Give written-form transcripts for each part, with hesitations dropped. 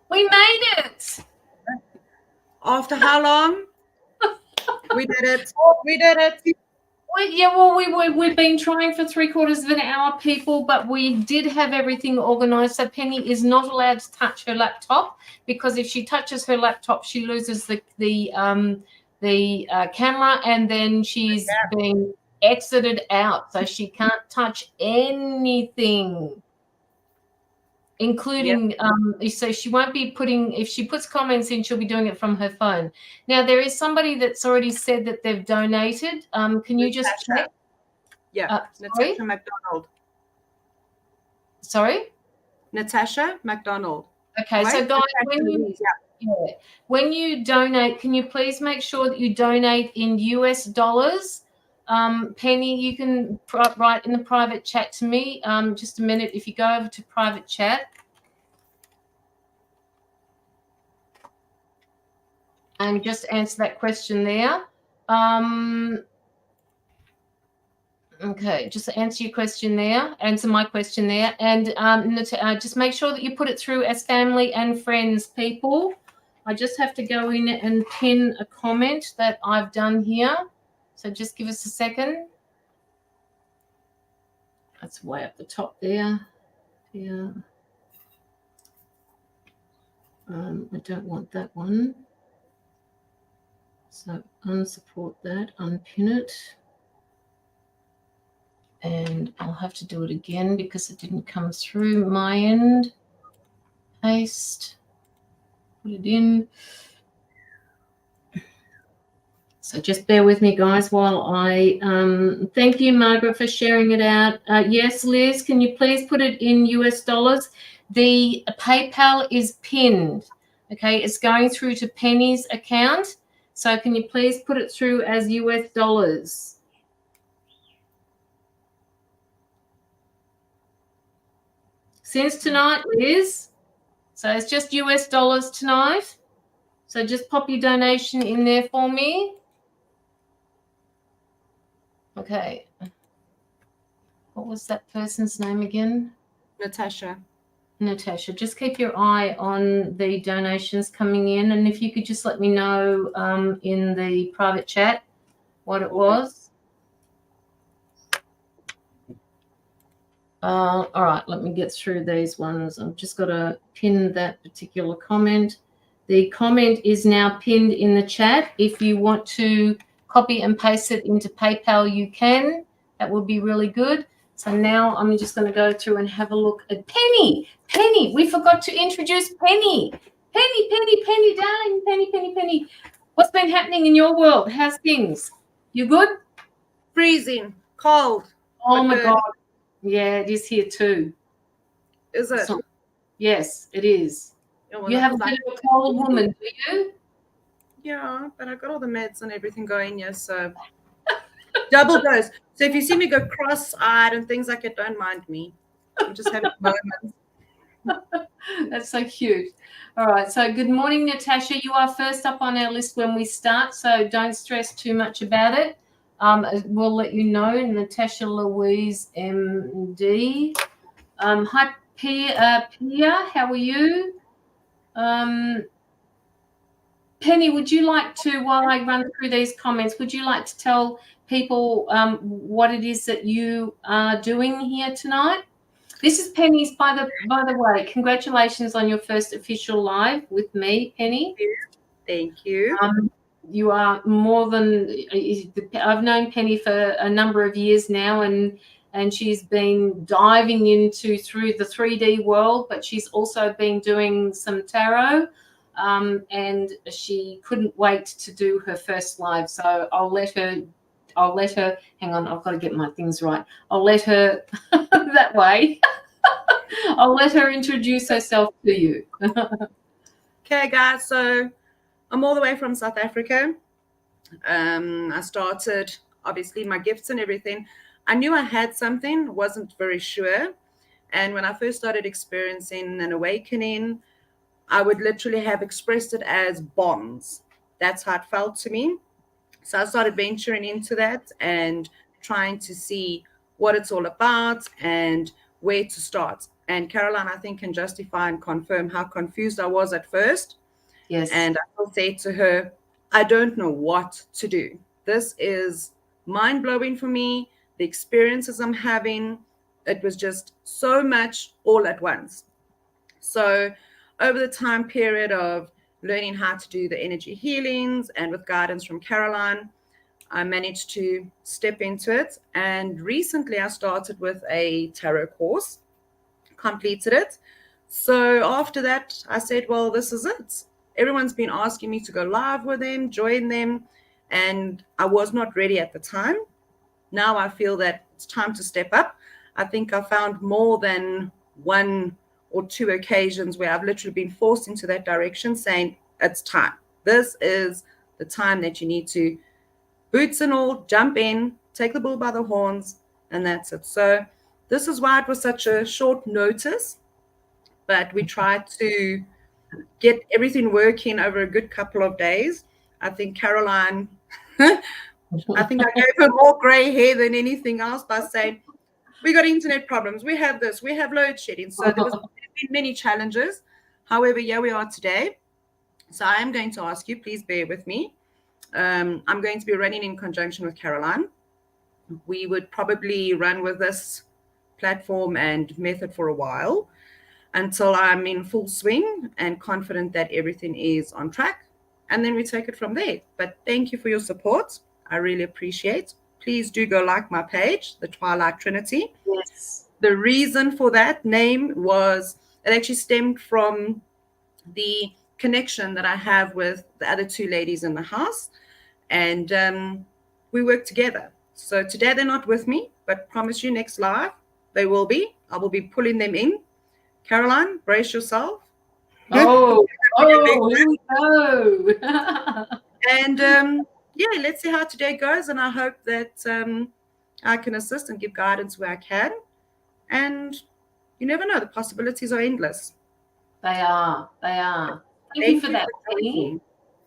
We made it. After how long? We did it. We did it. We've been trying for 3/4 of an hour, people, but we did have everything organized. So Penny is not allowed to touch her laptop, because if she touches her laptop, she loses the camera, and then she's being exited out, so she can't touch anything, including so she won't be putting, if she puts comments in, she'll be doing it from her phone. Now there is somebody that's already said that they've donated. Can you just check? Natasha McDonald. Sorry, Natasha McDonald. Okay, so guys, when you donate, can you please make sure that you donate in US dollars? Penny, you can write in the private chat to me. Just a minute. If you go over to private chat, and just answer that question there. Okay, just answer your question there. Answer my question there, and just make sure that you put it through as family and friends, people. I just have to go in and pin a comment that I've done here. So just give us a second. That's way up the top there. Yeah. I don't want that one. So unsupport that, unpin it. And I'll have to do it again because it didn't come through my end. Paste. Put it in. So just bear with me, guys, while I thank you, Margaret, for sharing it out. Yes, Liz, can you please put it in US dollars? The PayPal is pinned. Okay, it's going through to Penny's account. So can you please put it through as US dollars? Since tonight, Liz. So it's just US dollars tonight. So just pop your donation in there for me. Okay. What was that person's name again? Natasha. Natasha. Just keep your eye on the donations coming in. And if you could just let me know in the private chat what it was. All right, let me get through these ones. I've just got to pin that particular comment. The comment is now pinned in the chat. If you want to copy and paste it into PayPal, you can. That would be really good. So now I'm just going to go through and have a look at Penny. Penny, we forgot to introduce Penny. Penny, darling, Penny. What's been happening in your world? How's things? You good? Freezing, cold. Oh but my good. God. Yeah, it is here too. Is it? Yes, it is. Well, You have a bit of a cold woman, do you? Yeah, but I got all the meds and everything going, yes, so double dose. So if you see me go cross-eyed and things like it, don't mind me. I'm just having moments. That's so cute. All right. So good morning, Natasha. You are first up on our list when we start, so don't stress too much about it. We'll let you know. Natasha Louise MD. Hi, Pia. How are you? Penny, would you like to, while I run through these comments, would you like to tell people what it is that you are doing here tonight? This is Penny's, by the way. Congratulations on your first official live with me, Penny. Thank you. You are more than. I've known Penny for a number of years now, and she's been diving into through the 3D world, but she's also been doing some tarot, and she couldn't wait to do her first live. So I'll let her. Hang on, I've got to get my things right. I'll let her that way. I'll let her introduce herself to you. Okay, guys, so I'm all the way from South Africa. I started, obviously, my gifts and everything. I knew I had something, wasn't very sure. And when I first started experiencing an awakening, I would literally have expressed it as bombs. That's how it felt to me. So I started venturing into that and trying to see what it's all about and where to start. And Caroline, I think, can justify and confirm how confused I was at first. Yes. And I will say to her, I don't know what to do. This is mind-blowing for me. The experiences I'm having, it was just so much all at once. So over the time period of learning how to do the energy healings and with guidance from Caroline, I managed to step into it. And recently I started with a tarot course, completed it. So after that, I said, well, this is it. Everyone's been asking me to go live with them, join them, and I was not ready at the time. Now I feel that it's time to step up. I think I found more than one or two occasions where I've literally been forced into that direction saying, it's time. This is the time that you need to, boots and all, jump in, take the bull by the horns, and that's it. So this is why it was such a short notice, but we tried to get everything working over a good couple of days. I think Caroline, I think I gave her more gray hair than anything else by saying, we got internet problems, we have this, we have load shedding. So there been many challenges. However, here we are today. So I am going to ask you, please bear with me. I'm going to be running in conjunction with Caroline. We would probably run with this platform and method for a while until I'm in full swing and confident that everything is on track. And then we take it from there. But thank you for your support. I really appreciate. Please do go like my page, The Twilight Trinity. Yes. The reason for that name was, it actually stemmed from the connection that I have with the other two ladies in the house. And we work together. So today they're not with me, but promise you next live, they will be. I will be pulling them in. Caroline, brace yourself. Oh, here we go. And yeah, let's see how today goes. And I hope that I can assist and give guidance where I can. And you never know, the possibilities are endless. They are. Thank you for that, Penny.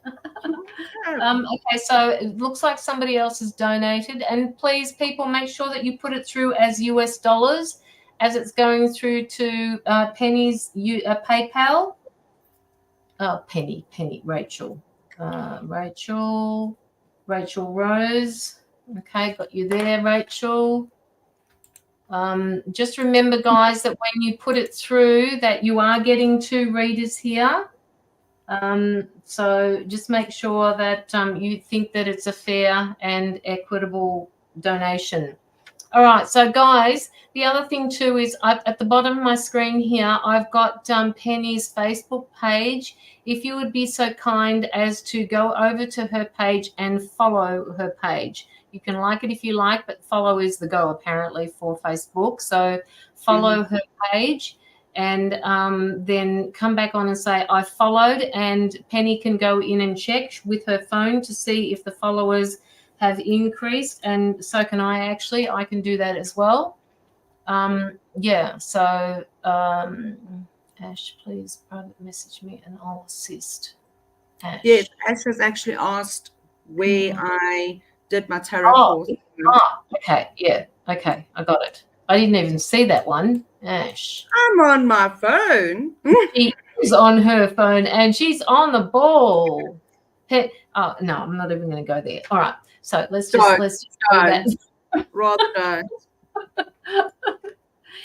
Okay, so it looks like somebody else has donated. And please, people, make sure that you put it through as US dollars as it's going through to Penny's PayPal. Oh, Penny, Rachel. Rachel Rose. Okay, got you there, Rachel. Just remember, guys, that when you put it through, that you are getting two readers here. So just make sure that you think that it's a fair and equitable donation. All right, so guys, the other thing too is at the bottom of my screen here, I've got Penny's Facebook page. If you would be so kind as to go over to her page and follow her page. You can like it if you like, but follow is the go apparently for Facebook. So follow her page and then come back on and say, I followed, and Penny can go in and check with her phone to see if the followers have increased, and so can I actually. I can do that as well. Yeah, so Ash, please private message me and I'll assist. Ash. Yes, Ash has actually asked where I did my tarot course. Okay, yeah, okay, I got it. I didn't even see that one. Ash. I'm on my phone. She is on her phone and she's on the ball. Hey, oh no, I'm not even going to go there. All right, so let's just do that. Rather don't.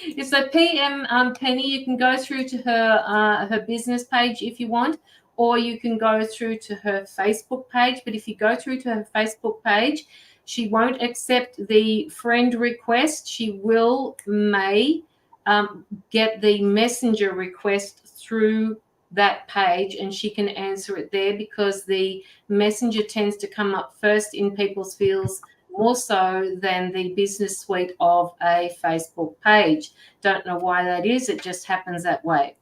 It's a PM Penny. You can go through to her business page if you want, or you can go through to her Facebook page. But if you go through to her Facebook page, she won't accept the friend request. She may get the messenger request through that page, and she can answer it there because the messenger tends to come up first in people's fields more so than the business suite of a Facebook page. Don't know why that is. It just happens that way.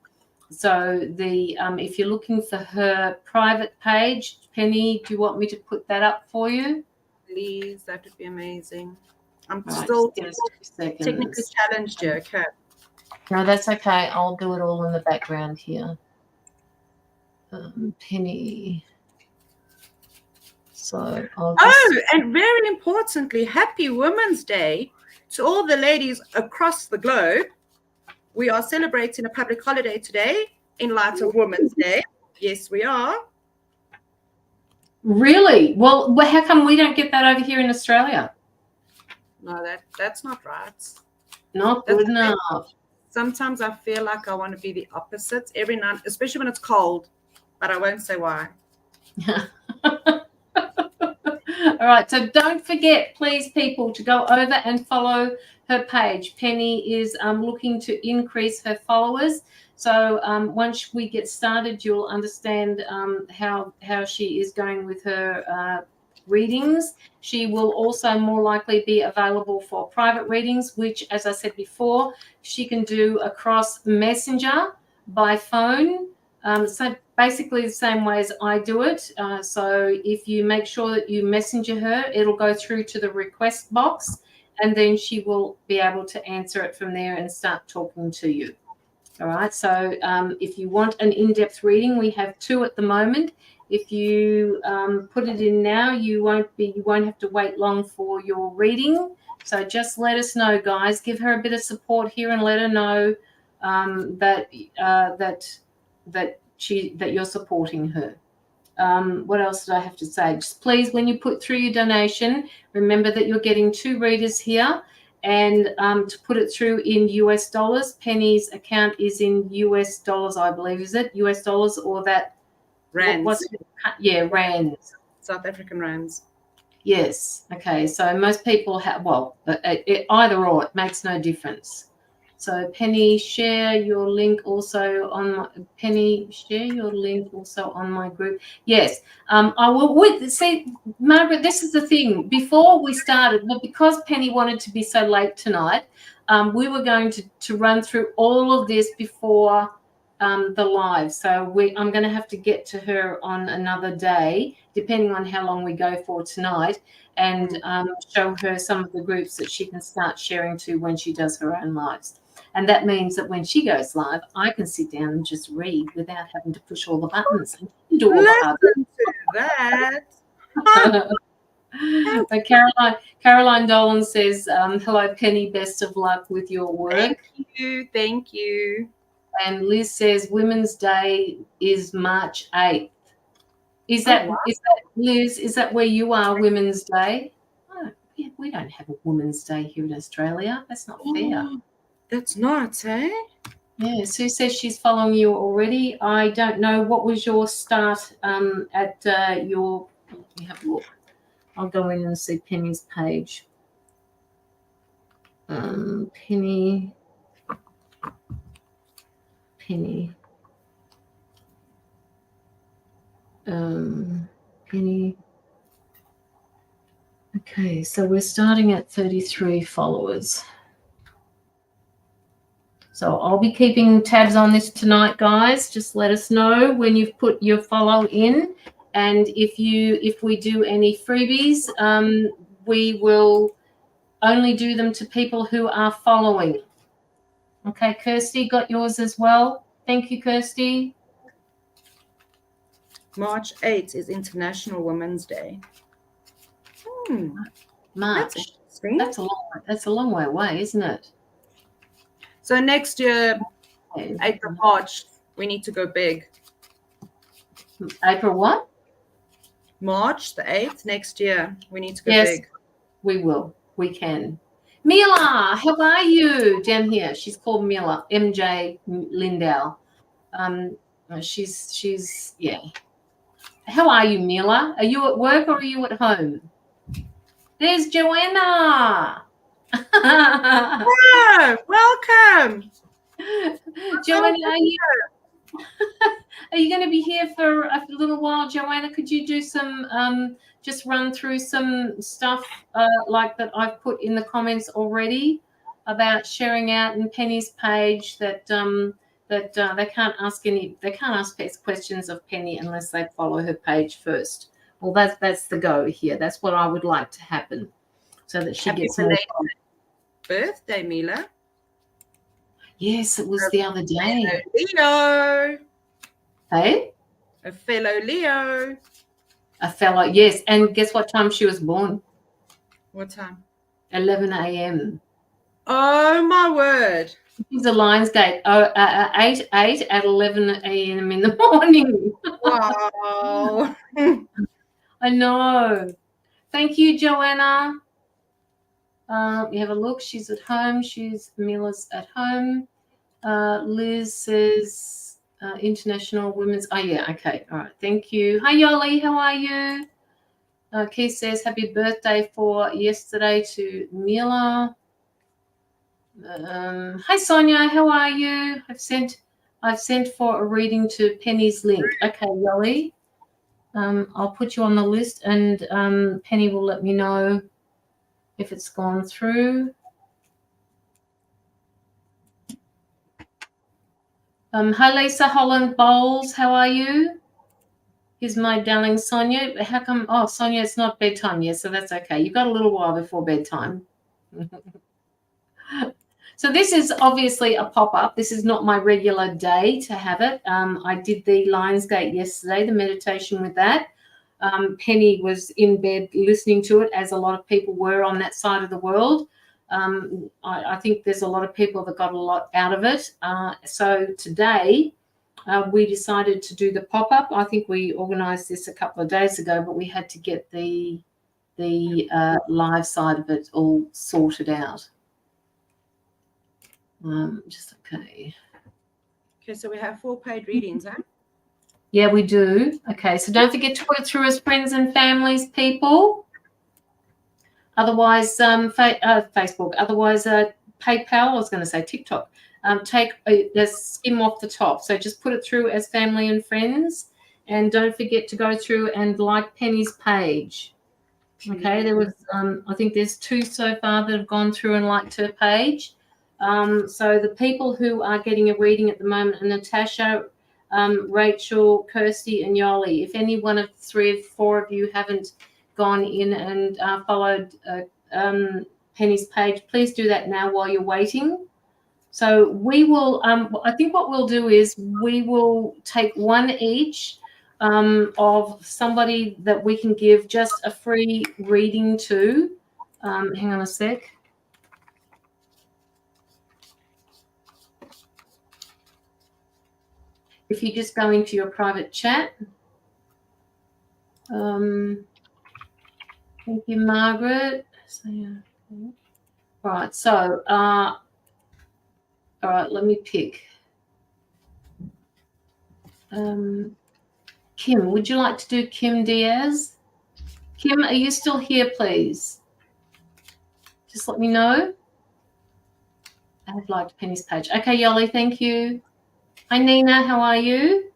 So the if you're looking for her private page, Penny, do you want me to put that up for you? Please, that would be amazing. I'm right, still technically challenged here. Okay. No, that's okay. I'll do it all in the background here. Penny. So and very importantly, happy Women's Day to all the ladies across the globe. We are celebrating a public holiday today in light of Women's Day. Yes, we are. Really? Well, how come we don't get that over here in Australia? No, that's not right. Not good enough. Sometimes I feel like I want to be the opposite every night, especially when it's cold, but I won't say why. All right, so don't forget, please, people, to go over and follow her page. Penny is looking to increase her followers. So once we get started, you'll understand how she is going with her readings. She will also more likely be available for private readings, which, as I said before, she can do across Messenger, by phone. So basically the same way as I do it. So if you make sure that you messenger her, it'll go through to the request box, and then she will be able to answer it from there and start talking to you. All right. So if you want an in-depth reading, we have 2 at the moment. If you put it in now, you won't have to wait long for your reading. So just let us know, guys. Give her a bit of support here and let her know that you're supporting her. What else did I have to say? Just please, when you put through your donation, remember that you're getting 2 readers here, and to put it through in US dollars. Penny's account is in US dollars, I believe. Is it US dollars or that? Rands. Rands. South African rands. Yes. Okay. So most people have, either or, it makes no difference. So Penny, share your link also on my group. Yes, I will. See, Margaret, this is the thing. Before we started, but because Penny wanted to be so late tonight, we were going to run through all of this before the live. So I'm going to have to get to her on another day, depending on how long we go for tonight, and show her some of the groups that she can start sharing to when she does her own lives. And that means that when she goes live, I can sit down and just read without having to push all the buttons and do all the hard work. But Caroline Dolan says, hello, Penny, best of luck with your work. Thank you. And Liz says Women's Day is March 8th. Is that Liz, is that where you are, Women's Day? Oh, yeah, we don't have a Women's Day here in Australia. That's not fair. That's not, eh? Yeah, Sue says she's following you already. I don't know. What was your start at your... Let me have a look. I'll go in and see Penny's page. Penny. Penny. Okay, so we're starting at 33 followers. So I'll be keeping tabs on this tonight, guys. Just let us know when you've put your follow in, and if we do any freebies, we will only do them to people who are following. Okay, Kirsty, got yours as well. Thank you, Kirsty. March 8th is International Women's Day. March. That's a long way away, isn't it? So next year, April, March, we need to go big. April what? March the 8th next year. We need to go yes, big. We will. We can. Mila, how are you down here? She's called Mila, MJ Lindell. She's yeah. How are you, Mila? Are you at work or are you at home? There's Joanna. Oh, welcome. Joanna, are you going to be here for a little while, Joanna? Could you do some just run through some stuff like that I've put in the comments already about sharing out in Penny's page that they can't ask questions of Penny unless they follow her page first. Well, that's the go here. That's what I would like to happen, so that she gets more birthday, Mila. Yes, it was the other day. Leo. Hey? A fellow Leo. A fellow, yes. And guess what time she was born? What time? 11 a.m. Oh, my word. She's a Lionsgate. 8 at 11 a.m. in the morning. Wow. I know. Thank you, Joanna. We have a look. She's at home. Mila's at home. Liz says International Women's. Oh, yeah. Okay. All right. Thank you. Hi, Yoli. How are you? Keith says happy birthday for yesterday to Mila. Hi, Sonia. How are you? I've sent for a reading to Penny's link. Okay, Yoli. I'll put you on the list, and Penny will let me know if it's gone through. Hi, Lisa Holland Bowles. How are you? Here's my darling Sonia. How come? Oh, Sonia, it's not bedtime yet, so that's okay. You've got a little while before bedtime. So this is obviously a pop-up. This is not my regular day to have it. I did the Lionsgate yesterday, the meditation with that. Penny was in bed listening to it, as a lot of people were on that side of the world. I think there's a lot of people that got a lot out of it. So today we decided to do the pop-up. I think we organised this a couple of days ago, but we had to get the live side of it all sorted out. Just okay. Okay, so we have 4 paid readings, huh? Yeah, we do. Okay, so don't forget to put it through as friends and families, people. Otherwise, Facebook. Otherwise, PayPal. I was going to say TikTok. Take a skim off the top. So just put it through as family and friends, and don't forget to go through and like Penny's page. Okay, there was. I think there's 2 so far that have gone through and liked her page. So the people who are getting a reading at the moment are Natasha, Rachel, Kirsty, and Yoli. If any one of 3 or 4 of you haven't gone in and followed Penny's page, please do that now while you're waiting. So we will, I think what we'll do is we will take one each of somebody that we can give just a free reading to. Hang on a sec. If you just go into your private chat. Thank you, Margaret. Right, so, all right, let me pick. Kim, would you like to do Kim Diaz? Kim, are you still here, please? Just let me know. I have liked Penny's page. Okay, Yoli, thank you. Hi, Nina. How are you?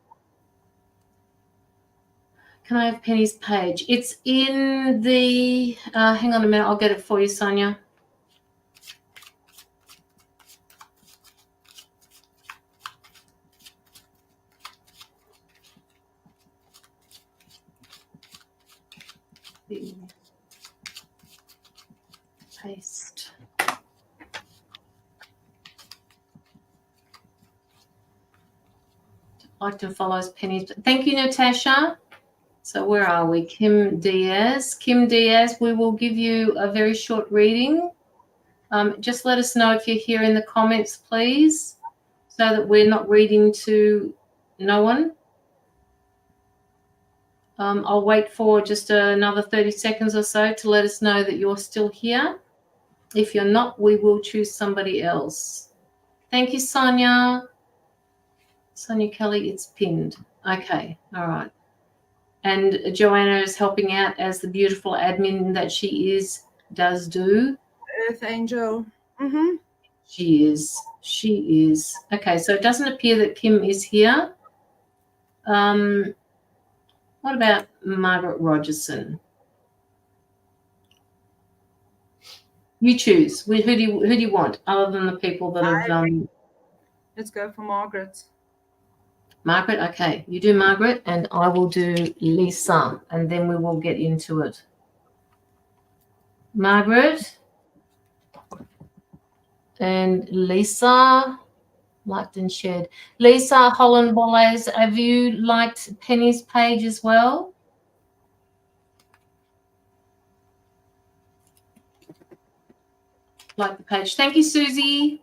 Can I have Penny's page? It's in the, hang on a minute. I'll get it for you, Sonia. Paste. Like to follow Penny's. Thank you, Natasha. So where are we? Kim Diaz. Kim Diaz, we will give you a very short reading. Just let us know if you're here in the comments, please, so that we're not reading to no one. I'll wait for just another 30 seconds or so to let us know that you're still here. If you're not, we will choose somebody else. Thank you, Sonia. Sonia Kelly, it's pinned. Okay, all right. And Joanna is helping out as the beautiful admin that she does do. Earth Angel. She is. Okay, so it doesn't appear that Kim is here. What about Margaret Rogerson? You choose. Who do you want, other than the people that have? Let's go for Margaret. Margaret, okay. You do Margaret, and I will do Lisa, and then we will get into it. Margaret and Lisa, liked and shared. Lisa Holland Bollez, have you liked Penny's page as well? Like the page. Thank you, Susie.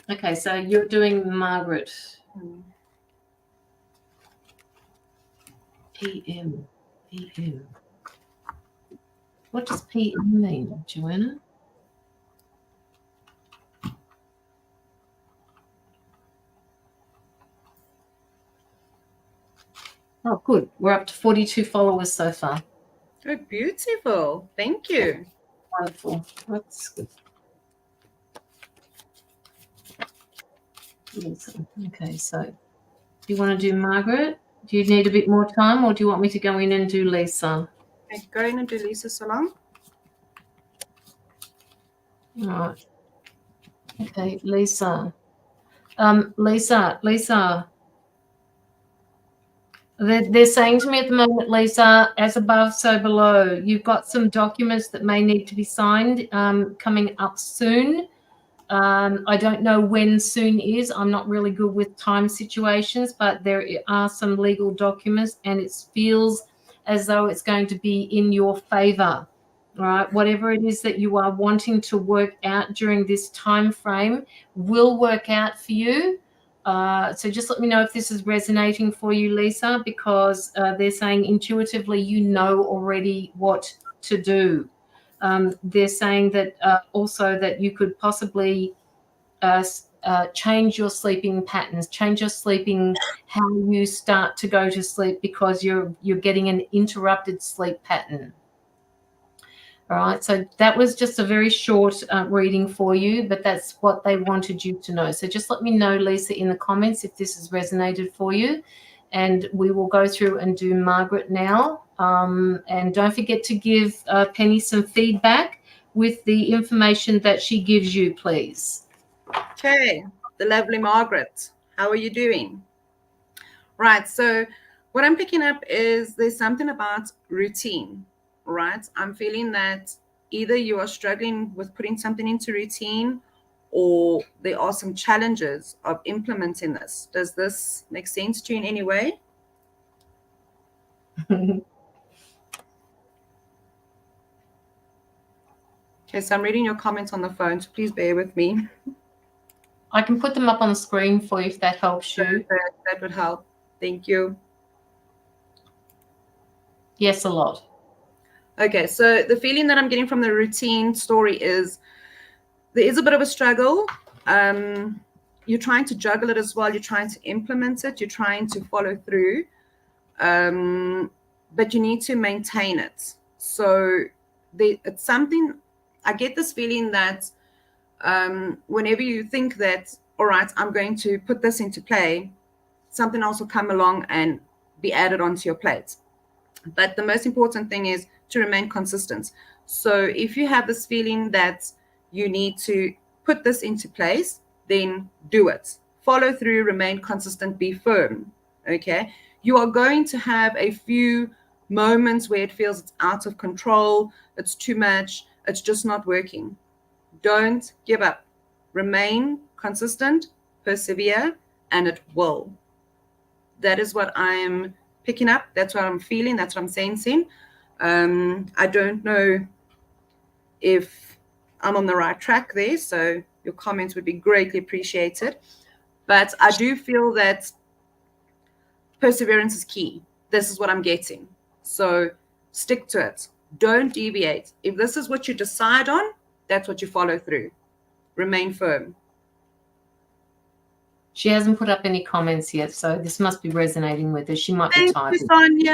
Okay, so you're doing Margaret. PM. What does PM mean, Joanna? Oh, good. We're up to 42 followers so far. Oh, beautiful. Thank you. Wonderful. That's good. Okay, so do you want to do Margaret? Do you need a bit more time, or do you want me to go in and do Lisa? Okay, go in and do Lisa Salon. All right. Okay, Lisa. Lisa. They're saying to me at the moment, Lisa, as above, so below. You've got some documents that may need to be signed coming up soon. I don't know when soon is. I'm not really good with time situations, but there are some legal documents, and it feels as though it's going to be in your favor. All right, whatever it is that you are wanting to work out during this time frame will work out for you. So just let me know if this is resonating for you, Lisa, because they're saying intuitively you know already what to do. They're saying that also that you could possibly change your sleeping patterns, change your sleeping, how you start to go to sleep, because you're getting an interrupted sleep pattern. All right, so that was just a very short reading for you, but that's what they wanted you to know. So just let me know, Lisa, in the comments if this has resonated for you, and we will go through and do Margaret now. And don't forget to give Penny some feedback with the information that she gives you, please. Okay, the lovely Margaret. How are you doing? Right, so what I'm picking up is there's something about routine, right? I'm feeling that either you are struggling with putting something into routine, or there are some challenges of implementing this. Does this make sense to you in any way? Okay, so I'm reading your comments on the phone, so please bear with me. I can put them up on the screen for you if that helps you. That would help. Thank you. Yes, a lot. Okay, so the feeling that I'm getting from the routine story is there is a bit of a struggle. You're trying to juggle it as well. You're trying to implement it. You're trying to follow through. But you need to maintain it. So it's something, I get this feeling that whenever you think that, all right, I'm going to put this into play, something else will come along and be added onto your plate. But the most important thing is to remain consistent. So if you have this feeling that you need to put this into place, then do it. Follow through, remain consistent, be firm. Okay. You are going to have a few moments where it feels it's out of control, it's too much, it's just not working. Don't give up. Remain consistent, persevere, and it will. That is what I'm picking up. That's what I'm feeling. That's what I'm sensing. I don't know if I'm on the right track there, so your comments would be greatly appreciated. But I do feel that perseverance is key. This is what I'm getting. So stick to it. Don't deviate. If this is what you decide on, that's what you follow through. Remain firm. She hasn't put up any comments yet, so this must be resonating with her. She might be Thank you, typing.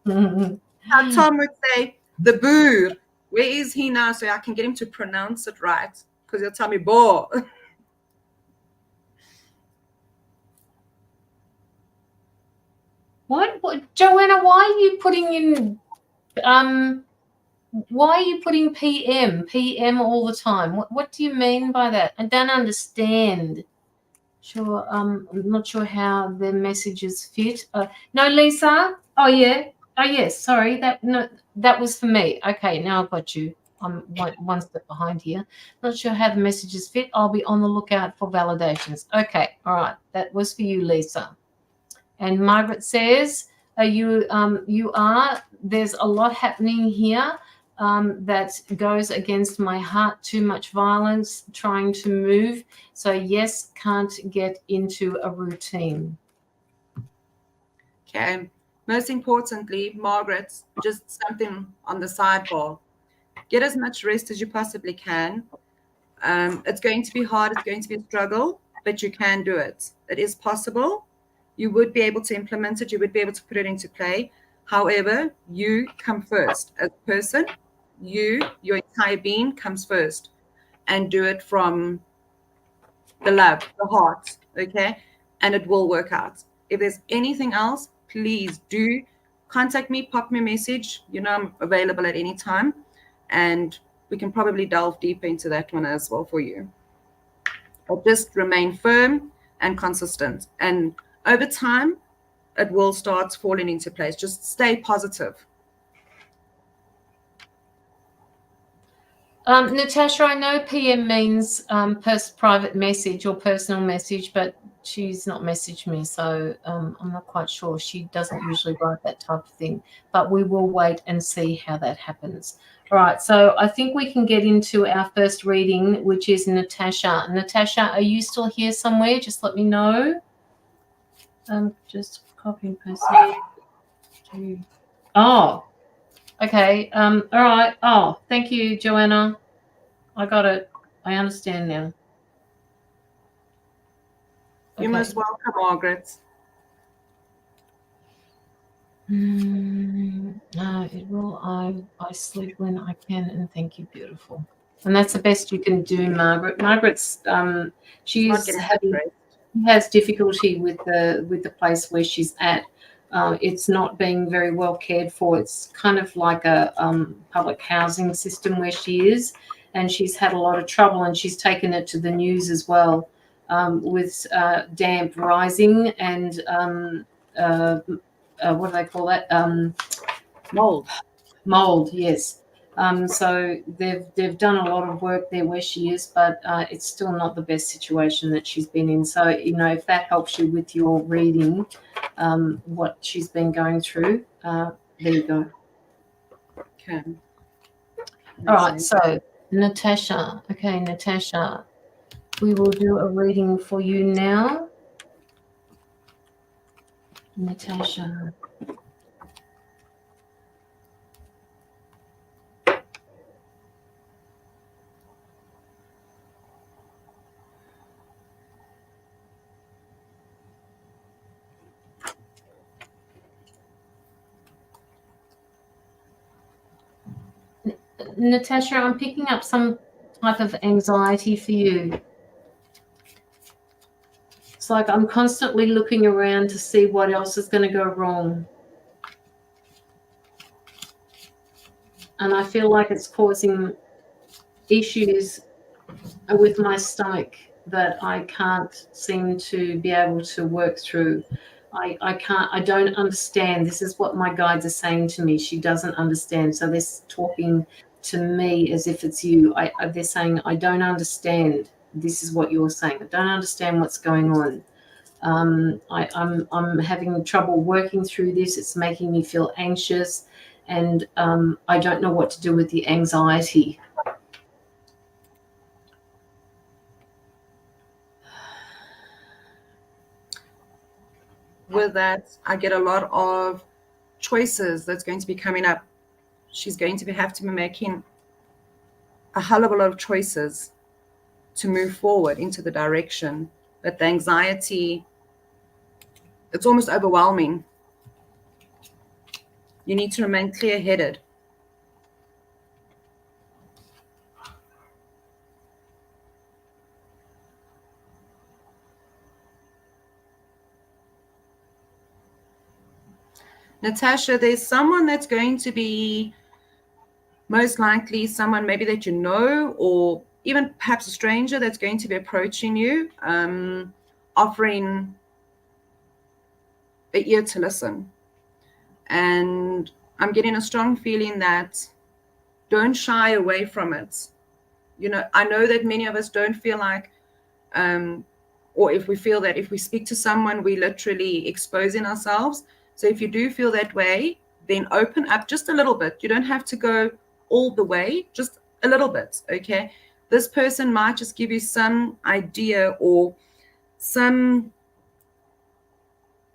Sonia. How Tom would say, the boo. Where is he now so I can get him to pronounce it right? Because he'll tell me, bo. What, Joanna? Why are you putting in? Why are you putting PM all the time? What do you mean by that? I don't understand. Sure, I'm not sure how the messages fit. No, Lisa. Oh yeah. Oh yes. Sorry. That was for me. Okay, now I've got you. I'm one step behind here. Not sure how the messages fit. I'll be on the lookout for validations. Okay. All right. That was for you, Lisa. And Margaret says, you are. There's a lot happening here. That goes against my heart, too much violence, trying to move. So yes, can't get into a routine. Okay. Most importantly, Margaret, just something on the sidebar. Get as much rest as you possibly can. It's going to be hard. It's going to be a struggle, but you can do it. It is possible. You would be able to implement it. You would be able to put it into play. However, you come first as a person. Your entire being comes first, and do it from the love, the heart, okay? And it will work out. If there's anything else, please do contact me, pop me a message. You know, I'm available at any time, and we can probably delve deeper into that one as well for you. But just remain firm and consistent, and over time, it will start falling into place. Just stay positive. Natasha, I know PM means private message or personal message, but she's not messaged me, so I'm not quite sure. She doesn't usually write that type of thing, but we will wait and see how that happens. All right, so I think we can get into our first reading, which is Natasha. Natasha, are you still here somewhere? Just let me know. Just copy and paste. Oh, okay. All right. Oh, thank you, Joanna. I got it. I understand now. You're most welcome, Margaret. It will. I sleep when I can, and thank you, beautiful. And that's the best you can do, Margaret. Margaret's has difficulty with the place where she's at. It's not being very well cared for. It's kind of like a public housing system where she is, and she's had a lot of trouble, and she's taken it to the news as well, with damp rising and what do they call that? Mold, yes. So they've done a lot of work there where she is, but it's still not the best situation that she's been in. So, you know, if that helps you with your reading, what she's been going through, there you go. Okay. All right, so Natasha. Okay, Natasha, we will do a reading for you now. Natasha. Natasha, I'm picking up some type of anxiety for you. It's like I'm constantly looking around to see what else is going to go wrong. And I feel like it's causing issues with my stomach that I can't seem to be able to work through. I don't understand. This is what my guides are saying to me. She doesn't understand. So they're talking to me as if it's you. They're saying, I don't understand. This is what you're saying. I don't understand what's going on. I'm having trouble working through this. It's making me feel anxious, and I don't know what to do with the anxiety. With that, I get a lot of choices that's going to be coming up. She's going to have to be making a hell of a lot of choices to move forward into the direction. But the anxiety, it's almost overwhelming. You need to remain clear-headed. Natasha, there's someone that's going to be most likely someone maybe that you know, or even perhaps a stranger that's going to be approaching you, offering an ear to listen. And I'm getting a strong feeling that don't shy away from it. You know, I know that many of us don't feel like, or if we feel that if we speak to someone, we're literally exposing ourselves. So if you do feel that way, then open up just a little bit. You don't have to go all the way, just a little bit, okay? This person might just give you some idea or some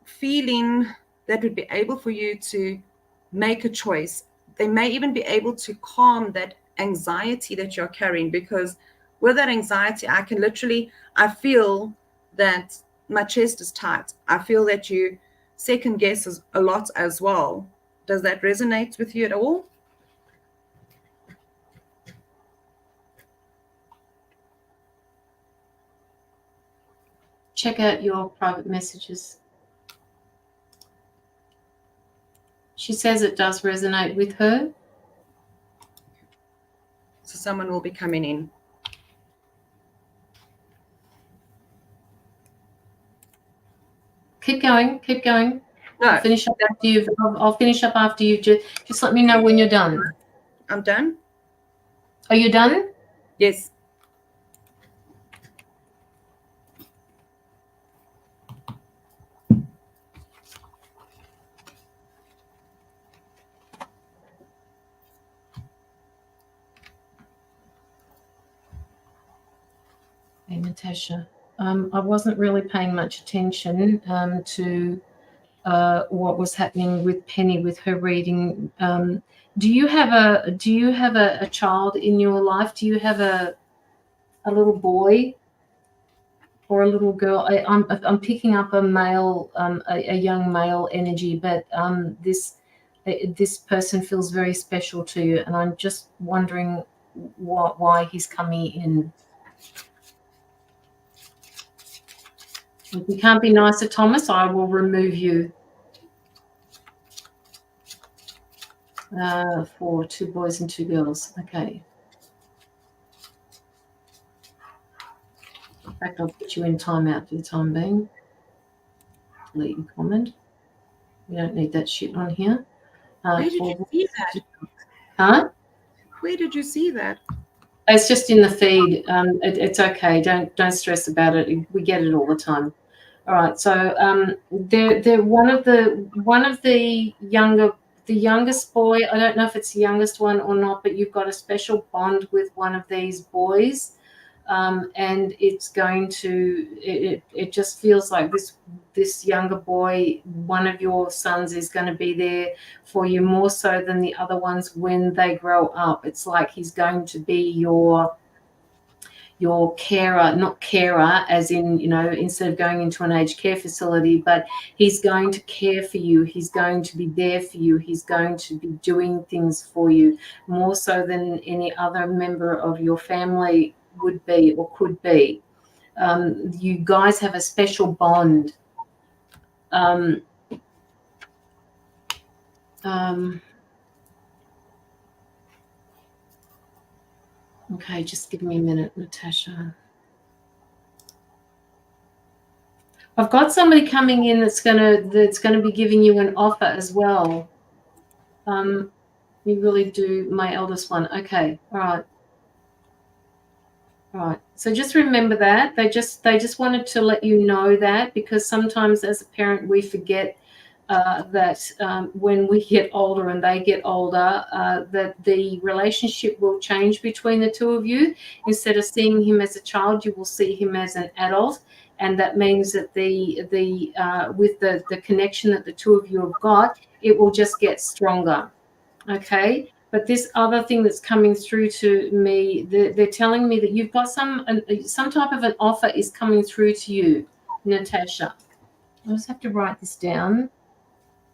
feeling that would be able for you to make a choice. They may even be able to calm that anxiety that you're carrying, because with that anxiety, I feel that my chest is tight. I feel that you second guess a lot as well. Does that resonate with you at all? Check out your private messages. She says it does resonate with her. So someone will be coming in. Keep going, keep going. No, I'll finish up after you've. I'll finish up after you've. Just let me know when you're done. I'm done. Are you done? Yes. Hey, Natasha. I wasn't really paying much attention to what was happening with Penny with her reading. Do you have a child in your life? Do you have a little boy or a little girl? I'm picking up a male, a young male energy, but this person feels very special to you, and I'm just wondering why he's coming in. If you can't be nice to Thomas, I will remove you. For 2 boys and 2 girls. Okay. In fact, I'll put you in timeout for the time being. Delete your comment. We don't need that shit on here. Where did you see that? Huh? Where did you see that? It's just in the feed. It's okay. Don't stress about it. We get it all the time. All right. So they're one of the youngest boy. I don't know if it's the youngest one or not, but you've got a special bond with one of these boys, and it's going to. It just feels like this younger boy, one of your sons, is going to be there for you more so than the other ones when they grow up. It's like he's going to be your your carer, not carer as in, instead of going into an aged care facility, but he's going to care for you. He's going to be there for you. He's going to be doing things for you more so than any other member of your family would be or could be. You guys have a special bond. Okay, just give me a minute, Natasha. I've got somebody coming in that's gonna be giving you an offer as well. You really do, my eldest one. Okay, all right. All right. So just remember that. They just wanted to let you know that, because sometimes as a parent we forget that when we get older and they get older, that the relationship will change between the two of you. Instead of seeing him as a child, you will see him as an adult, and that means that with the connection that the two of you have got, it will just get stronger. Okay. But this other thing that's coming through to me, they're telling me that you've got some type of an offer is coming through to you, Natasha. I just have to write this down.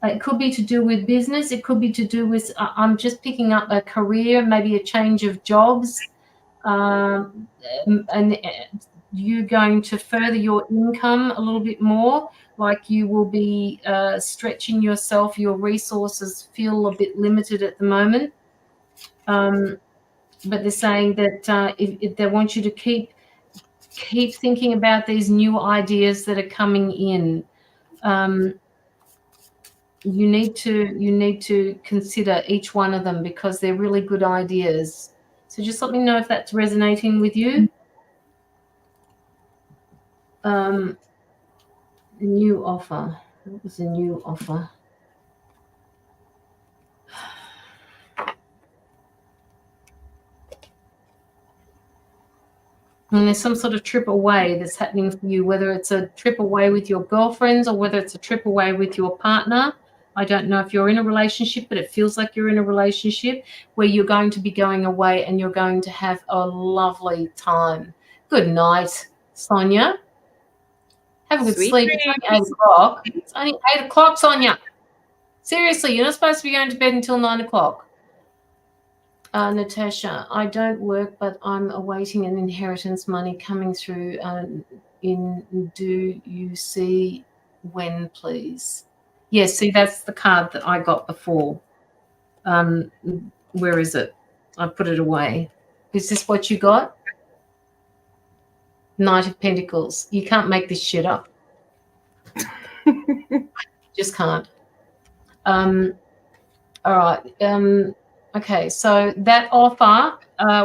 It could be to do with business. It could be to do with, I'm just picking up a career, maybe a change of jobs, and you're going to further your income a little bit more. Like you will be stretching yourself. Your resources feel a bit limited at the moment. But they're saying that if they want you to keep thinking about these new ideas that are coming in. You need to consider each one of them, because they're really good ideas. So just let me know if that's resonating with you. New offer. What was a new offer? And there's some sort of trip away that's happening for you, whether it's a trip away with your girlfriends or whether it's a trip away with your partner. I don't know if you're in a relationship, but it feels like you're in a relationship where you're going to be going away and you're going to have a lovely time. Good night, Sonia. Have a good Sweet sleep. dreams. It's only 8 o'clock. It's only 8 o'clock, Sonia. Seriously, you're not supposed to be going to bed until 9 o'clock. Natasha, I don't work, but I'm awaiting an inheritance money coming through. Do you see when, please? Yes, see, that's the card that I got before. Where is it? I put it away. Is this what you got? Knight of Pentacles. You can't make this shit up. Just can't. All right. Okay, so that offer,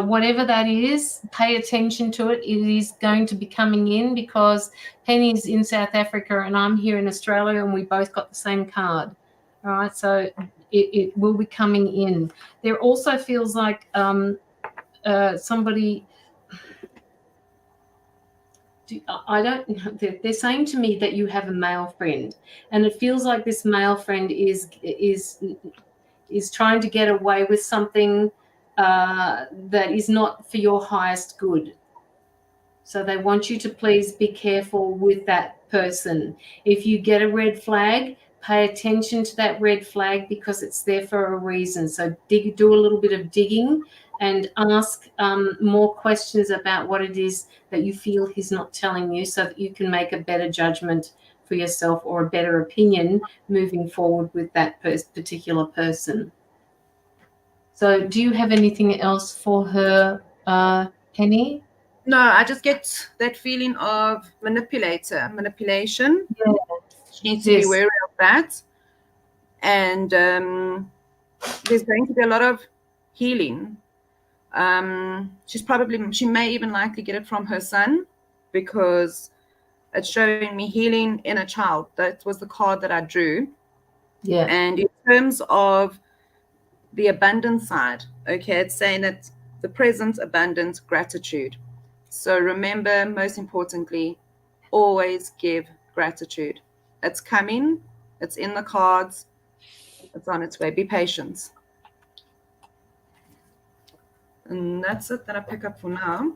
whatever that is, pay attention to it. It is going to be coming in, because Penny's in South Africa and I'm here in Australia, and we both got the same card. All right, so it will be coming in. There also feels like somebody... I don't know. They're saying to me that you have a male friend, and it feels like this male friend is trying to get away with something that is not for your highest good. So they want you to please be careful with that person. If you get a red flag, pay attention to that red flag, because it's there for a reason. So do a little bit of digging and ask more questions about what it is that you feel he's not telling you, so that you can make a better judgment for yourself or a better opinion moving forward with that particular person. So do you have anything else for her, Penny? No, I just get that feeling of manipulation. Yeah. She needs to be wary of that. And there's going to be a lot of healing. She may even likely get it from her son, because it's showing me healing in a child. That was the card that I drew. Yeah. And in terms of the abundance side, okay, it's saying that the present, abundance, gratitude. So remember, most importantly, always give gratitude. It's coming. It's in the cards. It's on its way. Be patient. And that's it that I pick up for now.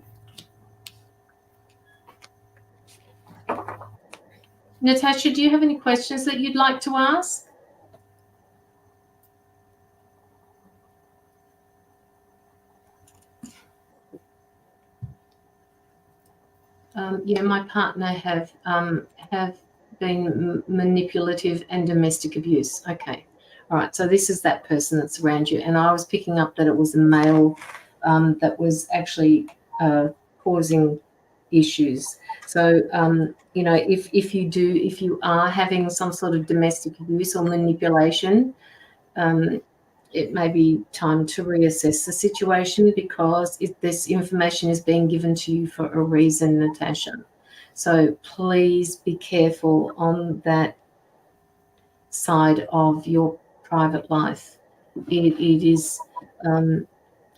Natasha, do you have any questions that you'd like to ask? Yeah, my partner have been manipulative and domestic abuse. Okay, all right. So this is that person that's around you, and I was picking up that it was a male that was actually causing issues. So you know, if you are having some sort of domestic abuse or manipulation, it may be time to reassess the situation, because this information is being given to you for a reason, Natasha. So please be careful on that side of your private life. It is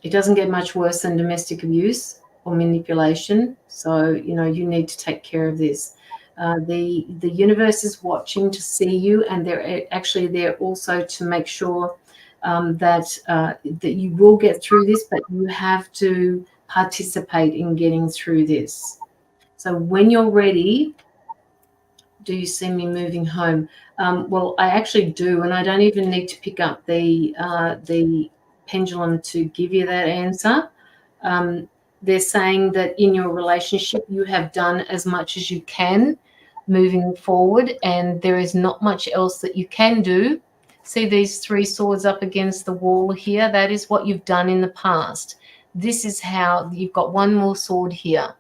it doesn't get much worse than domestic abuse or manipulation. So you know, you need to take care of this. The universe is watching to see you, and they're actually there also to make sure that you will get through this, but you have to participate in getting through this. So when you're ready, do you see me moving home? Well, I actually do, and I don't even need to pick up the pendulum to give you that answer. They're saying that in your relationship, you have done as much as you can moving forward, and there is not much else that you can do. See these 3 swords up against the wall here? That is what you've done in the past. This is how you've got 1 more sword here.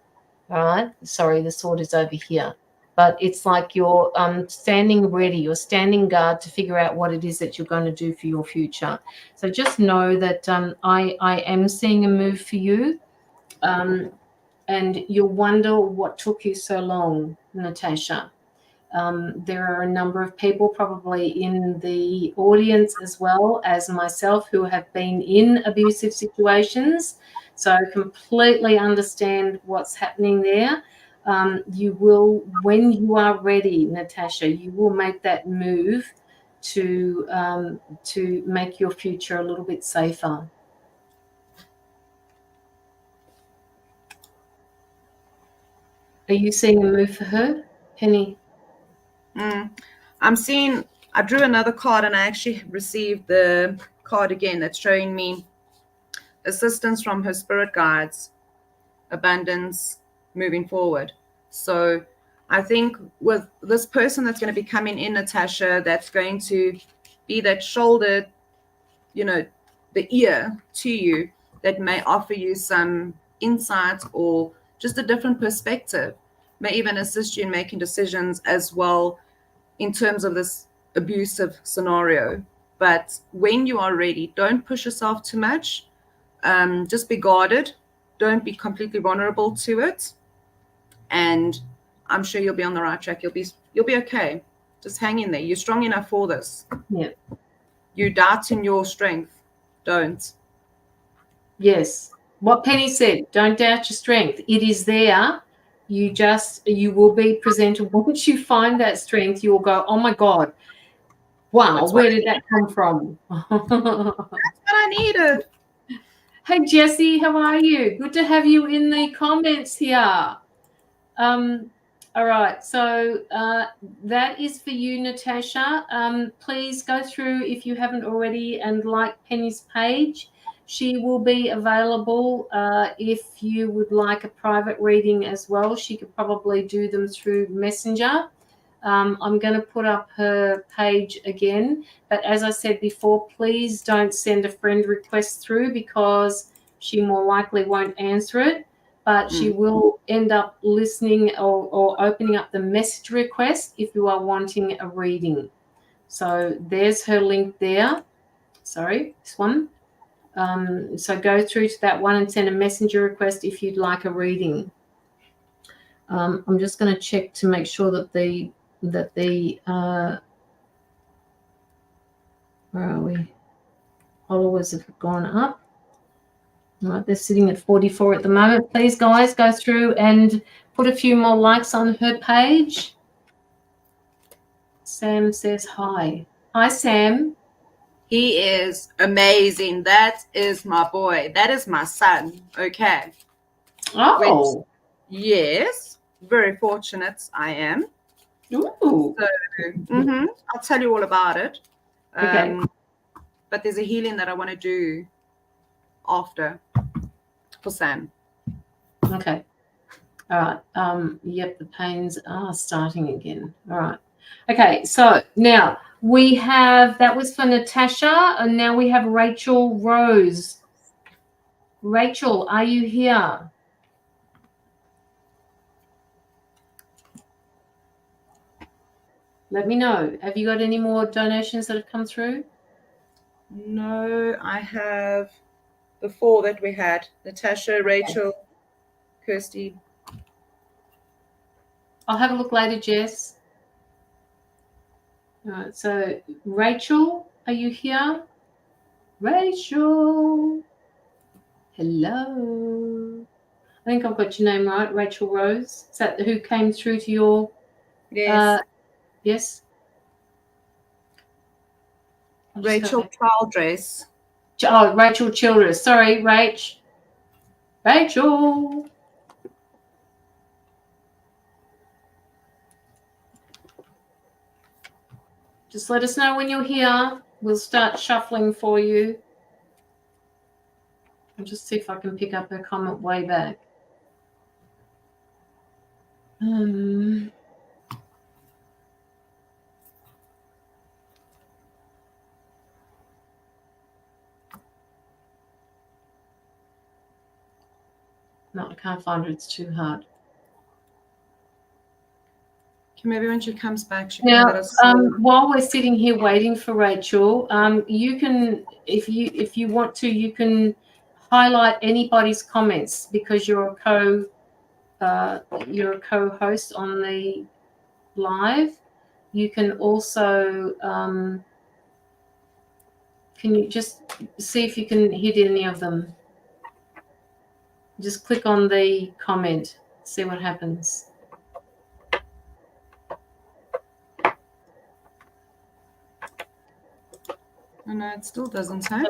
All right. Sorry, the sword is over here. But it's like you're standing ready, you're standing guard to figure out what it is that you're going to do for your future. So just know that I am seeing a move for you. And you'll wonder what took you so long, Natasha. There are a number of people probably in the audience as well as myself who have been in abusive situations. So I completely understand what's happening there. You will, when you are ready, Natasha, you will make that move to make your future a little bit safer. Are you seeing a move for her, Penny? I'm seeing, I drew another card and I actually received the card again that's showing me assistance from her spirit guides, abundance, moving forward. So I think with this person that's going to be coming in, Natasha, that's going to be that shoulder, you know, the ear to you, that may offer you some insight or just a different perspective, may even assist you in making decisions as well in terms of this abusive scenario. But when you are ready, don't push yourself too much. Just be guarded. Don't be completely vulnerable to it. And I'm sure you'll be on the right track. You'll be okay. Just hang in there. You're strong enough for this. Yeah. You doubt in your strength. Don't. Yes. What Penny said, don't doubt your strength. It is there. You will be presented. Once you find that strength, you will go, oh my God, wow, where did that come from? That's what I needed. Hey, Jessie, how are you? Good to have you in the comments here. All right, so that is for you, Natasha. Please go through, if you haven't already, and like Penny's page. She will be available if you would like a private reading as well. She could probably do them through Messenger. I'm going to put up her page again. But as I said before, please don't send a friend request through, because she more likely won't answer it. But she will end up listening or opening up the message request if you are wanting a reading. So there's her link there. Sorry, this one. So go through to that one and send a messenger request if you'd like a reading. I'm just going to check to make sure that the where are we? Followers have gone up. All right, they're sitting at 44 at the moment. Please, guys, go through and put a few more likes on her page. Sam says hi. Hi, Sam. He is amazing. That is my boy. That is my son. Okay. Oh. Yes. Very fortunate I am. Ooh. So, I'll tell you all about it. Okay. But there's a healing that I want to do after for Sam. Okay. All right. Yep, the pains are starting again. All right. Okay, so now we have, that was for Natasha, and now we have Rachel Rose. Rachel, are you here? Let me know. Have you got any more donations that have come through? No, I have the 4 that we had: Natasha, Rachel, Kirsty. I'll have a look later, Jess. All right, so Rachel, are you here? Rachel. Hello. I think I've got your name right, Rachel Rose. Is that who came through to your... Yes. Yes? Rachel Childress. Oh, Rachel Childress. Sorry, Rachel. Just let us know when you're here. We'll start shuffling for you. I'll just see if I can pick up her comment way back. No, I can't find her. It's too hard. Maybe when she comes back, she now, can let us know. while we're sitting here waiting for Rachel, you can, if you want to, you can highlight anybody's comments because you're a co-host on the live. You can also can you just see if you can hit any of them? Just click on the comment, see what happens. Oh, no, it still doesn't say.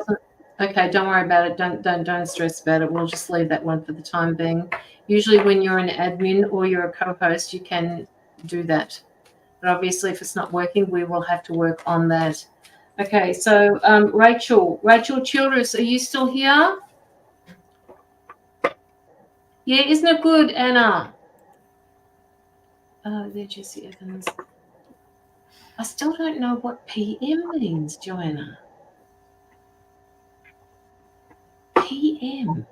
Okay, don't worry about it. Don't stress about it. We'll just leave that one for the time being. Usually when you're an admin or you're a co-host, you can do that. But obviously if it's not working, we will have to work on that. Okay, so Rachel Childress, are you still here? Yeah, isn't it good, Anna? Oh, there, Jessie Evans. I still don't know what PM means, Joanna. PM.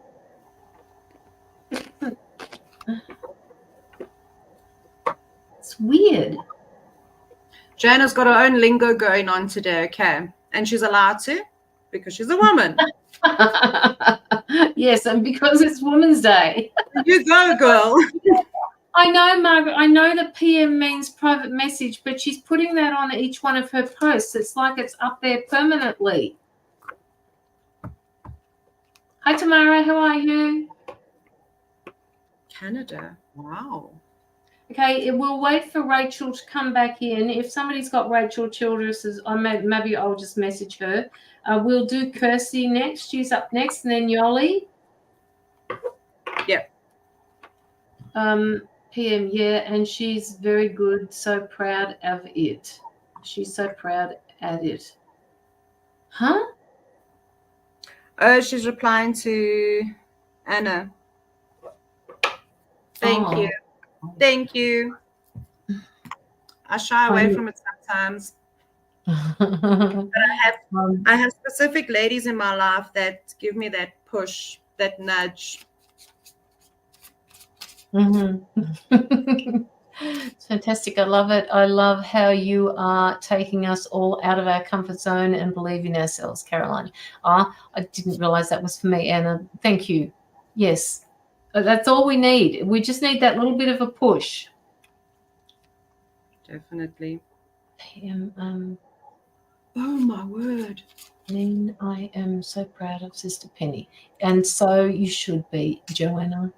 It's weird. Joanna's got her own lingo going on today, okay? And she's allowed to because she's a woman. Yes, and because it's Women's Day. You go, girl. I know, Margaret. I know that PM means private message, but she's putting that on each one of her posts. It's like it's up there permanently. Hi, Tamara. How are you? Canada. Wow. Okay, we'll wait for Rachel to come back in. If somebody's got Rachel Childress's, maybe I'll just message her. We'll do Kirsty next. She's up next, and then Yoli. Yep. PM, yeah, and she's very good. So proud of it. She's so proud at it. Huh? Oh, she's replying to Anna. Thank you. Thank you. I shy away from it sometimes. But I have specific ladies in my life that give me that push, that nudge. It's fantastic. I love it. I love how you are taking us all out of our comfort zone and believe in ourselves, Caroline. I didn't realize that was for me, Anna. Thank you. Yes, that's all we need. We just need that little bit of a push. Definitely. Oh, my word. Lynn, I am so proud of Sister Penny. And so you should be, Joanna.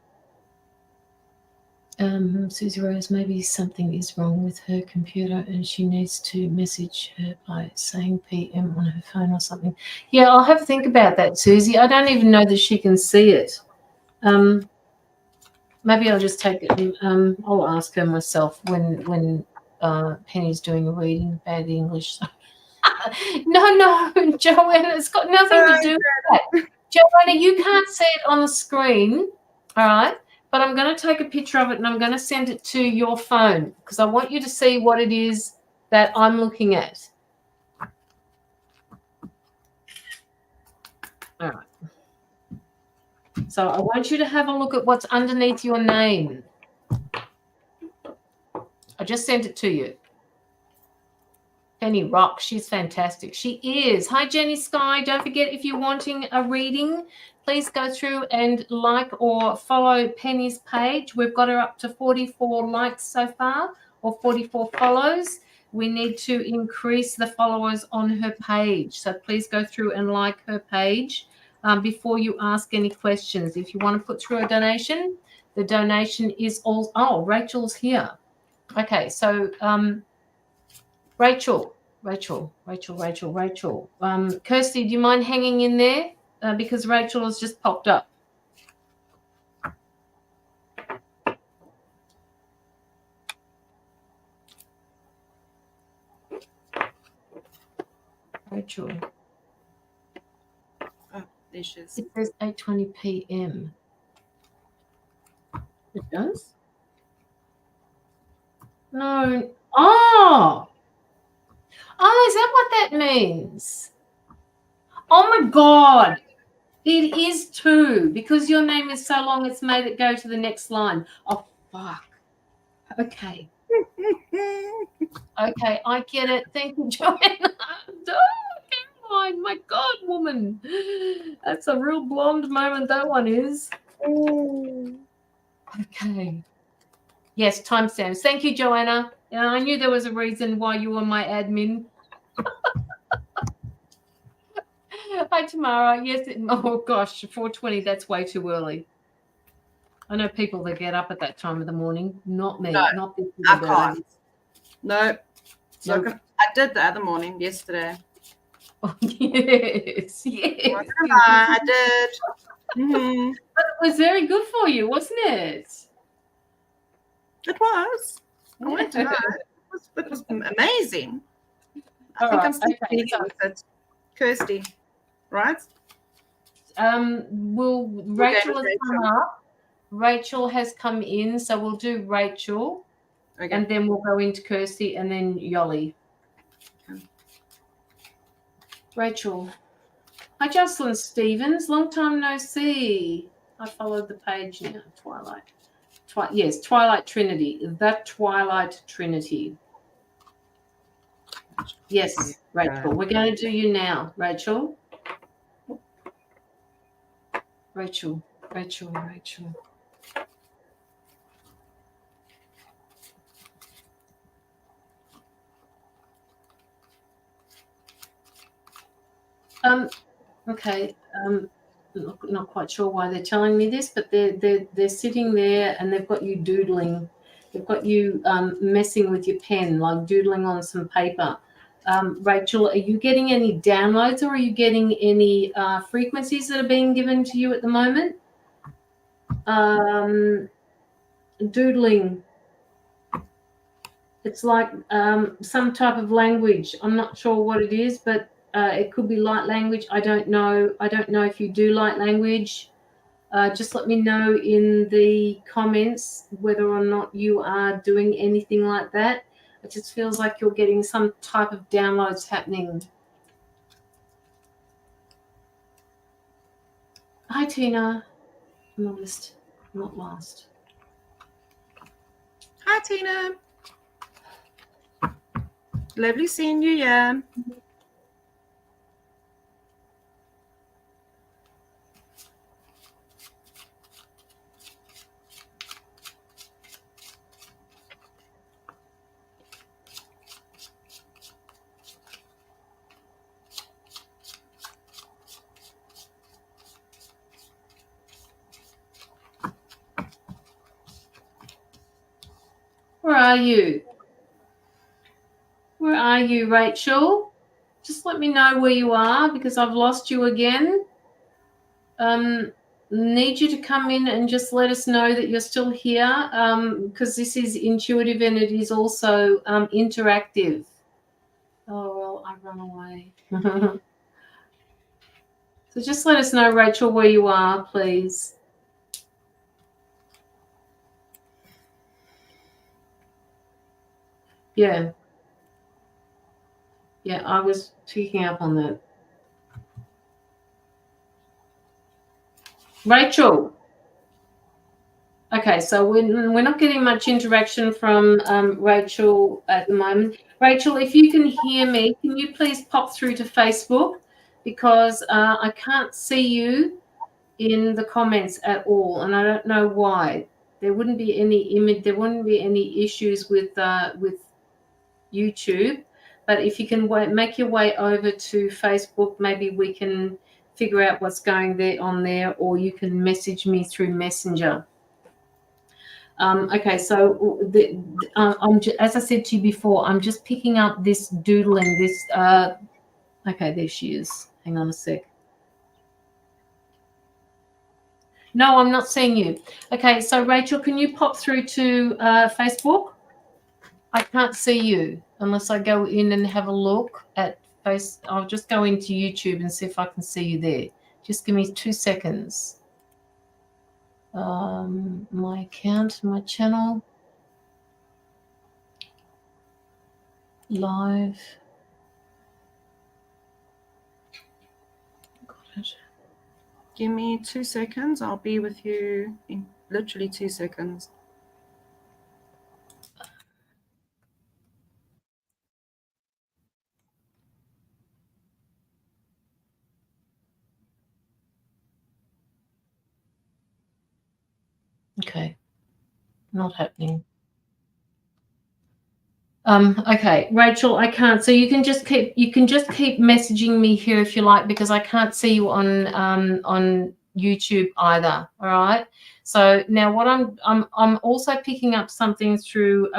Susie Rose, maybe something is wrong with her computer and she needs to message her by saying PM on her phone or something. Yeah, I'll have to think about that, Susie. I don't even know that she can see it. Maybe I'll just take it and I'll ask her myself when Penny's doing a reading, bad English. No, Joanna, it's got nothing to do with that. Joanna, you can't see it on the screen, all right? But I'm going to take a picture of it and I'm going to send it to your phone because I want you to see what it is that I'm looking at. All right. So I want you to have a look at what's underneath your name. I just sent it to you. Penny rocks. She's fantastic. She is. Hi, Jenny Sky. Don't forget, if you're wanting a reading, please go through and like or follow Penny's page. We've got her up to 44 likes so far, or 44 follows. We need to increase the followers on her page. So please go through and like her page before you ask any questions. If you want to put through a donation, the donation is all. Oh, Rachel's here. Okay, so Rachel. Kirsty, do you mind hanging in there? Because Rachel has just popped up. Rachel. Oh, there she is. It says 8:20 p.m. It does? No. Oh! Oh, is that what that means? Oh, my God. It is 2 because your name is so long it's made it go to the next line. Oh, fuck. Okay. Okay, I get it. Thank you, Joanna. Caroline, my God, woman. That's a real blonde moment, that one is. Okay. Yes, timestamps. Thank you, Joanna. Yeah, I knew there was a reason why you were my admin. Hi, Tamara. Yes. Oh, gosh, 4:20. That's way too early. I know people that get up at that time of the morning. Not me. No, not this. I can't. No. So I did the other morning yesterday. Oh, yes. I did. Mm-hmm. But it was very good for you, wasn't it? It was. I went tonight. It was amazing. I think I'm still dealing with it. Kirsty, right? Rachel has come up. Rachel has come in, so we'll do Rachel. Okay. And then we'll go into Kirsty and then Yoli. Okay. Rachel. Hi, Jocelyn Stevens. Long time no see. I followed the page now. Twilight. Yes, Twilight Trinity. The Twilight Trinity. Yes, Rachel. We're going to do you now, Rachel. Rachel. Okay. Not quite sure why they're telling me this, but they're sitting there and they've got you doodling. They've got you messing with your pen, like doodling on some paper. Rachel, are you getting any downloads or are you getting any frequencies that are being given to you at the moment? Doodling. It's like some type of language. I'm not sure what it is, but it could be light language. I don't know. I don't know if you do light language. Just let me know in the comments whether or not you are doing anything like that. It just feels like you're getting some type of downloads happening. Hi, Tina. I'm not lost. Hi, Tina. Lovely seeing you, yeah. Where are you? Where are you, Rachel? Just let me know where you are because I've lost you again. need you to come in and just let us know that you're still here, because this is intuitive and it is also interactive. Oh, well, I run away. So just let us know, Rachel, where you are, please. Yeah. Yeah, I was picking up on that. Rachel. Okay, so we're not getting much interaction from Rachel at the moment. Rachel, if you can hear me, can you please pop through to Facebook, because I can't see you in the comments at all, and I don't know why. There wouldn't be any image. There wouldn't be any issues with YouTube, but if you can make your way over to Facebook, maybe we can figure out what's going on there, or you can message me through Messenger. Okay, so as I said to you before, I'm just picking up this doodling. Okay, there she is. Hang on a sec. No, I'm not seeing you. Okay, so Rachel, can you pop through to Facebook? I can't see you unless I go in and have a look at I'll just go into YouTube and see if I can see you there. Just give me 2 seconds. My account, my channel, live. Got it. Give me 2 seconds. I'll be with you in literally 2 seconds. Okay, not happening. Okay, Rachel, I can't. So you can just keep messaging me here if you like, because I can't see you on YouTube either. All right. So now what I'm also picking up something through.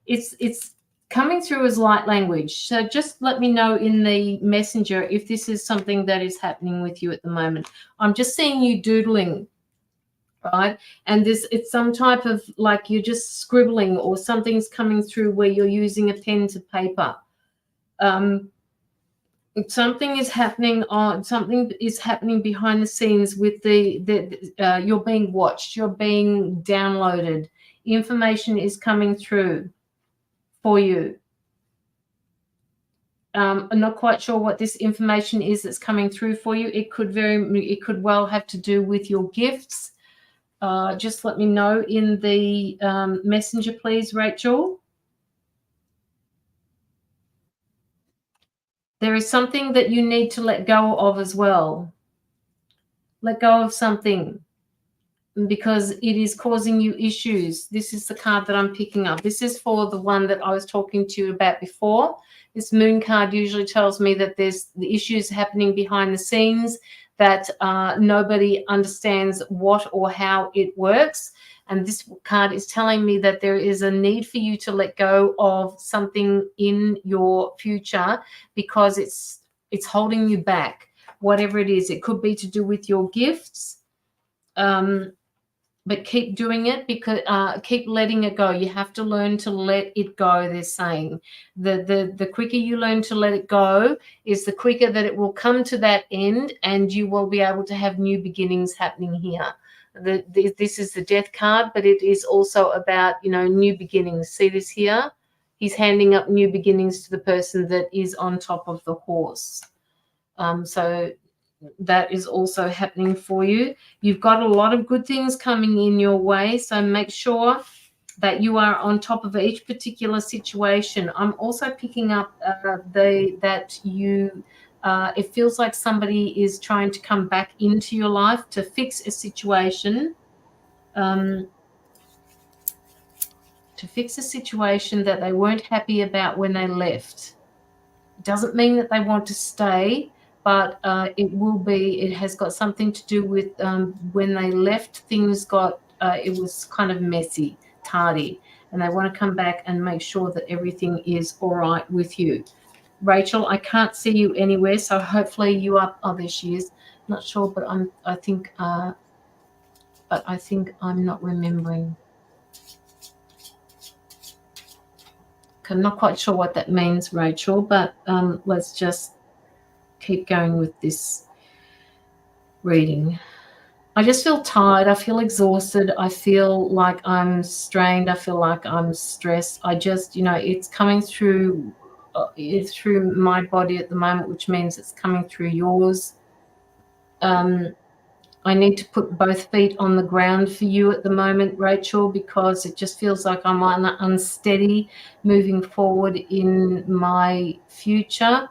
It's coming through as light language. So just let me know in the messenger if this is something that is happening with you at the moment. I'm just seeing you doodling. Right, and it's some type of, like, you're just scribbling, or something's coming through where you're using a pen to paper. Something is happening behind the scenes with you're being watched, you're being downloaded, information is coming through for you. I'm not quite sure what this information is that's coming through for you. It could well have to do with your gifts. Just let me know in the messenger, please, Rachel. There is something that you need to let go of as well. Let go of something, because it is causing you issues. This is the card that I'm picking up. This is for the one that I was talking to you about before. This moon card usually tells me that there's the issues happening behind the scenes, that nobody understands what or how it works. And this card is telling me that there is a need for you to let go of something in your future, because it's holding you back, whatever it is. It could be to do with your gifts, but keep doing it, because keep letting it go. You have to learn to let it go. They're saying the quicker you learn to let it go is the quicker that it will come to that end, and you will be able to have new beginnings happening here. This is the death card, but it is also about, new beginnings. See this here? He's handing up new beginnings to the person that is on top of the horse. So that is also happening for you. You've got a lot of good things coming in your way, so make sure that you are on top of each particular situation. I'm also picking up that you it feels like somebody is trying to come back into your life to fix a situation, that they weren't happy about when they left. It doesn't mean that they want to stay, but it has got something to do with when they left, things it was kind of messy, tardy, and they want to come back and make sure that everything is all right with you. Rachel, I can't see you anywhere, so hopefully you are. Oh, there she is. Not sure, but I think I'm not remembering. I'm not quite sure what that means, Rachel, but let's just keep going with this reading. I just feel tired. I feel exhausted. I feel like I'm strained. I feel like I'm stressed. I just, it's coming through my body at the moment, which means it's coming through yours. I need to put both feet on the ground for you at the moment, Rachel, because it just feels like I'm unsteady moving forward in my future.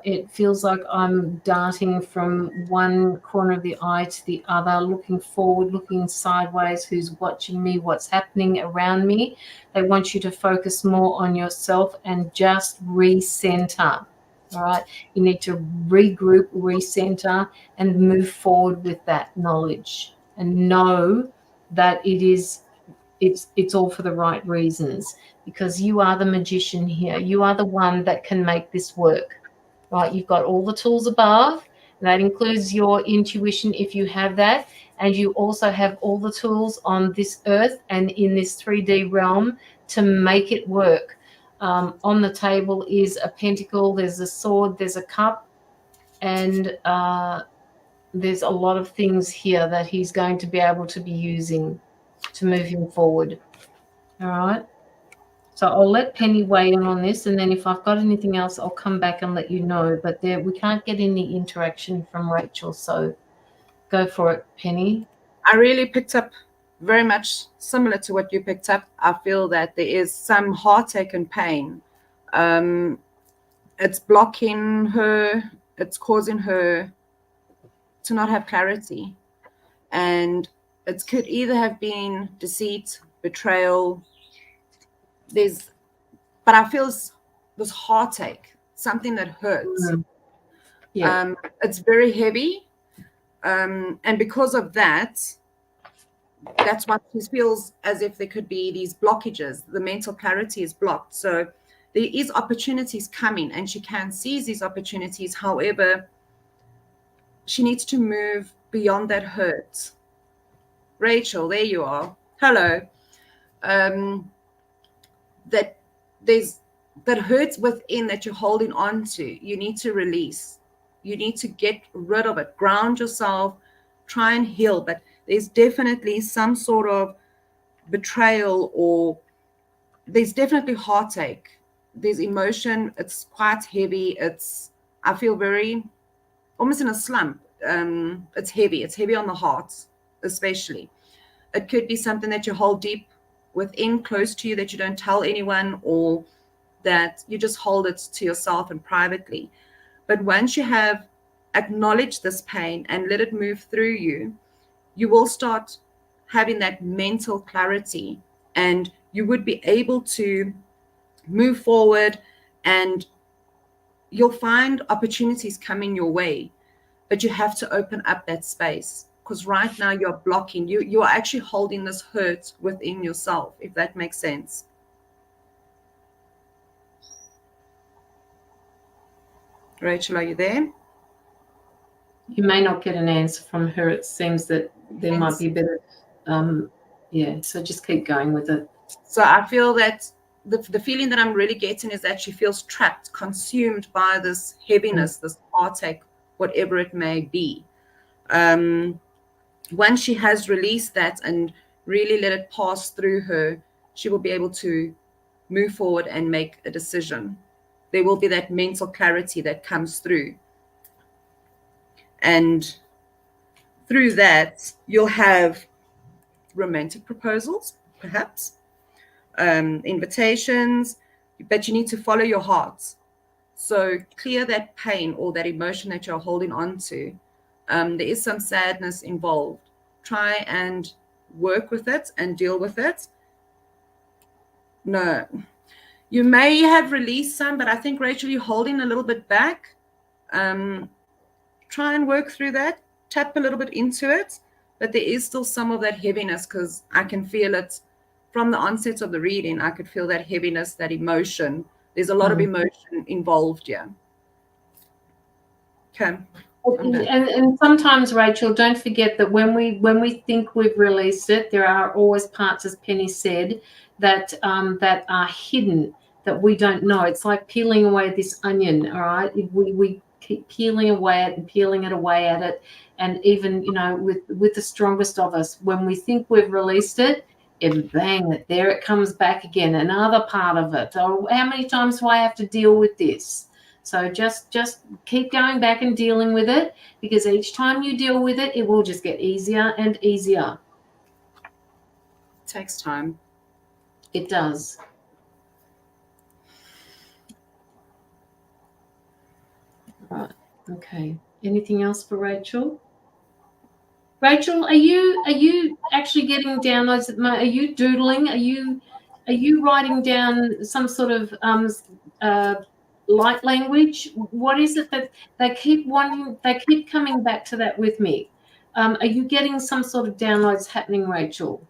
It feels like I'm darting from one corner of the eye to the other, looking forward, looking sideways, who's watching me, what's happening around me. They want you to focus more on yourself and just recenter. All right. You need to regroup, recenter, and move forward with that knowledge and know that it's all for the right reasons, because you are the magician here. You are the one that can make this work. Right, you've got all the tools above, and that includes your intuition if you have that, and you also have all the tools on this earth and in this 3D realm to make it work. On the table is a pentacle, there's a sword, there's a cup, and there's a lot of things here that he's going to be able to be using to move him forward. All right. So I'll let Penny weigh in on this, and then if I've got anything else, I'll come back and let you know. But we can't get any interaction from Rachel, so go for it, Penny. I really picked up very much similar to what you picked up. I feel that there is some heartache and pain. It's blocking her. It's causing her to not have clarity. And it could either have been deceit, betrayal. But I feel this heartache, something that hurts. Yeah. It's very heavy. And because of that, that's what she feels as if there could be these blockages. The mental clarity is blocked. So there is opportunities coming, and she can seize these opportunities. However, she needs to move beyond that hurt. Rachel, there you are. Hello. That hurts within that you're holding on to. You need to release. You need to get rid of it. Ground yourself. Try and heal. But there's definitely some sort of betrayal, or there's definitely heartache. There's emotion. It's quite heavy. I feel very almost in a slump. It's heavy. It's heavy on the heart, especially. It could be something that you hold deep within, close to you, that you don't tell anyone, or that you just hold it to yourself and privately. But once you have acknowledged this pain and let it move through you, you will start having that mental clarity, and you would be able to move forward, and you'll find opportunities coming your way. But you have to open up that space, because right now you're blocking. You are actually holding this hurt within yourself, if that makes sense. Rachel, are you there? You may not get an answer from her. It seems that there might be a bit of, so just keep going with it. So I feel that the feeling that I'm really getting is that she feels trapped, consumed by this heaviness, this heartache, whatever it may be. Once she has released that and really let it pass through her, she will be able to move forward and make a decision. There will be that mental clarity that comes through. And through that, you'll have romantic proposals, perhaps, invitations, but you need to follow your heart. So clear that pain or that emotion that you're holding on to. There is some sadness involved. Try and work with it and deal with it. No. You may have released some, but I think, Rachel, you're holding a little bit back. Try and work through that. Tap a little bit into it. But there is still some of that heaviness, because I can feel it from the onset of the reading. I could feel that heaviness, that emotion There's a lot of emotion involved here. Okay. And sometimes, Rachel, don't forget that when we think we've released it, there are always parts, as Penny said, that that are hidden, that we don't know. It's like peeling away this onion, all right? We keep peeling away at and peeling it away at it, and even, you know, with the strongest of us, when we think we've released it, and bang, there it comes back again, another part of it. Oh, how many times do I have to deal with this? So just keep going back and dealing with it, because each time you deal with it, it will just get easier and easier. It takes time. It does. Right. Okay. Anything else for Rachel? Rachel, are you actually getting downloads at the moment? Are you doodling? Are you writing down some sort of light language? What is it that they keep wanting? They keep coming back to that with me. Are you getting some sort of downloads happening, Rachel?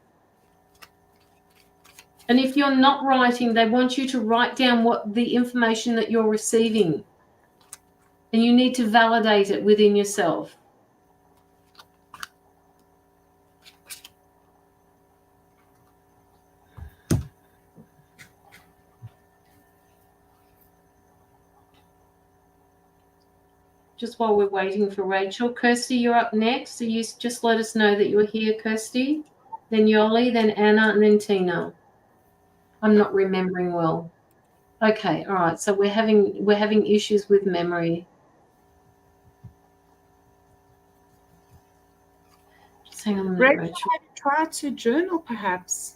And if you're not writing, they want you to write down what the information that you're receiving, and you need to validate it within yourself. Just while we're waiting for Rachel, Kirsty, you're up next. So you just let us know that you're here, Kirsty. Then Yoli, then Anna, and then Tina. I'm not remembering well. Okay, all right. So we're having issues with memory. Just hang on a minute, Rachel. Try to journal, perhaps.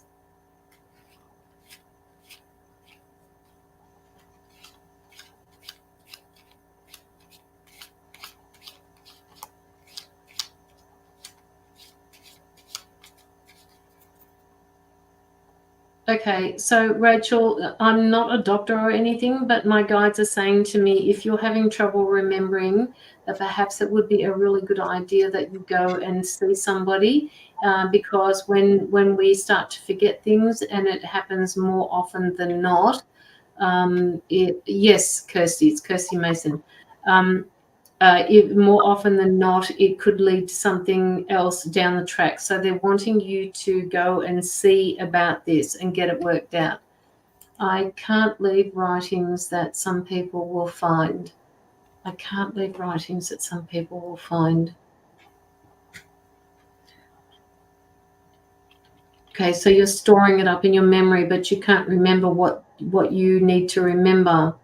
Okay, so Rachel, I'm not a doctor or anything, but my guides are saying to me, if you're having trouble remembering, that perhaps it would be a really good idea that you go and see somebody, because when we start to forget things, and it happens more often than not, yes, Kirsty, it's Kirsty Mason. More often than not, it could lead to something else down the track. So they're wanting you to go and see about this and get it worked out. I can't leave writings that some people will find. I can't leave writings that some people will find. Okay, so you're storing it up in your memory, but you can't remember what you need to remember.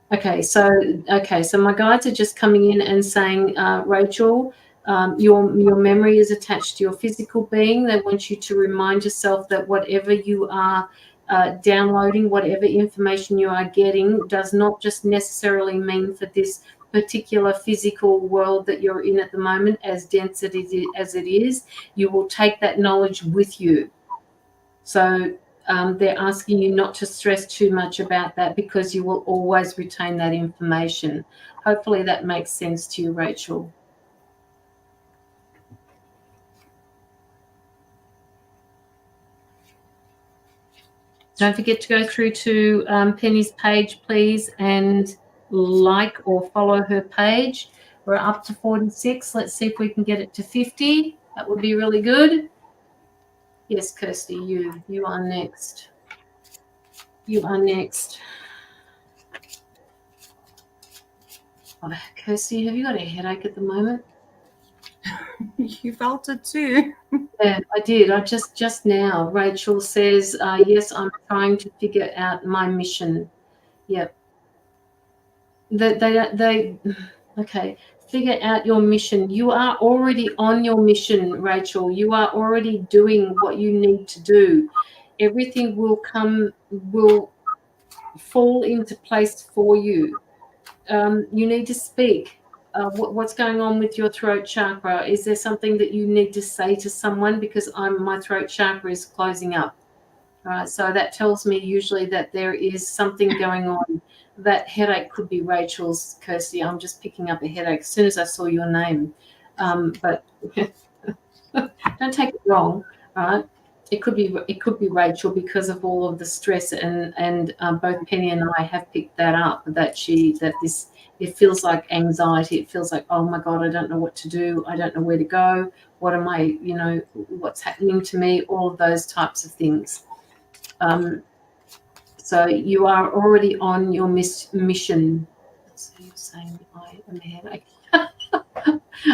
Okay, so my guides are just coming in and saying, Rachel, your memory is attached to your physical being. They want you to remind yourself that whatever you are downloading, whatever information you are getting, does not just necessarily mean for this particular physical world that you're in at the moment, as dense as it is. You will take that knowledge with you. So they're asking you not to stress too much about that, because you will always retain that information. Hopefully that makes sense to you, Rachel. Don't forget to go through to Penny's page, please, and like or follow her page. We're up to 46. Let's see if we can get it to 50. That would be really good. Yes, Kirsty, you are next. You are next. Oh, Kirsty, have you got a headache at the moment? You felt it too. Yeah, I did. I just now. Rachel says, yes, I'm trying to figure out my mission. Yep. Okay. Figure out your mission. You are already on your mission, Rachel. You are already doing what you need to do. Everything will fall into place for you. You need to speak. What's going on with your throat chakra? Is there something that you need to say to someone? Because my throat chakra is closing up. All right, so that tells me usually that there is something going on. That headache could be Rachel's, Kirsty. I'm just picking up a headache as soon as I saw your name. But don't take it wrong, all right? It could be Rachel, because of all of the stress, and both Penny and I have picked that up, that it feels like anxiety. It feels like, oh my God, I don't know what to do. I don't know where to go. What am I, what's happening to me? All of those types of things. So you are already on your mission. So you're saying I am a headache.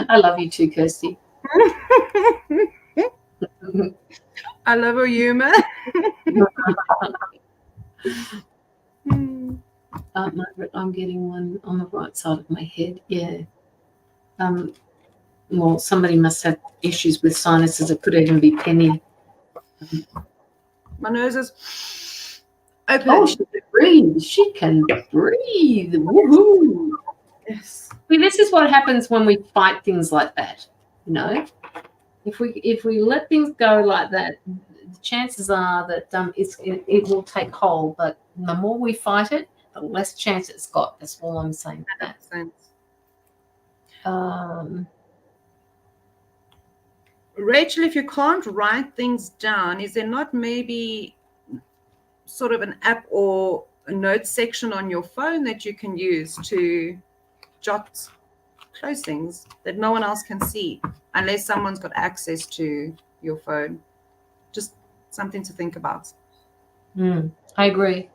I love you too, Kirsty. I love her humor. Margaret, I'm getting one on the right side of my head. Yeah. Well, somebody must have issues with sinuses. It could even be Penny. My nose is open. Oh, she can breathe. She can breathe. Woohoo! Yes. See, this is what happens when we fight things like that. If we let things go like that, the chances are that it will take hold. But the more we fight it, the less chance it's got. That's all I'm saying. That makes sense. Rachel, if you can't write things down, is there not maybe sort of an app or a note section on your phone that you can use to jot close things that no one else can see, unless someone's got access to your phone? Just something to think about. I agree.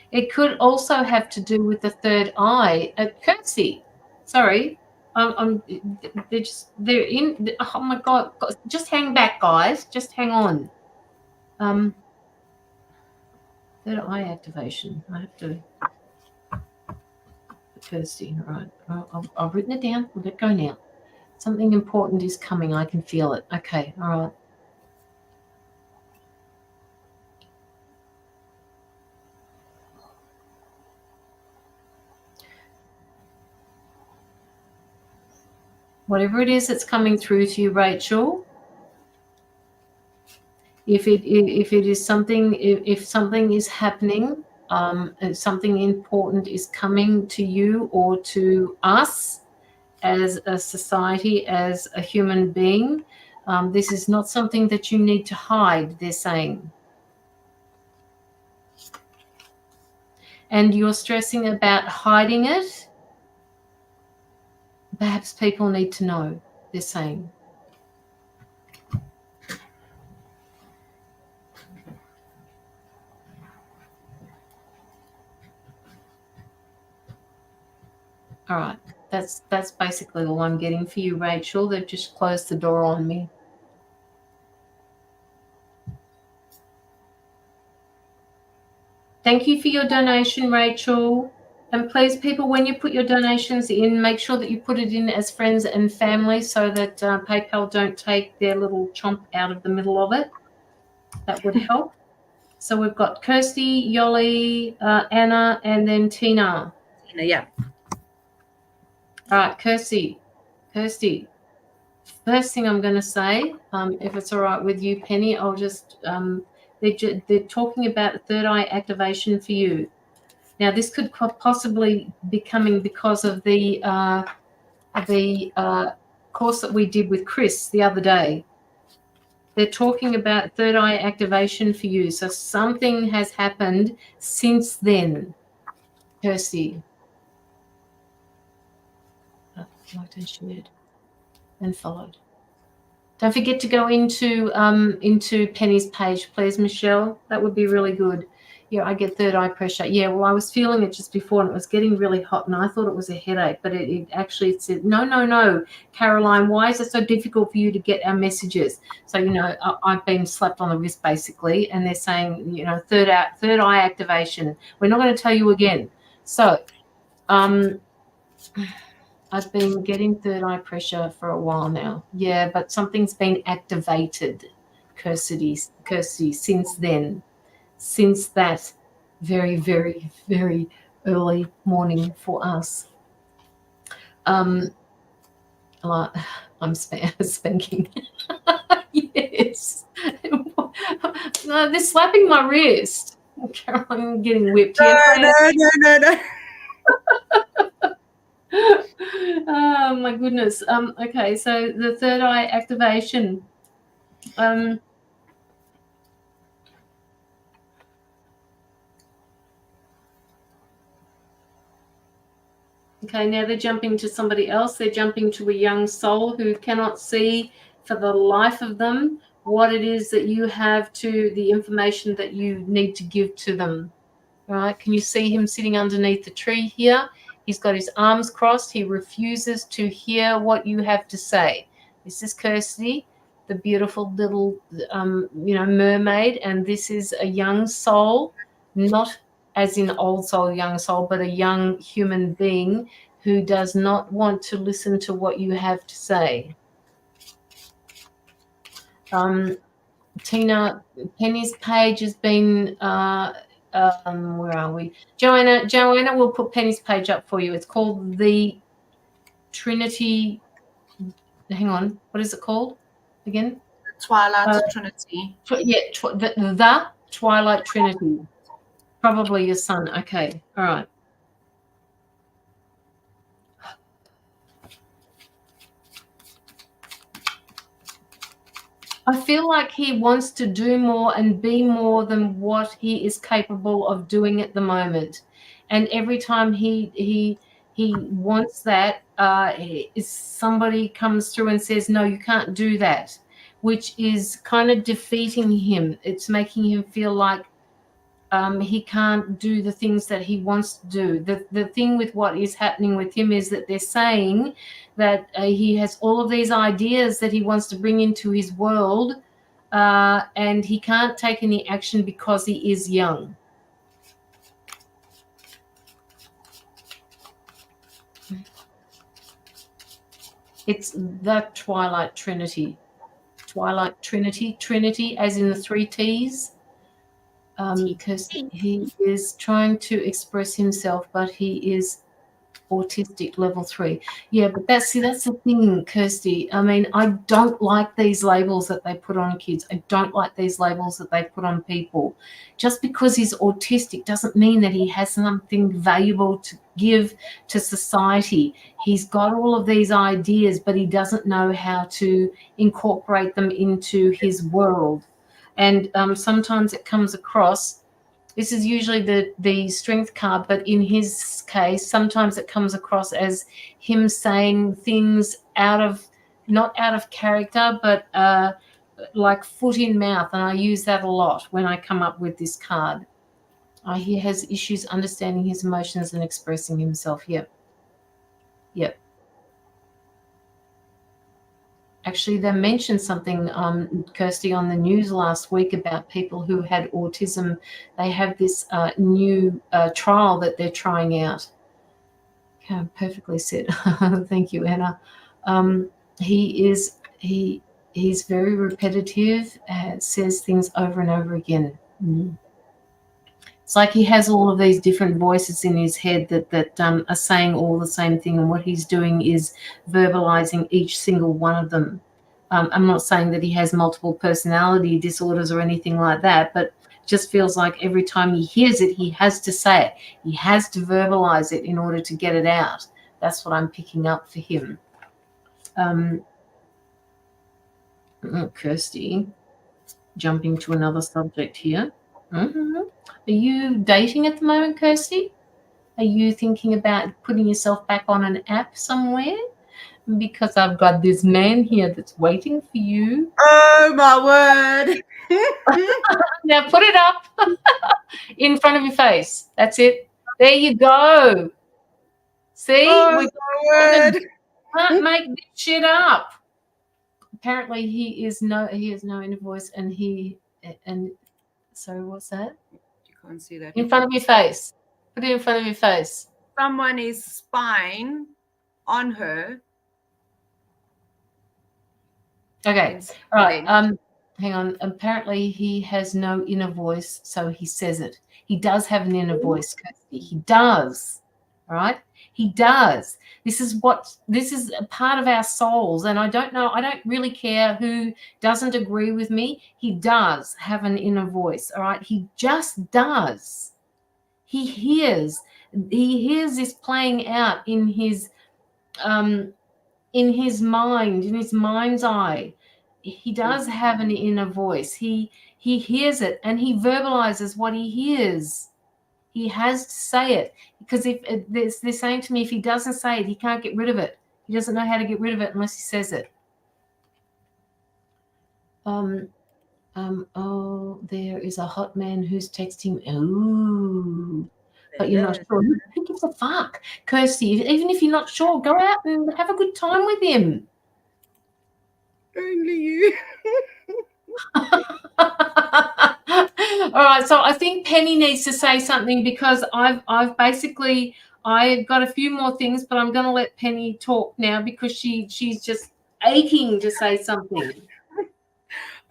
It could also have to do with the third eye. Kirsty, sorry, they're in. Oh my God! Just hang back, guys. Just hang on. Third eye activation. I have to. Kirsty, all right. I've written it down. Let it go now. Something important is coming. I can feel it. Okay, all right. Whatever it is that's coming through to you, Rachel, if something is happening, and something important is coming to you or to us as a society, as a human being, this is not something that you need to hide, they're saying. And you're stressing about hiding it. Perhaps people need to know, they're saying. All right, that's basically all I'm getting for you, Rachel. They've just closed the door on me. Thank you for your donation, Rachel. And please, people, when you put your donations in, make sure that you put it in as friends and family so that PayPal don't take their little chomp out of the middle of it. That would help. So we've got Kirsty, Yoli, Anna, and then Tina. Tina, yeah. All right, Kirsty. First thing I'm going to say, if it's all right with you, Penny, I'll just they're talking about third eye activation for you. Now, this could possibly be coming because of the course that we did with Chris the other day. They're talking about third eye activation for you. So something has happened since then, Kirsty. Liked and shared and followed. Don't forget to go into Penny's page, please, Michelle. That would be really good. Yeah, I get third eye pressure. Yeah, well, I was feeling it just before, and it was getting really hot, and I thought it was a headache, but it actually said, no, Caroline, why is it so difficult for you to get our messages? So, I've been slapped on the wrist, basically, and they're saying, third eye activation. We're not going to tell you again. So, I've been getting third eye pressure for a while now. Yeah, but something's been activated, Kirsty, since then. Since that very, very, very early morning for us. I'm spanking. Yes. No, they're slapping my wrist. I'm getting whipped. No. Oh my goodness. Okay, so the third eye activation. Okay, now they're jumping to somebody else. They're jumping to a young soul who cannot see for the life of them what it is that you have to the information that you need to give to them. All right, can you see him sitting underneath the tree here? He's got his arms crossed. He refuses to hear what you have to say. This is Kirsty, the beautiful little, mermaid, and this is a young soul, not as in old soul, young soul, but a young human being who does not want to listen to what you have to say. Tina, Penny's page has been, where are we? Joanna will put Penny's page up for you. It's called the Trinity. Hang on, what is it called again? Twilight Trinity. The Twilight Trinity. Probably your son. Okay, all right. I feel like he wants to do more and be more than what he is capable of doing at the moment. And every time he wants that, somebody comes through and says, no, you can't do that, which is kind of defeating him. It's making him feel like he can't do the things that he wants to do. The thing with what is happening with him is that they're saying that he has all of these ideas that he wants to bring into his world, and he can't take any action because he is young. It's the Twilight Trinity. Twilight Trinity. Trinity as in the 3 T's. Because he is trying to express himself, but he is autistic level 3. Yeah, but that's the thing, Kirsty. I mean, I don't like these labels that they put on kids. I don't like these labels that they put on people. Just because he's autistic doesn't mean that he has something valuable to give to society. He's got all of these ideas, but he doesn't know how to incorporate them into his world. And sometimes it comes across, this is usually the strength card, but in his case, sometimes it comes across as him saying things not out of character, but like foot in mouth. And I use that a lot when I come up with this card. He has issues understanding his emotions and expressing himself. Yep. Actually, they mentioned something, Kirsty, on the news last week about people who had autism. They have this new trial that they're trying out. Okay, perfectly said. Thank you, Anna. He's very repetitive, says things over and over again. It's like he has all of these different voices in his head that are saying all the same thing, and what he's doing is verbalizing each single one of them. I'm not saying that he has multiple personality disorders or anything like that, but just feels like every time he hears it, he has to say it. He has to verbalize it in order to get it out. That's what I'm picking up for him. Kirsty, jumping to another subject here. Are you dating at the moment, Kirsty? Are you thinking about putting yourself back on an app somewhere? Because I've got this man here that's waiting for you. Oh, my word. Now put it up in front of your face. That's it. There you go. See? Oh, we my word. can't make this shit up. Apparently he has no inner voice, and sorry, what's that? You can't see that. In front of your face. Put it in front of your face. Someone is spying on her. Okay. All right. Hang on. Apparently he has no inner voice, so he says it. He does have an inner voice, Kirsty. He does. All right? He does. This is a part of our souls, and I don't really care who doesn't agree with me. He does have an inner voice, all right? He just does. He hears he hears this playing out in his mind, in his mind's eye. He does have an inner voice. He hears it and he verbalizes what he hears. He has to say it, because if they're saying to me, if he doesn't say it, he can't get rid of it. He doesn't know how to get rid of it unless he says it. Oh, there is a hot man who's texting. Oh, but you're not sure. Who gives a fuck, Kirsty? Even if you're not sure, go out and have a good time with him. Only you. All right, so I think Penny needs to say something, because I've got a few more things, but I'm going to let Penny talk now because she's just aching to say something.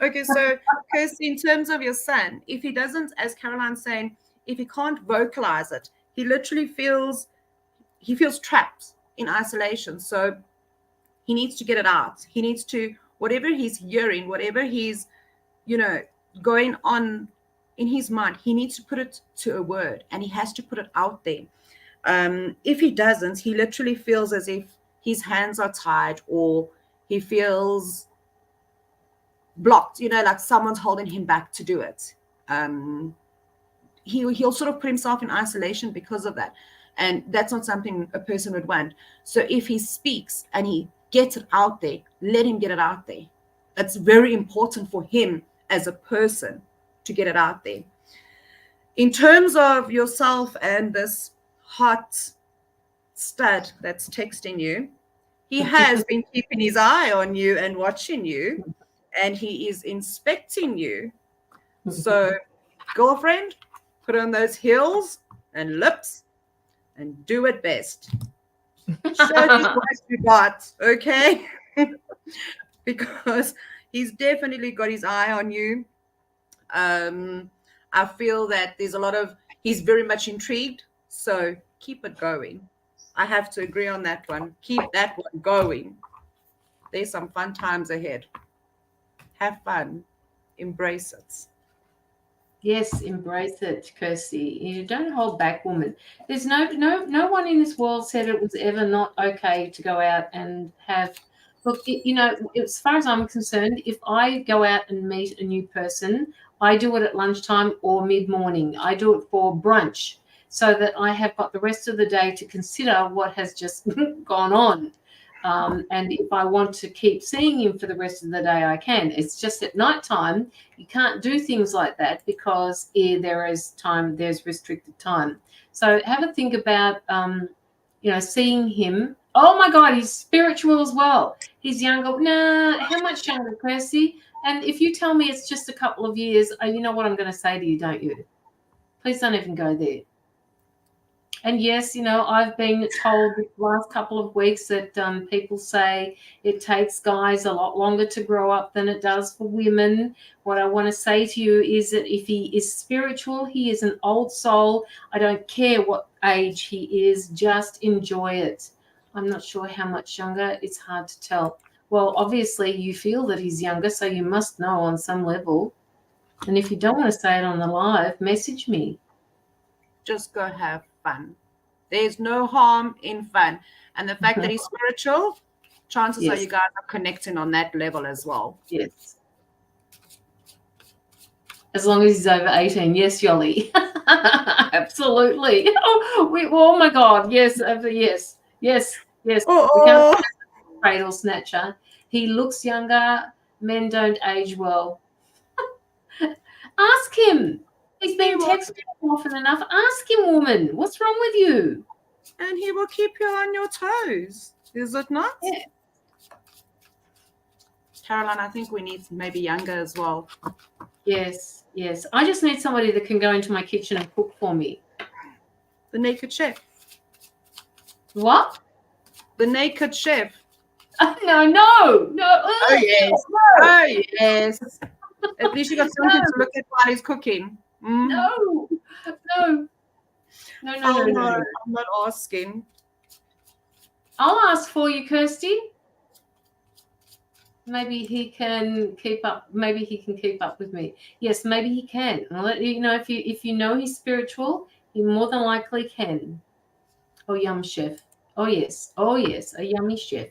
Okay, so Kirsty, in terms of your son, if he doesn't, as Caroline's saying, if he can't vocalize it, he literally feels trapped in isolation. So he needs to get it out. He needs to, whatever he's hearing, whatever he's, going on in his mind, he needs to put it to a word, and he has to put it out there. If he doesn't, he literally feels as if his hands are tied, or he feels blocked, like someone's holding him back to do it. He'll sort of put himself in isolation because of that. And that's not something a person would want. So if he speaks and he gets it out there, let him get it out there. It's very important for him as a person to get it out there. In terms of yourself and this hot stud that's texting you, he has been keeping his eye on you and watching you, and he is inspecting you. So, girlfriend, put on those heels and lips and do it best. Show me what you got, okay? Because he's definitely got his eye on you. I feel that he's very much intrigued. So keep it going. I have to agree on that one. Keep that one going. There's some fun times ahead. Have fun. Embrace it. Yes, embrace it, Kirsty. You don't hold back, woman. There's no one in this world said it was ever not okay to go out and have. Look, as far as I'm concerned, if I go out and meet a new person, I do it at lunchtime or mid-morning. I do it for brunch, so that I have got the rest of the day to consider what has just gone on. And if I want to keep seeing him for the rest of the day, I can. It's just at nighttime, you can't do things like that, because there's restricted time. So have a think about, seeing him. Oh my God, he's spiritual as well. He's younger. Nah, how much younger, Kirsty? And if you tell me it's just a couple of years, you know what I'm going to say to you, don't you? Please don't even go there. And yes, I've been told the last couple of weeks that people say it takes guys a lot longer to grow up than it does for women. What I want to say to you is that if he is spiritual, he is an old soul. I don't care what age he is, just enjoy it. I'm not sure how much younger. It's hard to tell. Well, obviously you feel that he's younger, so you must know on some level. And if you don't want to say it on the live, message me. Just go have fun. There's no harm in fun. And the fact that he's spiritual, chances are you guys are connecting on that level as well. Yes. As long as he's over 18. Yes, Yoli. Absolutely. Oh my God. Yes. Yes. Oh. We can't cradle snatcher. He looks younger. Men don't age well. Ask him. He's been texting often enough. Ask him, woman. What's wrong with you? And he will keep you on your toes. Is it not? Yeah. Caroline, I think we need maybe younger as well. Yes. I just need somebody that can go into my kitchen and cook for me. The naked chef. What? The naked chef. No. Oh, yes. No. Oh, yes. At least you got something to look at while he's cooking. No. No. I'm not asking. I'll ask for you, Kirsty. Maybe he can keep up. Maybe he can keep up with me. Yes, maybe he can. I'll let you know if you know he's spiritual. He more than likely can. Oh, yum chef. Oh yes, a yummy chef.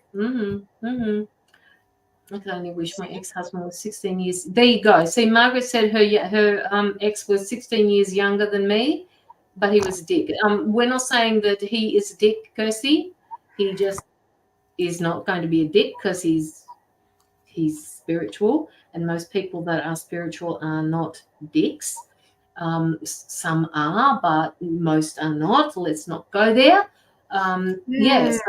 I could only wish my ex-husband was 16 years. There you go. See, Margaret said her ex was 16 years younger than me, but he was a dick. We're not saying that he is a dick, Kirsty. He just is not going to be a dick because he's spiritual, and most people that are spiritual are not dicks. Some are, but most are not. Let's not go there. Yes.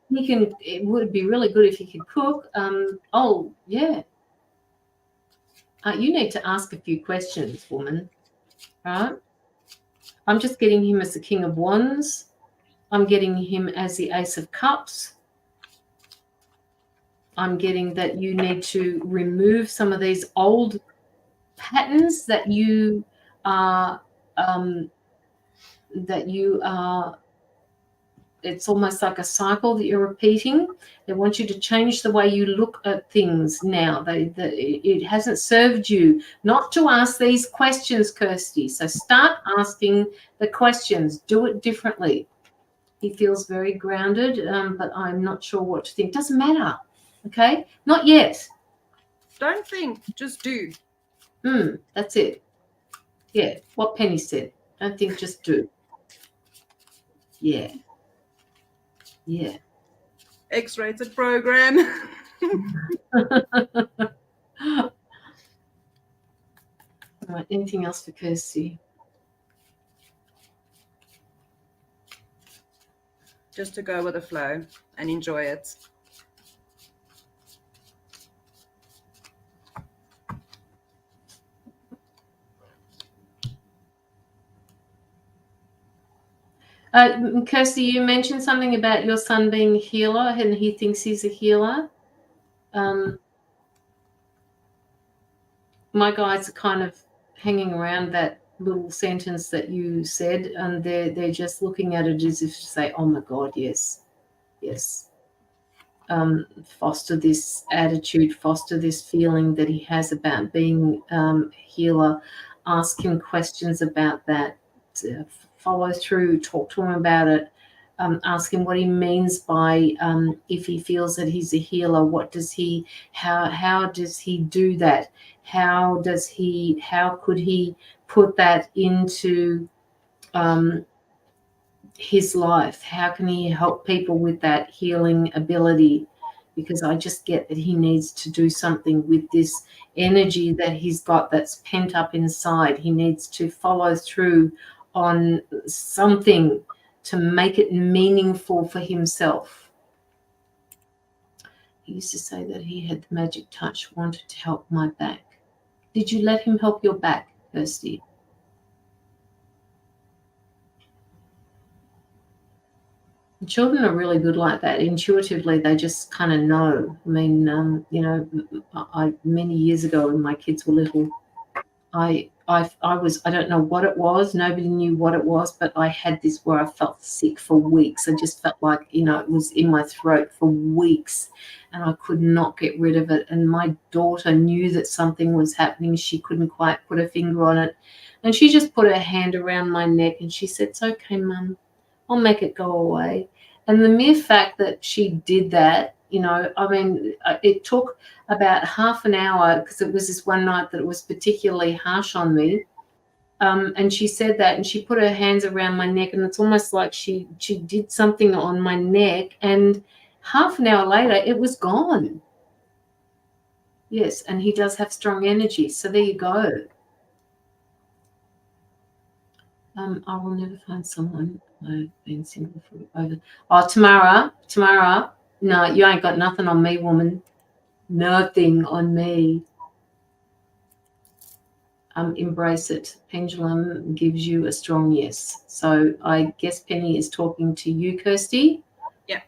He can. It would be really good if he could cook. Oh yeah. You need to ask a few questions, woman. Right? I'm just getting him as the King of Wands. I'm getting him as the Ace of Cups. I'm getting that you need to remove some of these old patterns that you are. It's almost like a cycle that you're repeating. They want you to change the way you look at things now. It hasn't served you not to ask these questions, Kirsty. So start asking the questions. Do it differently. He feels very grounded, but I'm not sure what to think. Doesn't matter. Okay? Not yet. Don't think, just do. That's it. Yeah, what Penny said. Don't think, just do. Yeah. Yeah. X-rated program. All right, anything else for Kirsty? Just to go with the flow and enjoy it. Kirsty, you mentioned something about your son being a healer and he thinks he's a healer. My guys are kind of hanging around that little sentence that you said, and they're just looking at it as if to say, oh my God, yes. Foster this attitude, foster this feeling that he has about being healer. Ask him questions about that. Follow through, talk to him about it. Ask him what he means by if he feels that he's a healer. What does he? How does he do that? How could he put that into his life? How can he help people with that healing ability? Because I just get that he needs to do something with this energy that he's got that's pent up inside. He needs to follow through on something to make it meaningful for himself. He used to say that he had the magic touch, wanted to help my back. Did you let him help your back, Kirsty? Children are really good like that. Intuitively, they just kind of know. I mean, I many years ago when my kids were little, I don't know what it was. Nobody knew what it was, but I had this where I felt sick for weeks. I just felt like, it was in my throat for weeks and I could not get rid of it. And my daughter knew that something was happening. She couldn't quite put her finger on it. And she just put her hand around my neck and she said, "It's okay, Mum. I'll make it go away." And the mere fact that she did that, it took about half an hour because it was this one night that it was particularly harsh on me. And she said that and she put her hands around my neck and it's almost like she did something on my neck and half an hour later it was gone. Yes, and he does have strong energy. So there you go. I will never find someone. I've been single for over. Oh, Tamara, no, you ain't got nothing on me, woman. Nothing on me. Embrace it. Pendulum gives you a strong yes. So I guess Penny is talking to you, Kirsty. Yeah.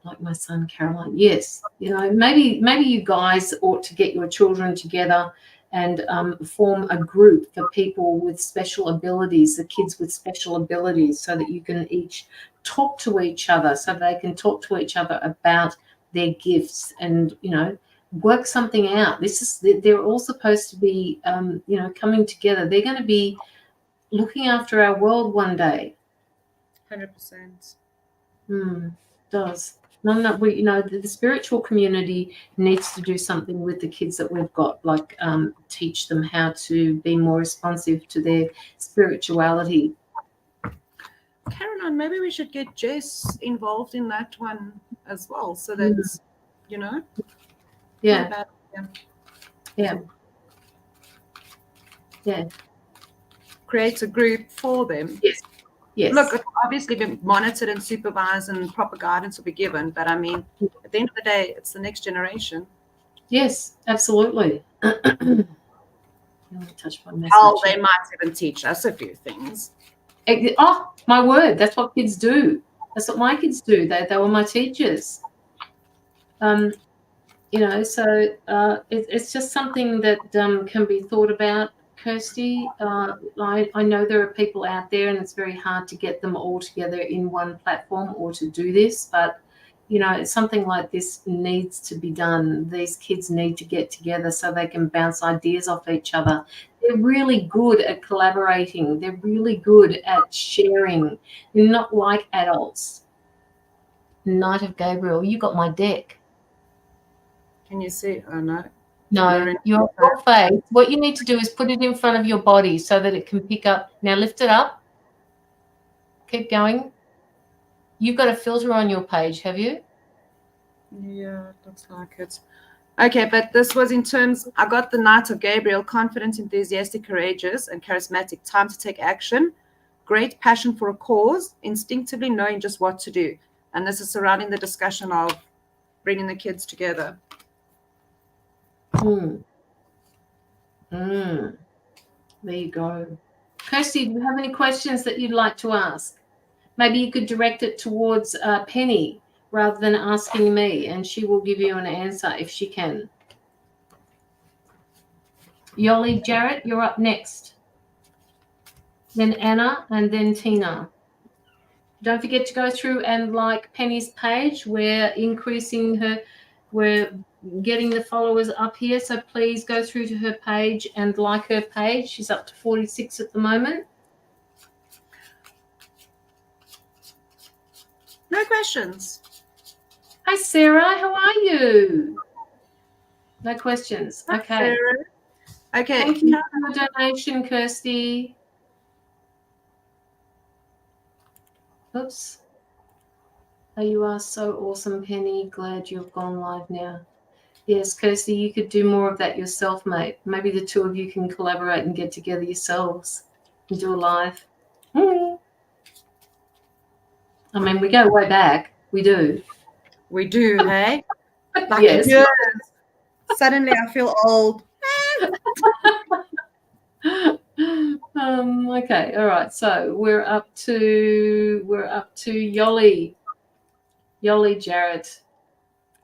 Like my son, Caroline. Yes. Maybe you guys ought to get your children together and form a group for people with special abilities, the kids with special abilities, so that you can each talk to each other, so they can talk to each other about their gifts and, work something out. They're all supposed to be, coming together. They're going to be looking after our world one day. 100%. Does. No, we, the spiritual community needs to do something with the kids that we've got, like teach them how to be more responsive to their spirituality. Caroline, maybe we should get Jess involved in that one as well, so that Yeah. create a group for them. Yes. Look, it'll obviously be monitored and supervised, and proper guidance will be given. But I mean, at the end of the day, it's the next generation. Yes, absolutely. Touch my message. Hell, they might even teach us a few things. Oh, my word! That's what kids do. That's what my kids do. They were my teachers. So it's just something that can be thought about, Kirsty. I know there are people out there, and it's very hard to get them all together in one platform or to do this, but something like this needs to be done. These kids need to get together so they can bounce ideas off each other. They're really good at collaborating. They're really good at sharing. They're not like adults. Knight of Gabriel, you got my deck. Can you see? Oh, no. No, your face. What you need to do is put it in front of your body so that it can pick up. Now lift it up. Keep going. You've got a filter on your page, have you? Yeah, it looks like it. Okay, but this was in terms, I got the Knight of Gabriel, confident, enthusiastic, courageous, and charismatic. Time to take action. Great passion for a cause, instinctively knowing just what to do. And this is surrounding the discussion of bringing the kids together. There you go. Kirsty, do you have any questions that you'd like to ask? Maybe you could direct it towards Penny rather than asking me, and she will give you an answer if she can. Yoli Jarrett, you're up next. Then Anna, and then Tina. Don't forget to go through and like Penny's page. We're increasing her, we're getting the followers up here, so please go through to her page and like her page. She's up to 46 at the moment. No questions. Hi Sarah, how are you? No questions. Hi, okay. Sarah. Okay. Thank you for the donation, Kirsty. Oops. Oh, you are so awesome, Penny. Glad you've gone live now. Yes, Kirsty, you could do more of that yourself, mate. Maybe the two of you can collaborate and get together yourselves and do a live. I mean, we go way back. We do. We do, hey? Like yes. Years. Suddenly I feel old. Okay, all right. So we're up to Yoli Jarrett.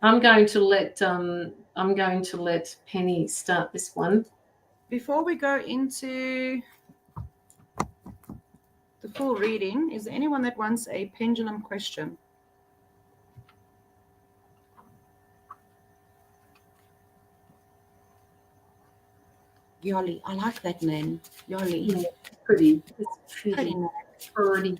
I'm going to let Penny start this one. Before we go into the full reading, is there anyone that wants a pendulum question? Yoli, I like that name. Yoli. Yeah, pretty. It's pretty.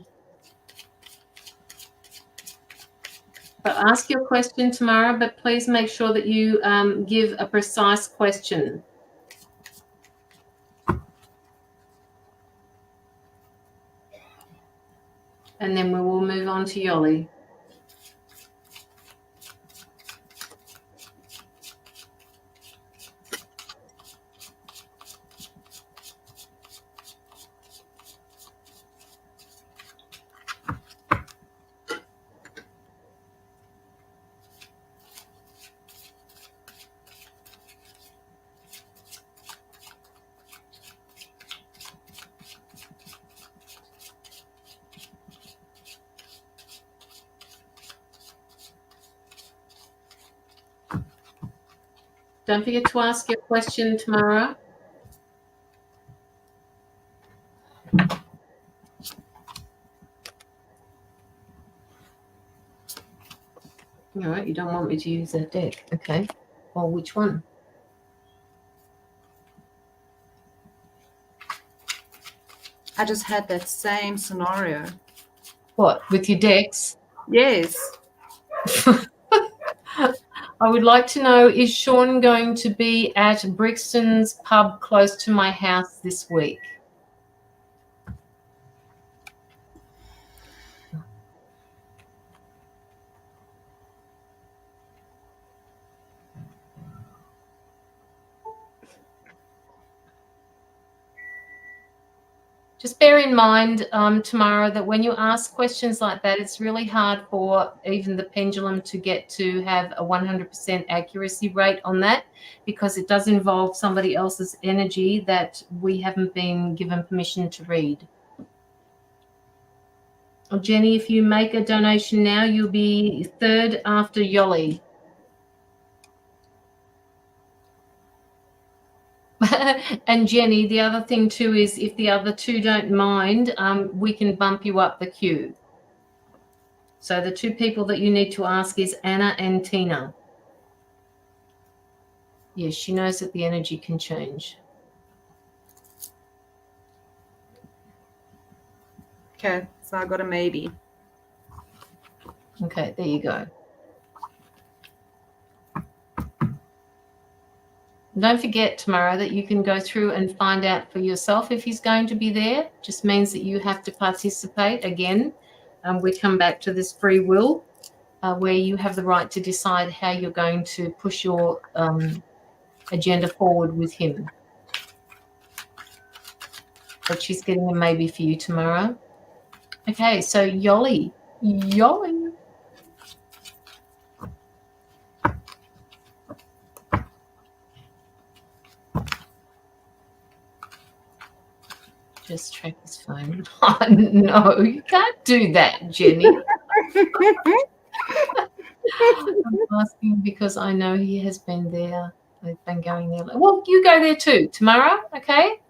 But ask your question tomorrow, but please make sure that you give a precise question. And then we will move on to Yoli. Don't forget to ask your question tomorrow. All right, you don't want me to use that deck. Okay. Well, which one? I just had that same scenario. What, with your decks? Yes. I would like to know, is Sean going to be at Brixton's pub close to my house this week? Just bear in mind, Tamara, that when you ask questions like that, it's really hard for even the pendulum to get to have a 100% accuracy rate on that, because it does involve somebody else's energy that we haven't been given permission to read. Well, Jenny, if you make a donation now, you'll be third after Yoli. And Jenny, the other thing too is if the other two don't mind, we can bump you up the queue. So the two people that you need to ask is Anna and Tina. Yes, she knows that the energy can change. Okay, so I got a maybe. Okay, there you go. Don't forget, Tamara, that you can go through and find out for yourself if he's going to be there. Just means that you have to participate again. We come back to this free will, where you have the right to decide how you're going to push your agenda forward with him. But she's getting a maybe for you tomorrow. Okay, so Yoli. Just track his phone. Oh, no, you can't do that, Jenny. I'm asking because I know he has been there. They've been going there. Well, you go there too, Tamara, okay?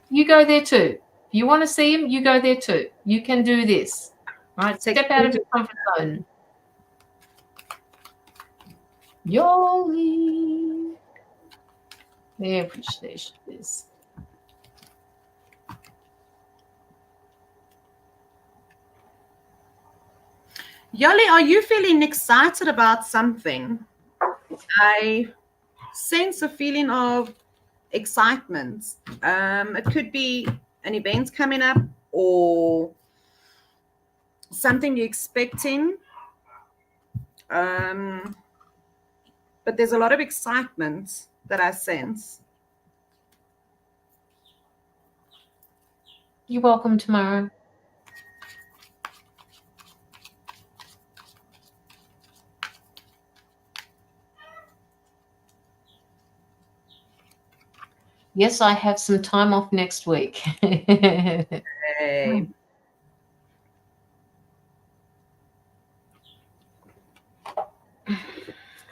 You go there too. If you want to see him, you go there too. You can do this. All right, step out of your comfort zone. Yoli. There she is. Yoli, are you feeling excited about something? I sense a feeling of excitement. It could be an event coming up or something you're expecting. But there's a lot of excitement that I sense. You're welcome, Tamara. Yes, I have some time off next week. Hey.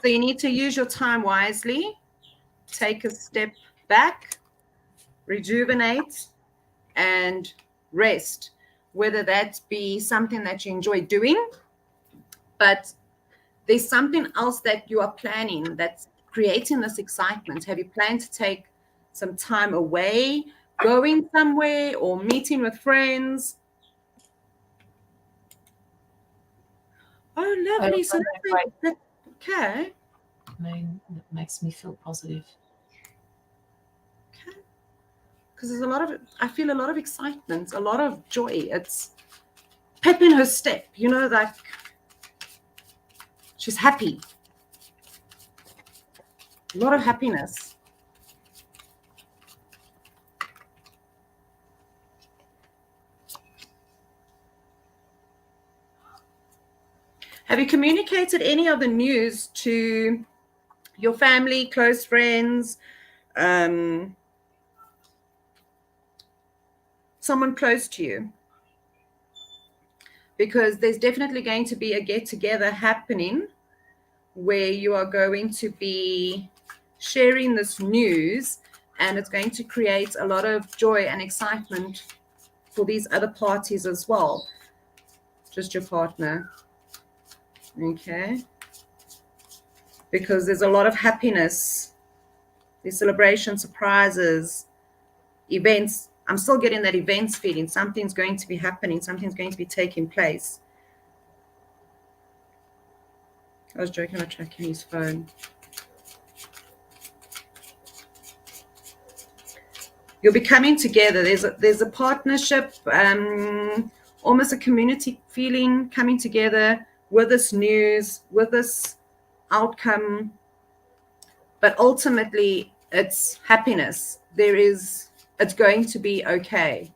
So you need to use your time wisely. Take a step back, rejuvenate, and rest. Whether that be something that you enjoy doing, but there's something else that you are planning that's creating this excitement. Have you planned to take some time away, going somewhere, or meeting with friends? Oh, lovely. So that's okay. That makes me feel positive. Okay. Because there's I feel a lot of excitement, a lot of joy. It's pep in her step, like she's happy. A lot of happiness. Have you communicated any of the news to your family, close friends, someone close to you? Because there's definitely going to be a get-together happening where you are going to be sharing this news, and it's going to create a lot of joy and excitement for these other parties as well. Just your partner. Okay. Because there's a lot of happiness, there's celebration, surprises, events. I'm still getting that events feeling. Something's going to be happening. Something's going to be taking place. I was joking about tracking his phone. You'll be coming together. There's a partnership, almost a community feeling coming together with this news, with this outcome. But ultimately, it's happiness. It's going to be okay.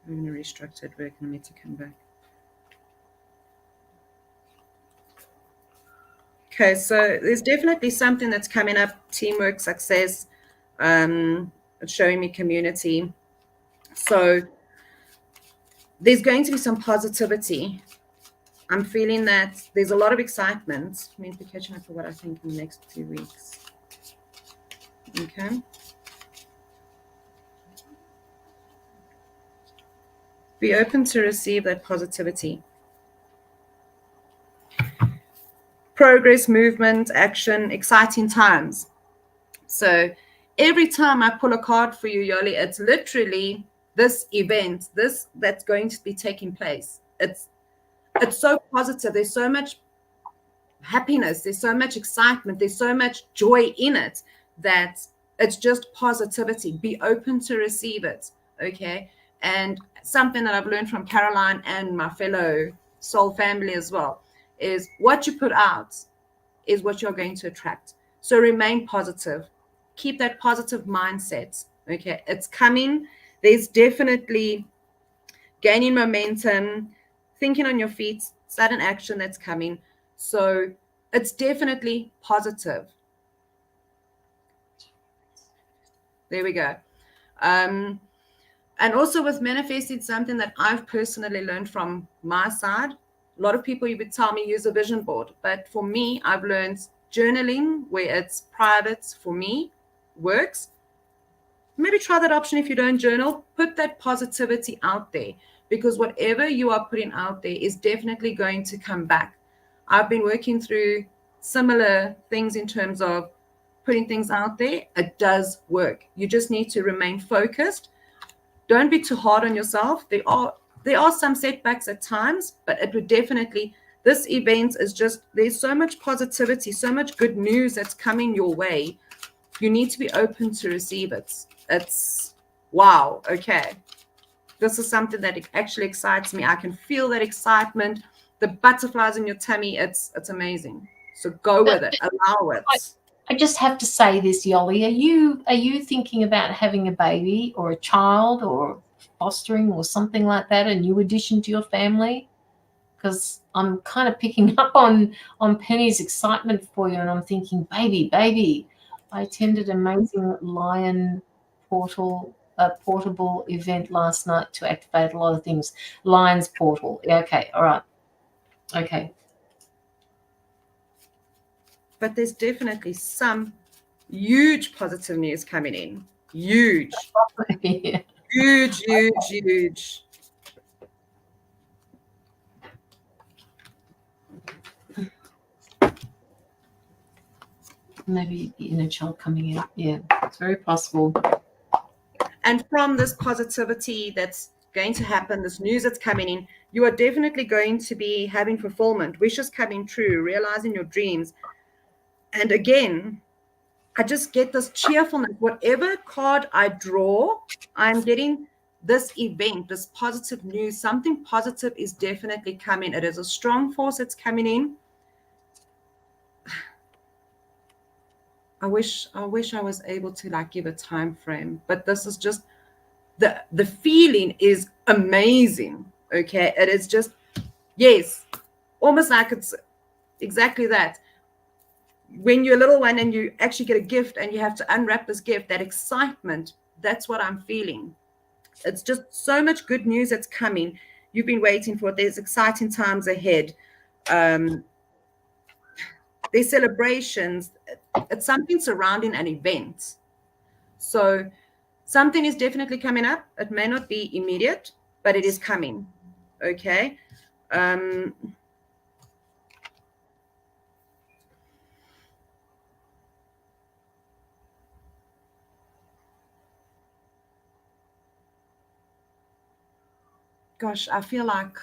I'm going to restructure it. We're going to need to come back. Okay, so there's definitely something that's coming up. Teamwork, success, it's showing me community. So there's going to be some positivity. I'm feeling that there's a lot of excitement. I mean, be catching up for what I think in the next 2 weeks. Okay. Be open to receive that positivity. Progress, movement, action, exciting times. So every time I pull a card for you, Yoli, it's literally this event, that's going to be taking place. It's so positive. There's so much happiness. There's so much excitement. There's so much joy in it that it's just positivity. Be open to receive it. Okay. And something that I've learned from Caroline and my fellow soul family as well is what you put out is what you're going to attract. So remain positive. Keep that positive mindset. Okay. It's coming. There's definitely gaining momentum, thinking on your feet, sudden action that's coming. So it's definitely positive. There we go. And also with manifesting, something that I've personally learned from my side. A lot of people, you would tell me, use a vision board. But for me, I've learned journaling, where it's private, for me, works. Maybe try that option if you don't journal. Put that positivity out there, because whatever you are putting out there is definitely going to come back. I've been working through similar things in terms of putting things out there. It does work. You just need to remain focused. Don't be too hard on yourself. There are some setbacks at times, but it would definitely, this event is just, there's so much positivity, so much good news that's coming your way. You need to be open to receive it. It's wow. Okay. This is something that actually excites me. I can feel that excitement, the butterflies in your tummy. It's amazing. So go with it. Allow it. I just have to say this, Yoli. Are you thinking about having a baby or a child or fostering or something like that, a new addition to your family? Because I'm kind of picking up on Penny's excitement for you, and I'm thinking, baby. I attended an amazing lion portable event last night to activate a lot of things. Lions portal. Okay, all right. Okay. But there's definitely some huge positive news coming in. Huge. Yeah. Huge. Maybe the inner child coming in. Yeah, it's very possible. And from this positivity that's going to happen, this news that's coming in, you are definitely going to be having fulfillment, wishes coming true, realizing your dreams. And again, I just get this cheerfulness. Whatever card I draw, I'm getting this event, this positive news. Something positive is definitely coming. It is a strong force that's coming in. I wish I was able to give a time frame, but this is just the feeling is amazing. Okay, it is just, yes, almost like it's exactly that. When you're a little one and you actually get a gift and you have to unwrap this gift, that excitement, that's what I'm feeling. It's just so much good news that's coming. You've been waiting for it. There's exciting times ahead. There's celebrations. It's something surrounding an event. So something is definitely coming up. It may not be immediate, but it is coming. Okay. gosh, I feel like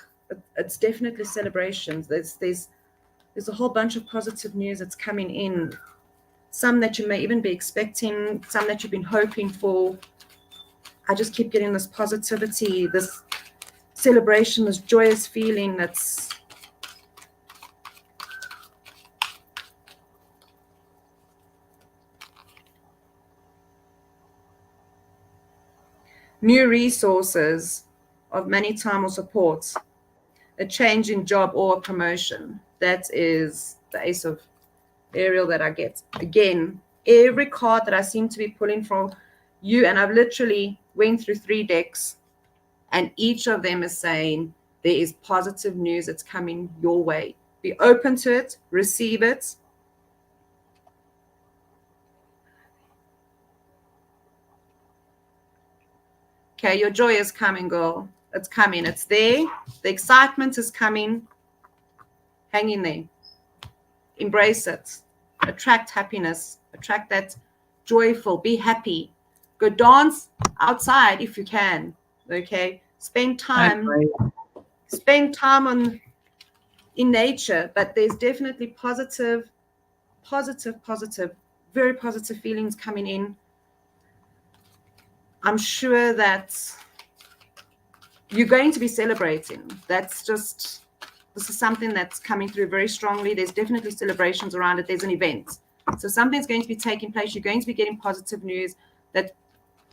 it's definitely celebrations. There's a whole bunch of positive news that's coming in. Some that you may even be expecting, some that you've been hoping for. I just keep getting this positivity, this celebration, this joyous feeling that's new resources of money, time, or support, a change in job or a promotion. That is the Ace of Ariel that I get. Again, every card that I seem to be pulling from you, and I've literally went through 3 decks, and each of them is saying there is positive news that's coming your way. Be open to it, receive it. Okay, your joy is coming, girl. It's coming. It's there. The excitement is coming. Hang in there. Embrace it. Attract happiness. Attract that joyful. Be happy. Go dance outside if you can. Okay? Spend time in nature, but there's definitely positive, very positive feelings coming in. I'm sure that you're going to be celebrating. This is something that's coming through very strongly. There's definitely celebrations around it. There's an event. So something's going to be taking place. You're going to be getting positive news that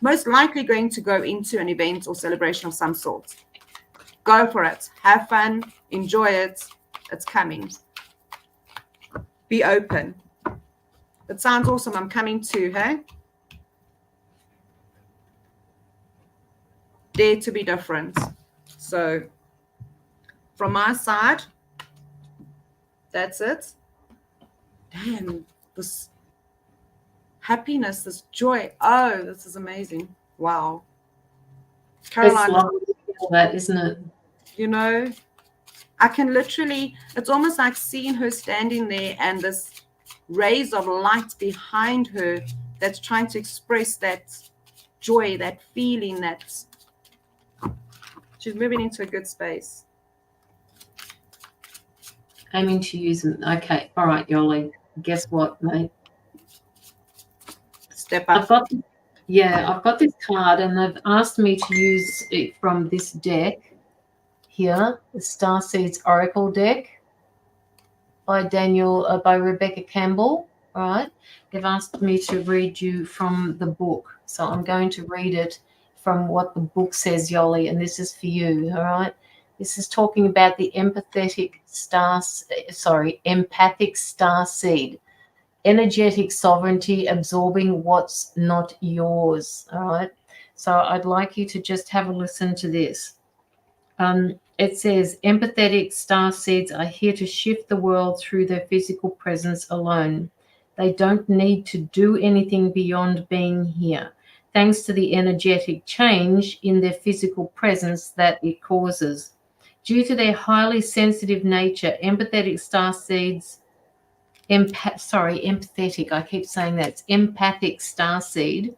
most likely going to go into an event or celebration of some sort. Go for it. Have fun. Enjoy it. It's coming. Be open. It sounds awesome. I'm coming too, hey? Dare to be different. So from my side, that's it. Damn, this happiness, this joy. Oh, this is amazing. Wow. Caroline, it's lovely to feel that, isn't it? You know, I can literally, it's almost like seeing her standing there and this rays of light behind her that's trying to express that joy, that feeling, that she's moving into a good space. Aiming to use them. Okay. All right, Yoli. Guess what, mate? Step up. I've got this card, and they've asked me to use it from this deck here, the Starseeds Oracle deck by Rebecca Campbell. All right. They've asked me to read you from the book. So I'm going to read it from what the book says, Yoli, and this is for you. All right. This is talking about the empathic star seed. Energetic sovereignty, absorbing what's not yours. All right. So I'd like you to just have a listen to this. It says, empathetic star seeds are here to shift the world through their physical presence alone. They don't need to do anything beyond being here, thanks to the energetic change in their physical presence that it causes. Due to their highly sensitive nature, empathetic star seeds empathetic. I keep saying that. It's empathic starseed.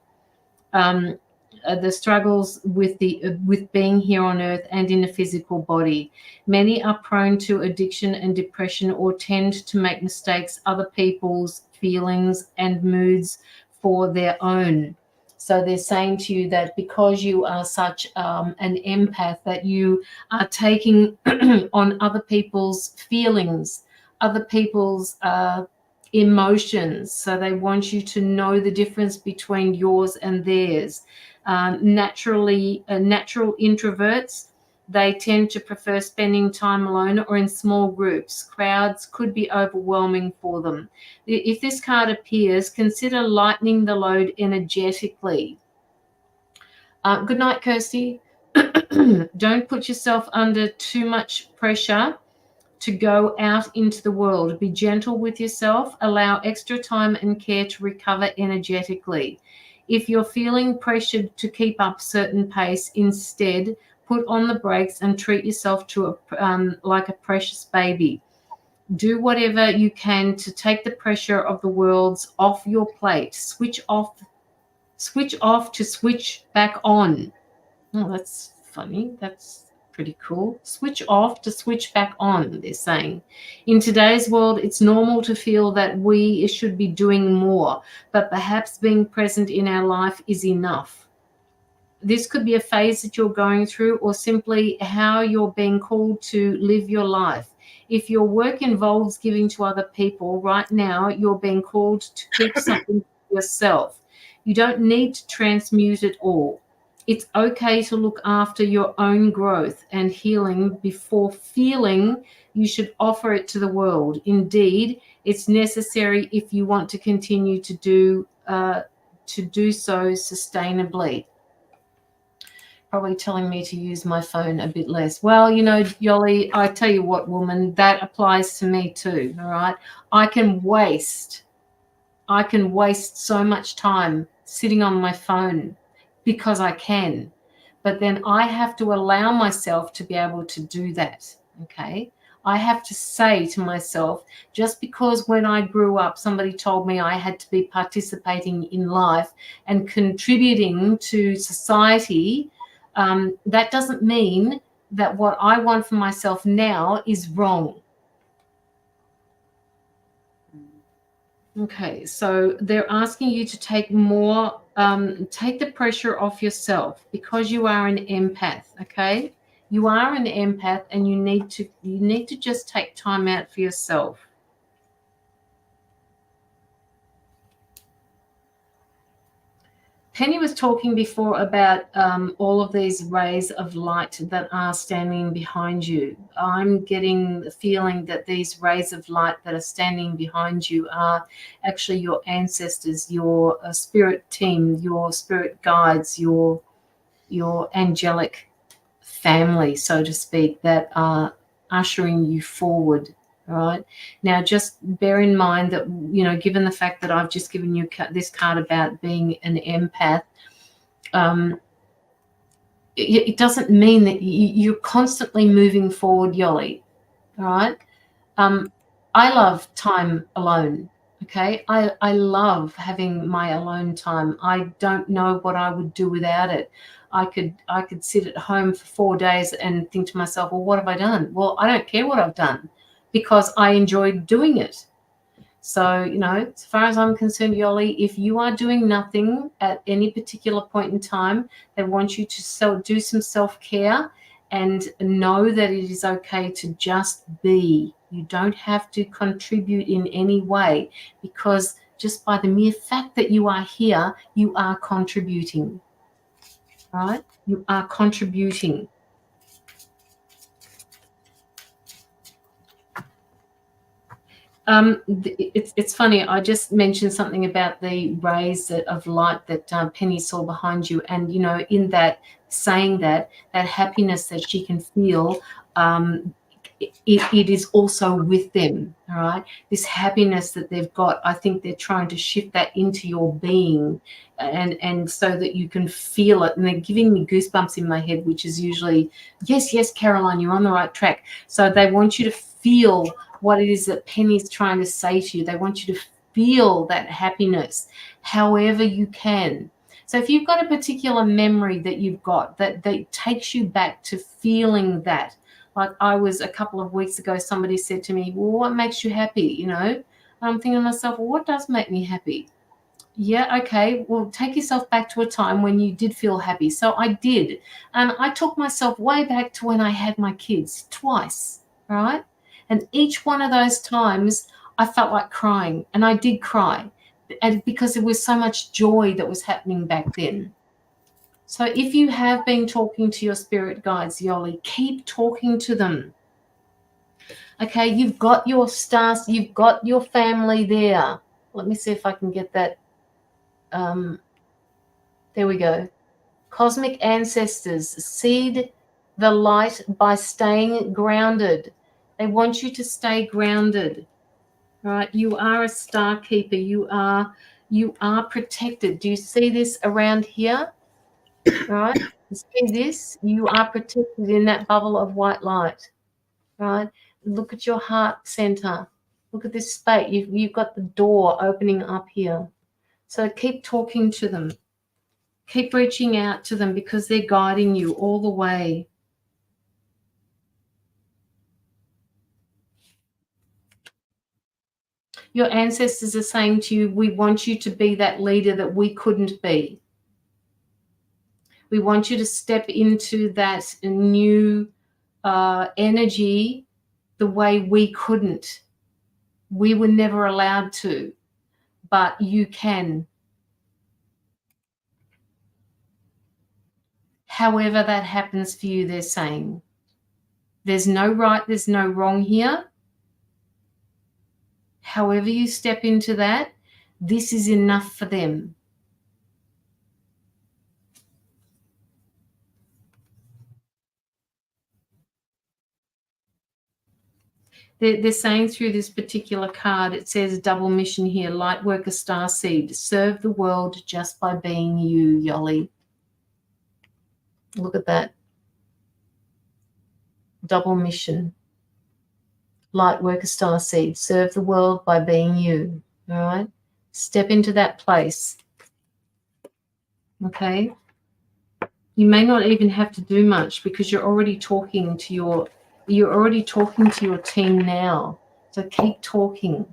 The struggles with being here on Earth and in a physical body. Many are prone to addiction and depression, or tend to make mistakes other people's feelings and moods for their own. So they're saying to you that because you are such an empath, that you are taking on other people's feelings, other people's emotions. So they want you to know the difference between yours and theirs. Natural introverts, they tend to prefer spending time alone or in small groups. Crowds could be overwhelming for them. If this card appears, consider lightening the load energetically. Good night, Kirsty. Don't put yourself under too much pressure to go out into the world. Be gentle with yourself. Allow extra time and care to recover energetically. If you're feeling pressured to keep up certain pace, instead put on the brakes and treat yourself to like a precious baby. Do whatever you can to take the pressure of the world's off your plate. Switch off to switch back on. Oh, that's funny. That's Pretty cool. Switch off to switch back on, they're saying. In today's world, it's normal to feel that we should be doing more, but perhaps being present in our life is enough. This could be a phase that you're going through, or simply how you're being called to live your life. If your work involves giving to other people, right now you're being called to keep something for yourself. You don't need to transmute it all. It's okay to look after your own growth and healing before feeling you should offer it to the world. Indeed, it's necessary if you want to continue to do so sustainably. Probably telling me to use my phone a bit less. Well, you know, Yoli, I tell you what, woman, that applies to me too, all right? I can waste so much time sitting on my phone because I can. But then I have to allow myself to be able to do that, okay? I have to say to myself, just because when I grew up, somebody told me I had to be participating in life and contributing to society, that doesn't mean that what I want for myself now is wrong. Okay, so they're asking you to take more, take the pressure off yourself because you are an empath, okay? You are an empath and you need to just take time out for yourself. Penny was talking before about all of these rays of light that are standing behind you. I'm getting the feeling that these rays of light that are standing behind you are actually your ancestors, your spirit team, your spirit guides, your angelic family, so to speak, that are ushering you forward. All right. Now, just bear in mind that, you know, given the fact that I've just given you this card about being an empath, it doesn't mean that you're constantly moving forward, Yoli. All right. I love time alone. Okay. I love having my alone time. I don't know what I would do without it. I could sit at home for 4 days and think to myself, well, what have I done? Well, I don't care what I've done because I enjoyed doing it. So, you know, as far as I'm concerned, Yoli, if you are doing nothing at any particular point in time, they want you to do some self-care and know that it is okay to just be. You don't have to contribute in any way because just by the mere fact that you are here, you are contributing. Right? You are contributing. It's funny. I just mentioned something about the rays of light that Penny saw behind you, and you know, in that saying that happiness that she can feel, it is also with them. All right, this happiness that they've got, I think they're trying to shift that into your being, and so that you can feel it. And they're giving me goosebumps in my head, which is usually yes, Caroline, you're on the right track. So they want you to feel what it is that Penny's trying to say to you. They want you to feel that happiness however you can. So if you've got a particular memory that you've got that takes you back to feeling that, like I was a couple of weeks ago, somebody said to me, well, what makes you happy? You know, and I'm thinking to myself, well, what does make me happy? Yeah, okay, well, take yourself back to a time when you did feel happy. So I did. And I took myself way back to when I had my kids twice, right? And each one of those times I felt like crying, and I did cry, and because there was so much joy that was happening back then. So if you have been talking to your spirit guides, Yoli, keep talking to them. Okay, you've got your stars, you've got your family there. Let me see if I can get that. There we go. Cosmic ancestors, seed the light by staying grounded. They want you to stay grounded. Right? You are a star keeper. You are protected. Do you see this around here? Right? You see this? You are protected in that bubble of white light. Right? Look at your heart center. Look at this space. You've got the door opening up here. So keep talking to them. Keep reaching out to them because they're guiding you all the way. Your ancestors are saying to you, we want you to be that leader that we couldn't be. We want you to step into that new energy the way we couldn't. We were never allowed to, but you can. However that happens for you, they're saying. There's no right, there's no wrong here. However you step into that, this is enough for them. They're saying through this particular card, it says double mission here, Lightworker Starseed, serve the world just by being you, Yoli. Look at that. Double mission. Lightworker Starseed, serve the world by being you. All right? Step into that place. Okay? You may not even have to do much because you're already talking to your team now. So keep talking.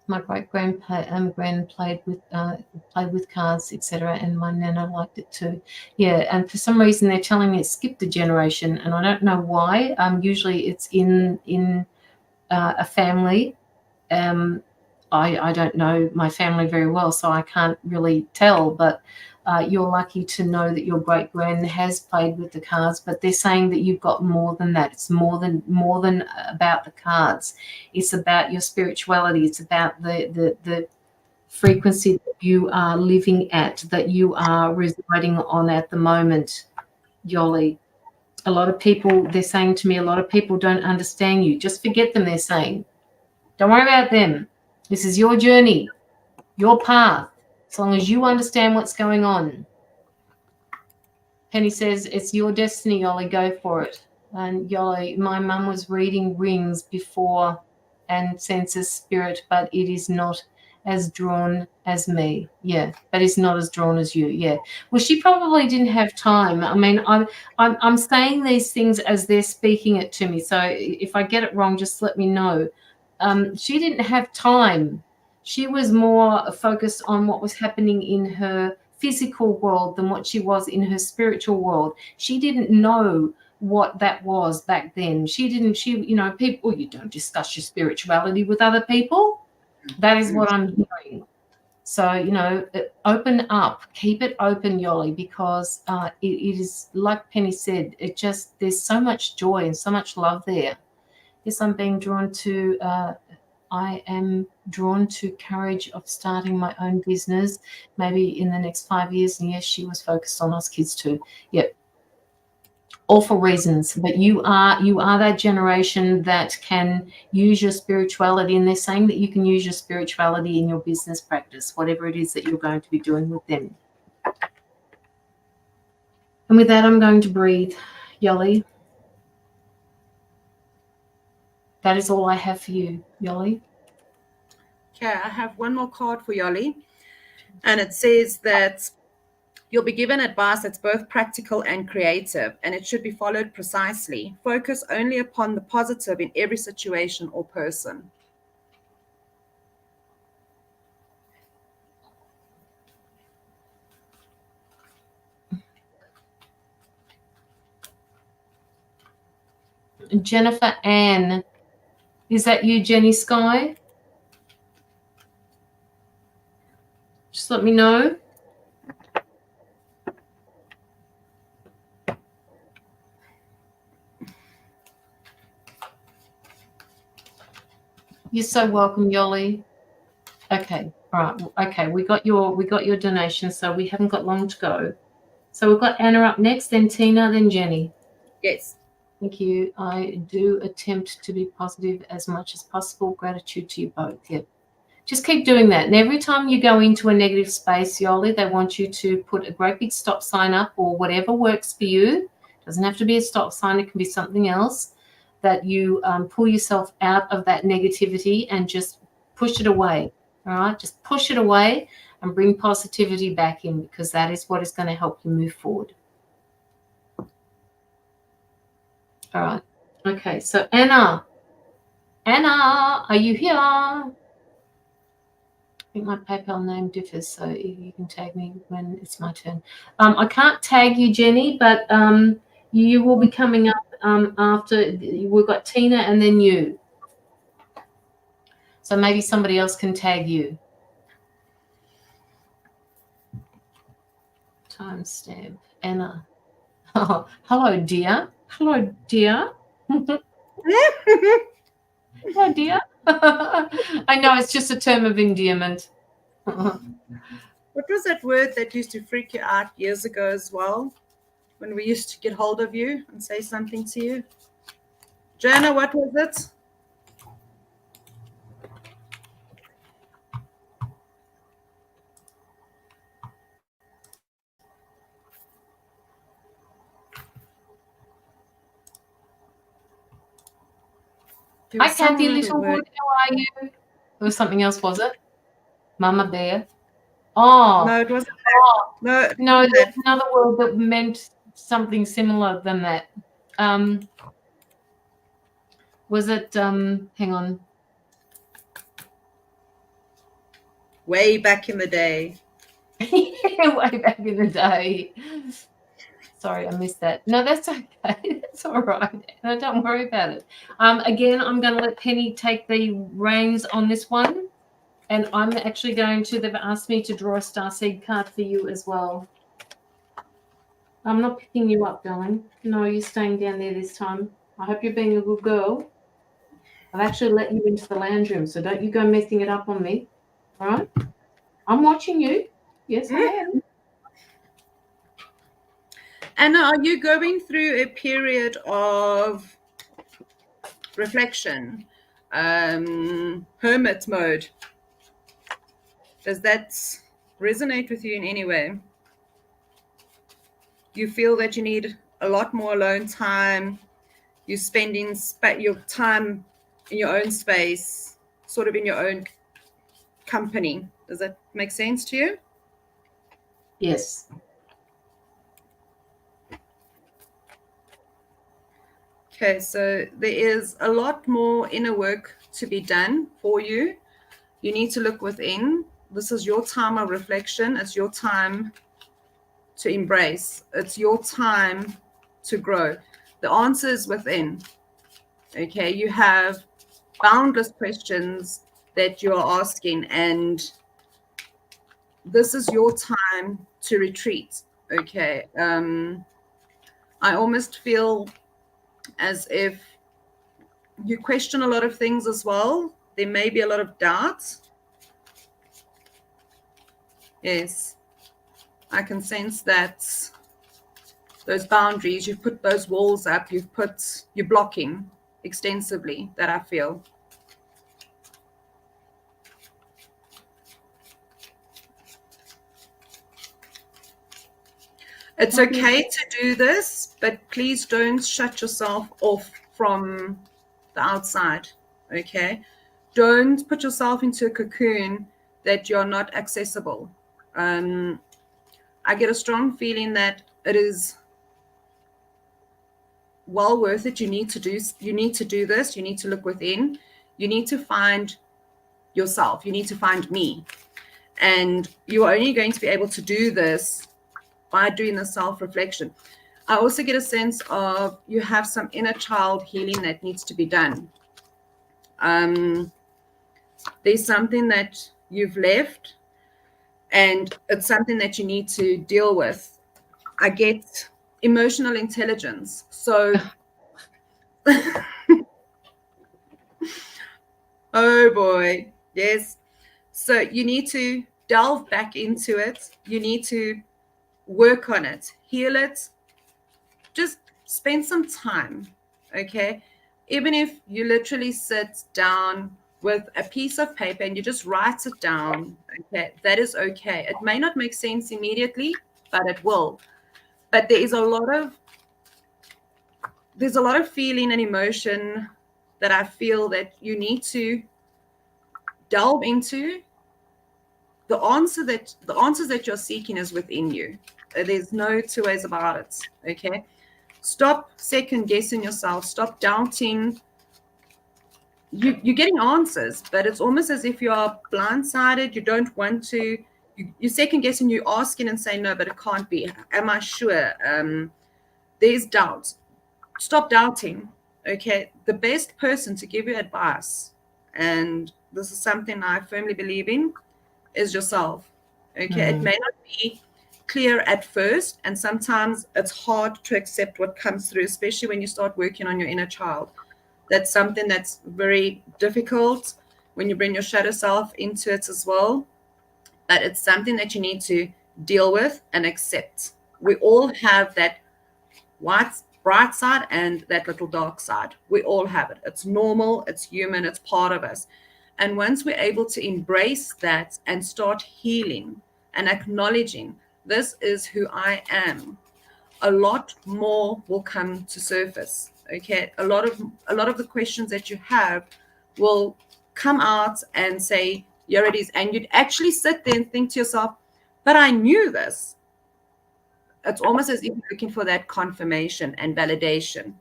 My great-grand played with cards, etc., and my nana liked it too. Yeah, and for some reason they're telling me it skipped a generation, and I don't know why. Usually it's in a family. I don't know my family very well, so I can't really tell, but you're lucky to know that your great-grand has played with the cards, but they're saying that you've got more than that. It's more than about the cards. It's about your spirituality. It's about the frequency that you are living at, that you are residing on at the moment, Yoli. A lot of people, they're saying to me, a lot of people don't understand you. Just forget them, they're saying. Don't worry about them. This is your journey, your path, as long as you understand what's going on. Penny says, it's your destiny, Yoli, go for it. And Yoli, my mum was reading rings before and senses spirit, but it is not as drawn as me. Yeah, but it's not as drawn as you. Yeah. Well, she probably didn't have time. I mean, I'm saying these things as they're speaking it to me. So if I get it wrong, just let me know. She didn't have time. She was more focused on what was happening in her physical world than what she was in her spiritual world. She didn't know what that was back then. People, you don't discuss your spirituality with other people. That is what I'm hearing. So, open up, keep it open, Yoli, because it is, like Penny said, there's so much joy and so much love there. Yes, I'm being drawn to, I am drawn to courage of starting my own business, maybe in the next 5 years. And yes, she was focused on us kids too. Yep. All for reasons, but you are that generation that can use your spirituality, and they're saying that you can use your spirituality in your business practice, whatever it is that you're going to be doing with them. And with that, I'm going to breathe, Yoli. That is all I have for you, Yoli. Okay, I have one more card for Yoli, and it says that you'll be given advice that's both practical and creative, and it should be followed precisely. Focus only upon the positive in every situation or person. Jennifer Ann, is that you, Jenny Sky? Just let me know. You're so welcome, Yoli. Okay, all right. Okay, we got your donation, so we haven't got long to go. So we've got Anna up next, then Tina, then Jenny. Yes. Thank you. I do attempt to be positive as much as possible. Gratitude to you both. Yep. Just keep doing that. And every time you go into a negative space, Yoli, they want you to put a great big stop sign up or whatever works for you. It doesn't have to be a stop sign. It can be something else, that you pull yourself out of that negativity and just push it away. All right? Just push it away and bring positivity back in, because that is what is going to help you move forward. All right. Okay. So Anna, Anna, are you here? I think my PayPal name differs, so you can tag me when it's my turn. I can't tag you, Jenny, but you will be coming up after. We've got Tina and then you. So maybe somebody else can tag you. Timestamp. Anna. Oh, hello, dear. Hello, dear. Hello, dear. I know it's just a term of endearment. What was that word that used to freak you out years ago as well? When we used to get hold of you and say something to you? Joanna, what was it? Hi, Kathy Littlewood. How are you? It was something else, was it? Mama Bear. Oh. No, it wasn't. Oh. No, there's another word that meant something similar than that. Was it, hang on. Way back in the day. Way back in the day. Sorry, I missed that. No, that's okay. That's all right. No, don't worry about it. Again, I'm going to let Penny take the reins on this one. And I'm actually going to, they've asked me to draw a starseed card for you as well. I'm not picking you up, darling. No, you're staying down there this time. I hope you're being a good girl. I've actually let you into the lounge room, so don't you go messing it up on me. All right? I'm watching you. Yes, I am. Anna, are you going through a period of reflection, hermit mode? Does that resonate with you in any way? Do you feel that you need a lot more alone time? You're spending your time in your own space, sort of in your own company. Does that make sense to you? Yes. Okay, so there is a lot more inner work to be done for you. You need to look within. This is your time of reflection. It's your time to embrace. It's your time to grow. The answer is within. Okay, you have boundless questions that you're asking, and this is your time to retreat. Okay, I almost feel as if you question a lot of things as well. There may be a lot of doubts. Yes, I can sense that those boundaries, you've put those walls up, you're blocking extensively, that I feel. It's okay to do this, but please don't shut yourself off from the outside, okay? Don't put yourself into a cocoon that you're not accessible. I get a strong feeling that it is well worth it. You need to do this. You need to look within. You need to find yourself. You need to find me. And you are only going to be able to do this by doing the self-reflection. I also get a sense of you have some inner child healing that needs to be done. There's something that you've left, and it's something that you need to deal with. I get emotional intelligence. So, oh boy, yes. So you need to delve back into it. You need to work on it, heal it. Just spend some time, okay? Even if you literally sit down with a piece of paper and you just write it down, okay, that is okay. It may not make sense immediately, but it will. But there's a lot of feeling and emotion that I feel that you need to delve into. The answers that you're seeking is within you. There's no two ways about it, okay? Stop second guessing yourself. Stop doubting you're getting answers, but it's almost as if you are blindsided. You don't want to, you're second guessing, you're asking and saying, no, but it can't be. Am I sure? There's doubt. Stop doubting. Okay. The best person to give you advice, and this is something I firmly believe in, is yourself. Okay. It may not be clear at first, and sometimes it's hard to accept what comes through, especially when you start working on your inner child. That's something that's very difficult when you bring your shadow self into it as well. But it's something that you need to deal with and accept. We all have that white, bright side and that little dark side. We all have it. It's normal, it's human, it's part of us. And once we're able to embrace that and start healing and acknowledging, this is who I am, a lot more will come to surface. Okay, a lot of the questions that you have will come out and say, here it is. And you'd actually sit there and think to yourself, but I knew this. It's almost as if you're looking for that confirmation and validation.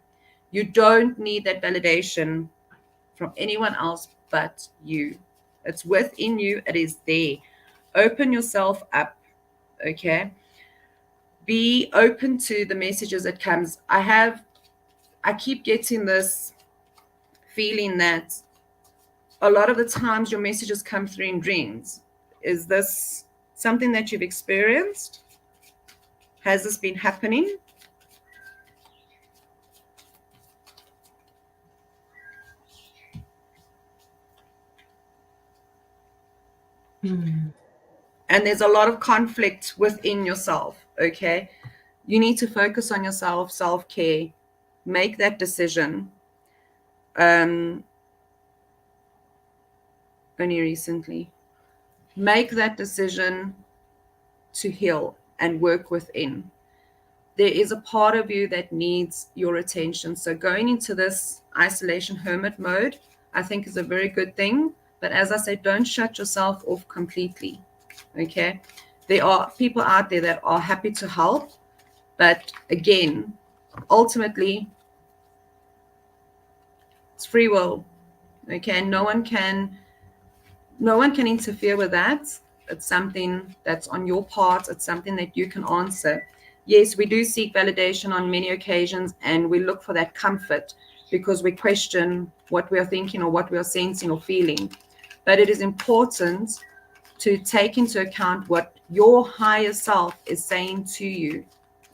You don't need that validation from anyone else but you. It's within you. It is there. Open yourself up. Okay. Be open to the messages that comes. I keep getting this feeling that a lot of the times your messages come through in dreams. Is this something that you've experienced? Has this been happening? And there's a lot of conflict within yourself, okay? You need to focus on yourself, self-care, make that decision. Only recently. Make that decision to heal and work within. There is a part of you that needs your attention. So going into this isolation hermit mode, I think is a very good thing. But as I said, don't shut yourself off completely. Okay. There are people out there that are happy to help. But again, ultimately, it's free will. Okay. No one can interfere with that. It's something that's on your part. It's something that you can answer. Yes, we do seek validation on many occasions, and we look for that comfort because we question what we are thinking or what we are sensing or feeling. But it is important to take into account what your higher self is saying to you.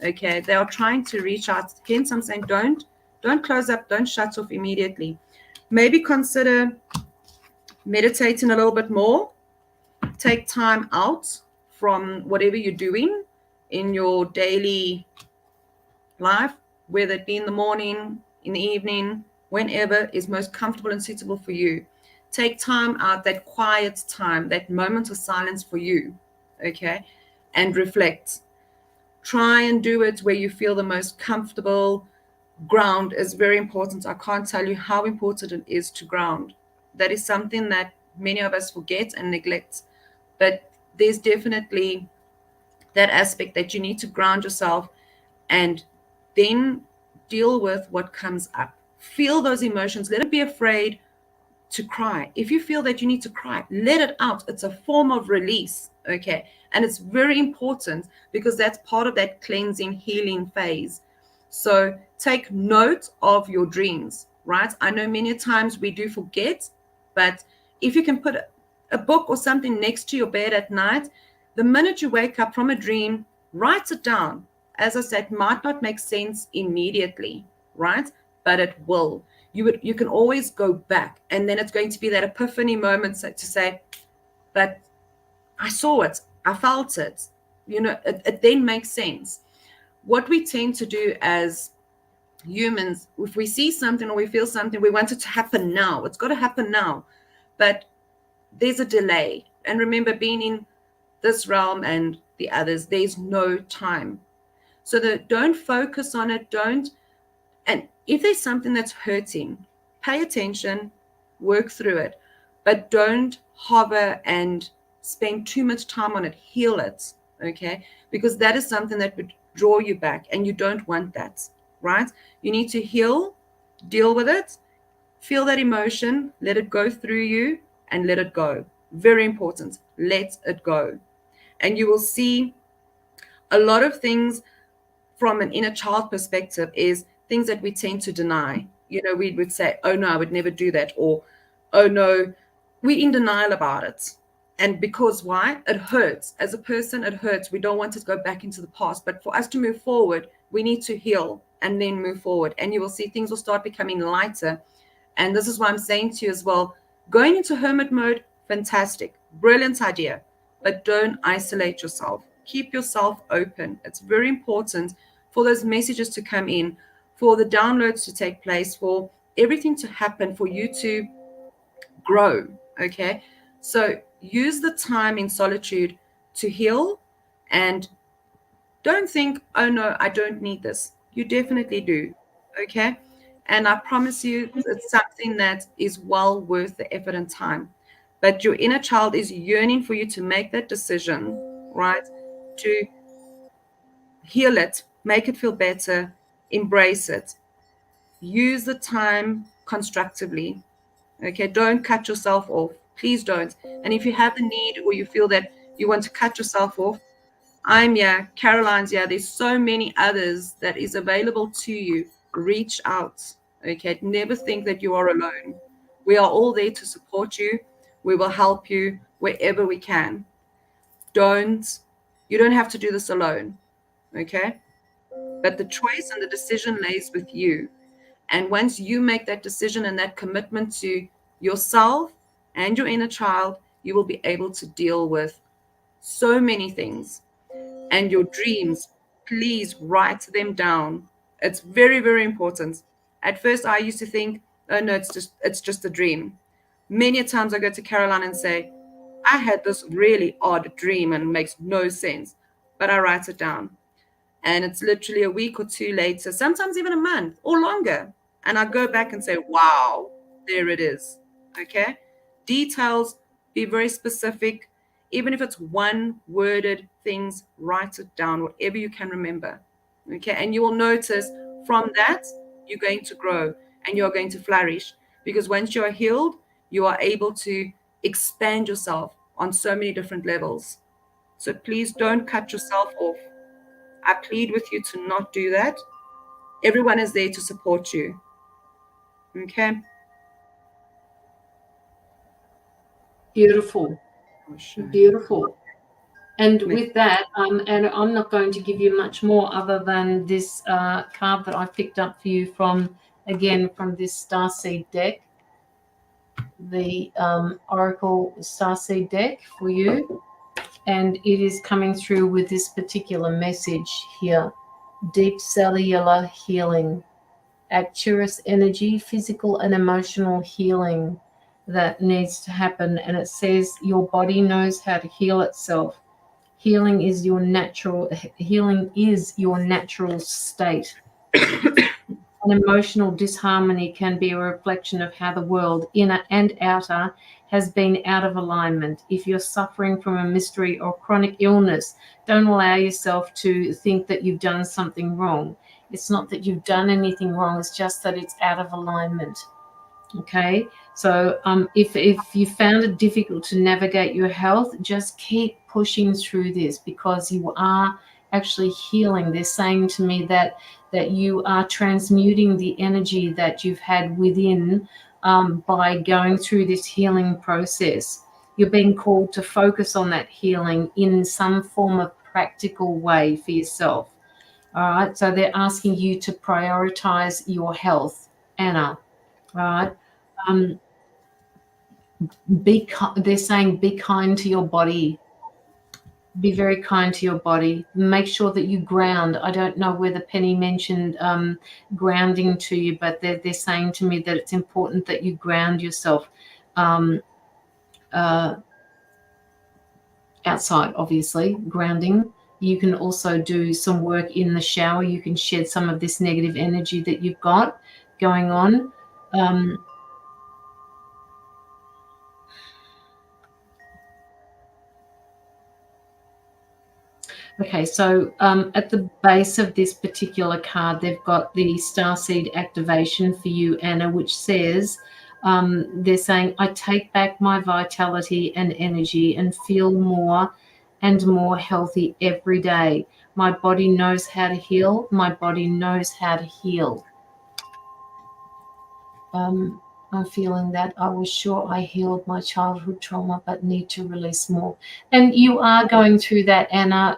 Okay, they are trying to reach out. Hence, I'm saying don't close up, don't shut off immediately. Maybe consider meditating a little bit more. Take time out from whatever you're doing in your daily life, whether it be in the morning, in the evening, whenever is most comfortable and suitable for you. Take time out, that quiet time, that moment of silence for you, okay, and reflect. Try and do it where you feel the most comfortable. Ground is very important. I can't tell you how important it is to ground. That is something that many of us forget and neglect. But there's definitely that aspect that you need to ground yourself and then deal with what comes up. Feel those emotions. Let it be afraid to cry. If you feel that you need to cry, let it out. It's a form of release, okay? And it's very important because that's part of that cleansing, healing phase. So take note of your dreams, right? I know many times we do forget, but if you can put a book or something next to your bed at night, the minute you wake up from a dream, write it down. As I said, might not make sense immediately, right? But it will. You can always go back, and then it's going to be that epiphany moment to say, but I saw it, I felt it. It then makes sense. What we tend to do as humans, if we see something or we feel something, we want it to happen now. It's got to happen now. But there's a delay. And remember, being in this realm and the others, there's no time. So don't focus on it. And if there's something that's hurting, pay attention, work through it, but don't hover and spend too much time on it. Heal it, okay? Because that is something that would draw you back, and you don't want that, right? You need to heal, deal with it, Feel that emotion, let it go through you, and let it go. Very important. Let it go. And you will see a lot of things from an inner child perspective is things that we tend to deny. We would say, oh no, I would never do that. Or, oh no, we're in denial about it. And because why? It hurts. As a person, it hurts. We don't want to go back into the past. But for us to move forward, we need to heal and then move forward. And you will see things will start becoming lighter. And this is why I'm saying to you as well, going into hermit mode, fantastic, brilliant idea. But don't isolate yourself. Keep yourself open. It's very important for those messages to come in, for the downloads to take place, for everything to happen, for you to grow. Okay. So use the time in solitude to heal, and don't think, oh no, I don't need this. You definitely do. Okay. And I promise you, it's something that is well worth the effort and time. But your inner child is yearning for you to make that decision, right? To heal it, make it feel better, embrace it. Use the time constructively. Okay, don't cut yourself off. Please don't. And if you have the need or you feel that you want to cut yourself off, I'm here, Caroline's here. There's so many others that is available to you. Reach out. Okay, never think that you are alone. We are all there to support you. We will help you wherever we can. You don't have to do this alone. Okay, but the choice and the decision lays with you. And once you make that decision and that commitment to yourself and your inner child, you will be able to deal with so many things. And your dreams, please write them down. It's very, very important. At first, I used to think, oh no, it's just a dream. Many times I go to Caroline and say, I had this really odd dream and it makes no sense, but I write it down. And it's literally a week or two later, sometimes even a month or longer. And I go back and say, wow, there it is. Okay. Details, be very specific. Even if it's one worded things, write it down, whatever you can remember. Okay. And you will notice from that, you're going to grow and you're going to flourish, because once you are healed, you are able to expand yourself on so many different levels. So please don't cut yourself off. I plead with you to not do that. Everyone is there to support you. Okay. Beautiful. Beautiful. And with that, and I'm not going to give you much more other than this card that I picked up for you from this Starseed deck, the Oracle Starseed deck for you. And it is coming through with this particular message here: deep cellular healing, Arcturus energy, physical and emotional healing that needs to happen. And it says your body knows how to heal itself. Healing is your natural state. An emotional disharmony can be a reflection of how the world, inner and outer, has been out of alignment. If you're suffering from a mystery or chronic illness, don't allow yourself to think that you've done something wrong. It's not that you've done anything wrong, it's just that it's out of alignment. Okay, so if you found it difficult to navigate your health, just keep pushing through this, because you are actually healing. They're saying to me that you are transmuting the energy that you've had within by going through this healing process. You're being called to focus on that healing in some form of practical way for yourself. All right, so they're asking you to prioritize your health, Anna. All right. They're saying be kind to your body. Be very kind to your body. Make sure that you ground. I don't know whether Penny mentioned grounding to you, but they're saying to me that it's important that you ground yourself outside, obviously, grounding. You can also do some work in the shower. You can shed some of this negative energy that you've got going on. Okay, so at the base of this particular card, they've got the starseed activation for you, Anna, which says, they're saying, I take back my vitality and energy and feel more and more healthy every day. My body knows how to heal. My body knows how to heal. I'm feeling that I was sure I healed my childhood trauma, but need to release more. And you are going through that, Anna.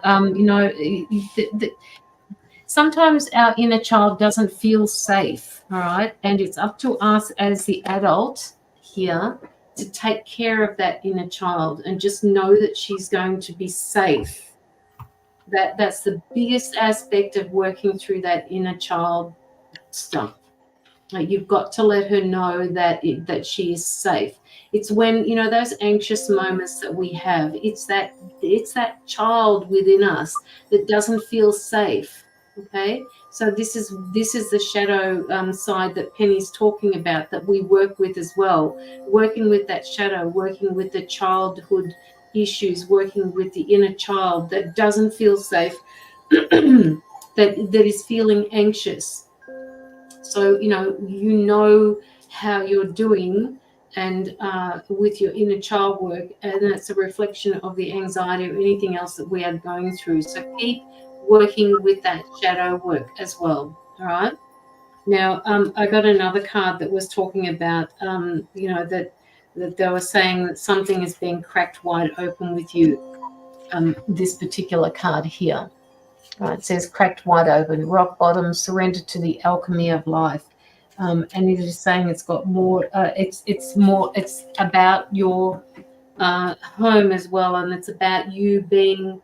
Sometimes our inner child doesn't feel safe, all right? And it's up to us as the adult here to take care of that inner child and just know that she's going to be safe. That's the biggest aspect of working through that inner child stuff. You've got to let her know that she is safe. It's when, those anxious moments that we have, it's that child within us that doesn't feel safe. Okay, so this is the shadow side that Penny's talking about, that we work with as well, working with that shadow, working with the childhood issues, working with the inner child that doesn't feel safe, that is feeling anxious. So, how you're doing and with your inner child work, and that's a reflection of the anxiety or anything else that we are going through. So keep working with that shadow work as well. All right. Now, I got another card that was talking about, that they were saying that something is being cracked wide open with you. This particular card here. It says cracked wide open, rock bottom, surrender to the alchemy of life. And it is saying it's got more, it's about your home as well. And it's about you being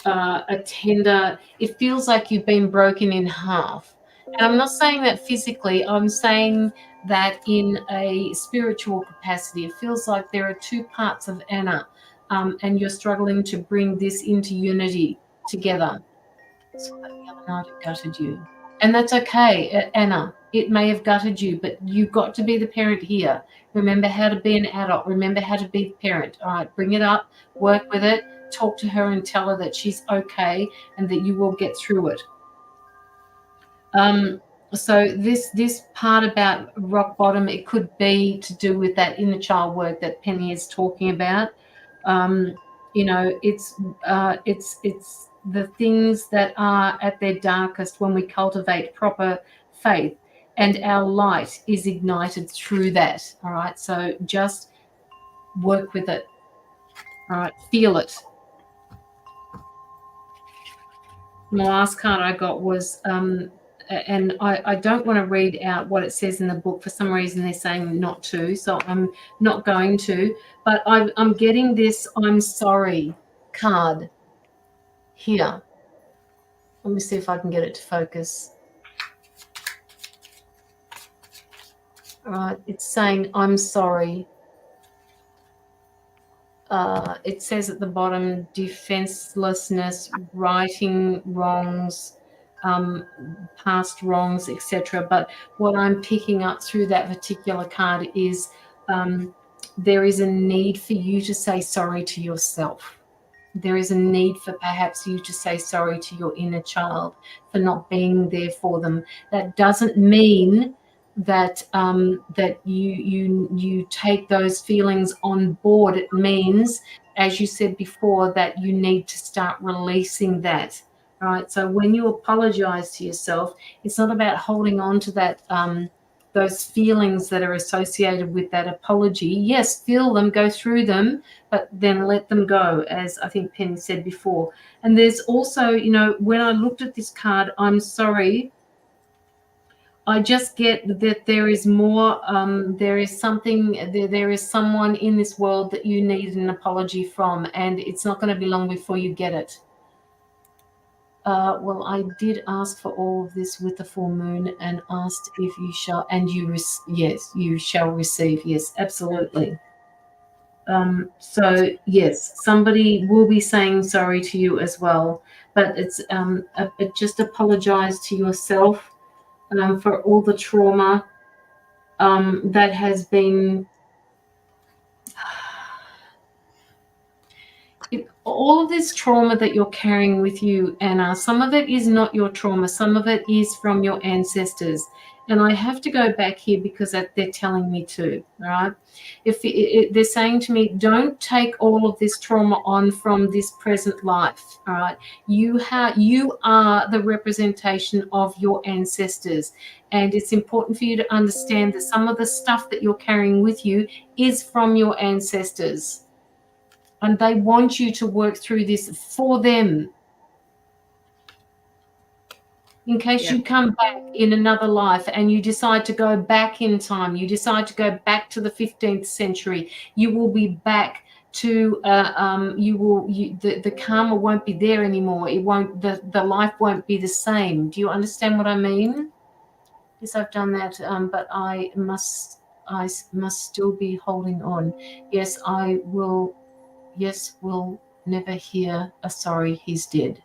a tender, it feels like you've been broken in half. And I'm not saying that physically, I'm saying that in a spiritual capacity. It feels like there are two parts of Anna, and you're struggling to bring this into unity together. So the other night it gutted you. And that's okay, Anna. It may have gutted you, but you've got to be the parent here. Remember how to be an adult. Remember how to be the parent. All right, bring it up, work with it, talk to her and tell her that she's okay and that you will get through it. So this part about rock bottom, it could be to do with that inner child work that Penny is talking about. It's the things that are at their darkest when we cultivate proper faith, and our light is ignited through that. All right, so just work with it. All right, feel it. The last card I got was, and I don't want to read out what it says in the book. For some reason, they're saying not to, so I'm not going to. But I'm getting this I'm sorry card here. Let me see if I can get it to focus. All right, it's saying I'm sorry. It says at the bottom, defenselessness, righting wrongs, past wrongs, etc. But what I'm picking up through that particular card is there is a need for you to say sorry to yourself. There is a need for perhaps you to say sorry to your inner child for not being there for them. That doesn't mean that that you take those feelings on board. It means, as you said before, that you need to start releasing that. All right. So when you apologize to yourself, it's not about holding on to that those feelings that are associated with that apology. Yes, feel them, go through them, but then let them go, as I think Penny said before. And there's also, when I looked at this card, I'm sorry, I just get that there is more, there is something, there is someone in this world that you need an apology from, and it's not going to be long before you get it. Well, I did ask for all of this with the full moon and asked if you shall, and yes, you shall receive. Yes, absolutely. So yes, somebody will be saying sorry to you as well, but it's just apologize to yourself for all the trauma that has been. all of this trauma that you're carrying with you, Anna, some of it is not your trauma. Some of it is from your ancestors. And I have to go back here because they're telling me to, all right? If they're saying to me, don't take all of this trauma on from this present life, all right? You are the representation of your ancestors. And it's important for you to understand that some of the stuff that you're carrying with you is from your ancestors. And they want you to work through this for them. In case you come back in another life and you decide to go back in time, you decide to go back to the 15th century, you will be back to the karma won't be there anymore. It won't, the life won't be the same. Do you understand what I mean? Yes, I've done that, but I must still be holding on. Yes, I will. Yes, we'll never hear a sorry, he's dead.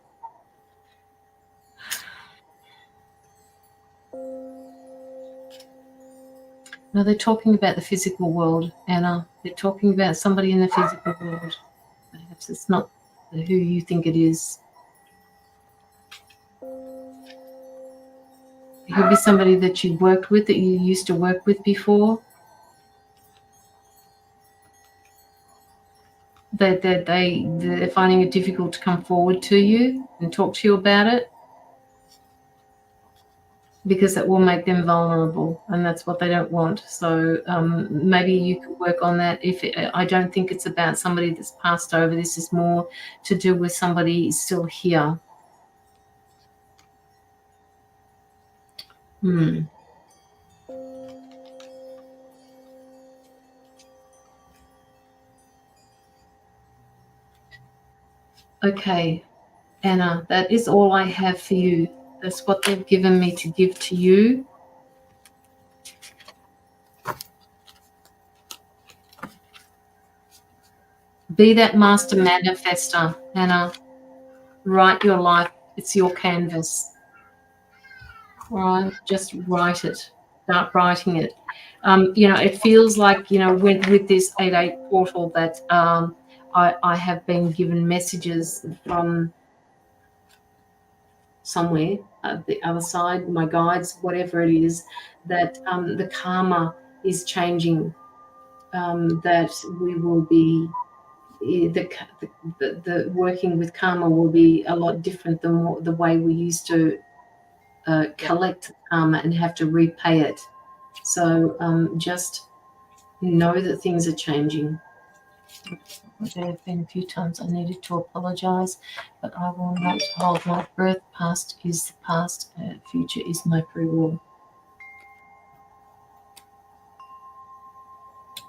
No, they're talking about the physical world, Anna. They're talking about somebody in the physical world. Perhaps it's not who you think it is. It could be somebody that you worked with, that you used to work with before. They're finding it difficult to come forward to you and talk to you about it, because that will make them vulnerable, and that's what they don't want. So maybe you could work on that. I don't think it's about somebody that's passed over. This is more to do with somebody still here. Okay, Anna, that is all I have for you. That's what they've given me to give to you. Be that master manifester, Anna. Write your life. It's your canvas. All right, just write it. Start writing it. It feels like, with this 8/8 portal that I have been given messages from somewhere, the other side, my guides, whatever it is, that the karma is changing, that we will be, the working with karma will be a lot different than the way we used to collect karma and have to repay it. So just know that things are changing. There have been a few times I needed to apologize, but I will not hold my breath. Past is the past, future is my free will.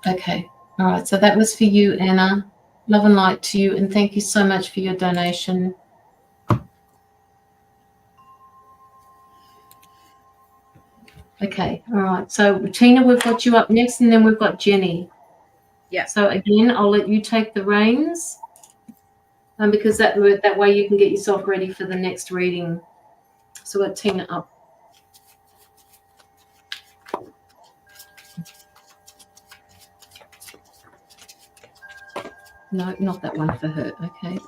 Okay, all right, so that was for you, Anna. Love and light to you, and thank you so much for your donation. Okay, all right, so Tina, we've got you up next, and then we've got Jenny. Yeah. So again, I'll let you take the reins, because that way you can get yourself ready for the next reading. So we've got Tina up. No, not that one for her. Okay.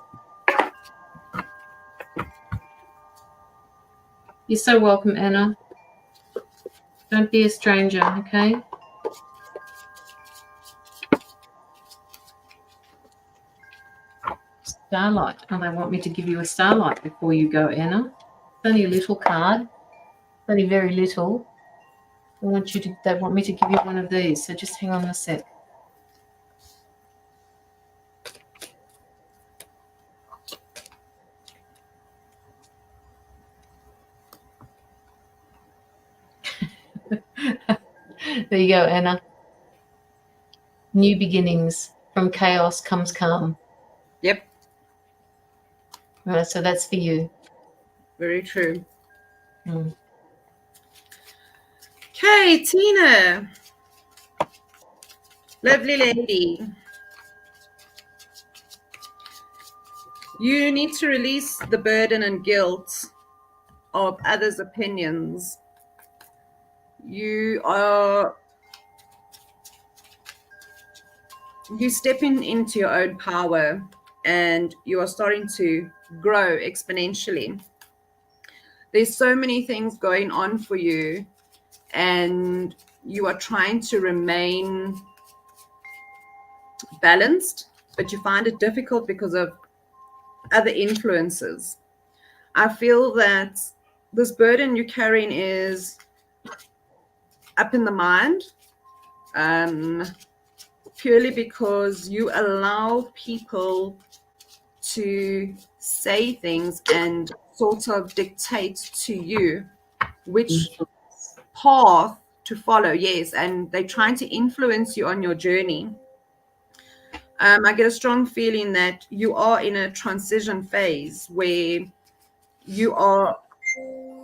You're so welcome, Anna. Don't be a stranger, okay? Starlight. Oh, they want me to give you a starlight before you go, Anna. It's only a little card. It's only very little. They want me to give you one of these, so just hang on a sec. There you go, Anna. New beginnings. From chaos comes calm. Yep. All right, so that's for you. Very true. Okay, Tina. Lovely lady. You need to release the burden and guilt of others' opinions. You're stepping into your own power, and you are starting to grow exponentially. There's so many things going on for you, and you are trying to remain balanced, but you find it difficult because of other influences. I feel that this burden you're carrying is up in the mind, purely because you allow people to say things and sort of dictate to you which path to follow. Yes, and they're trying to influence you on your journey. I get a strong feeling that you are in a transition phase where you are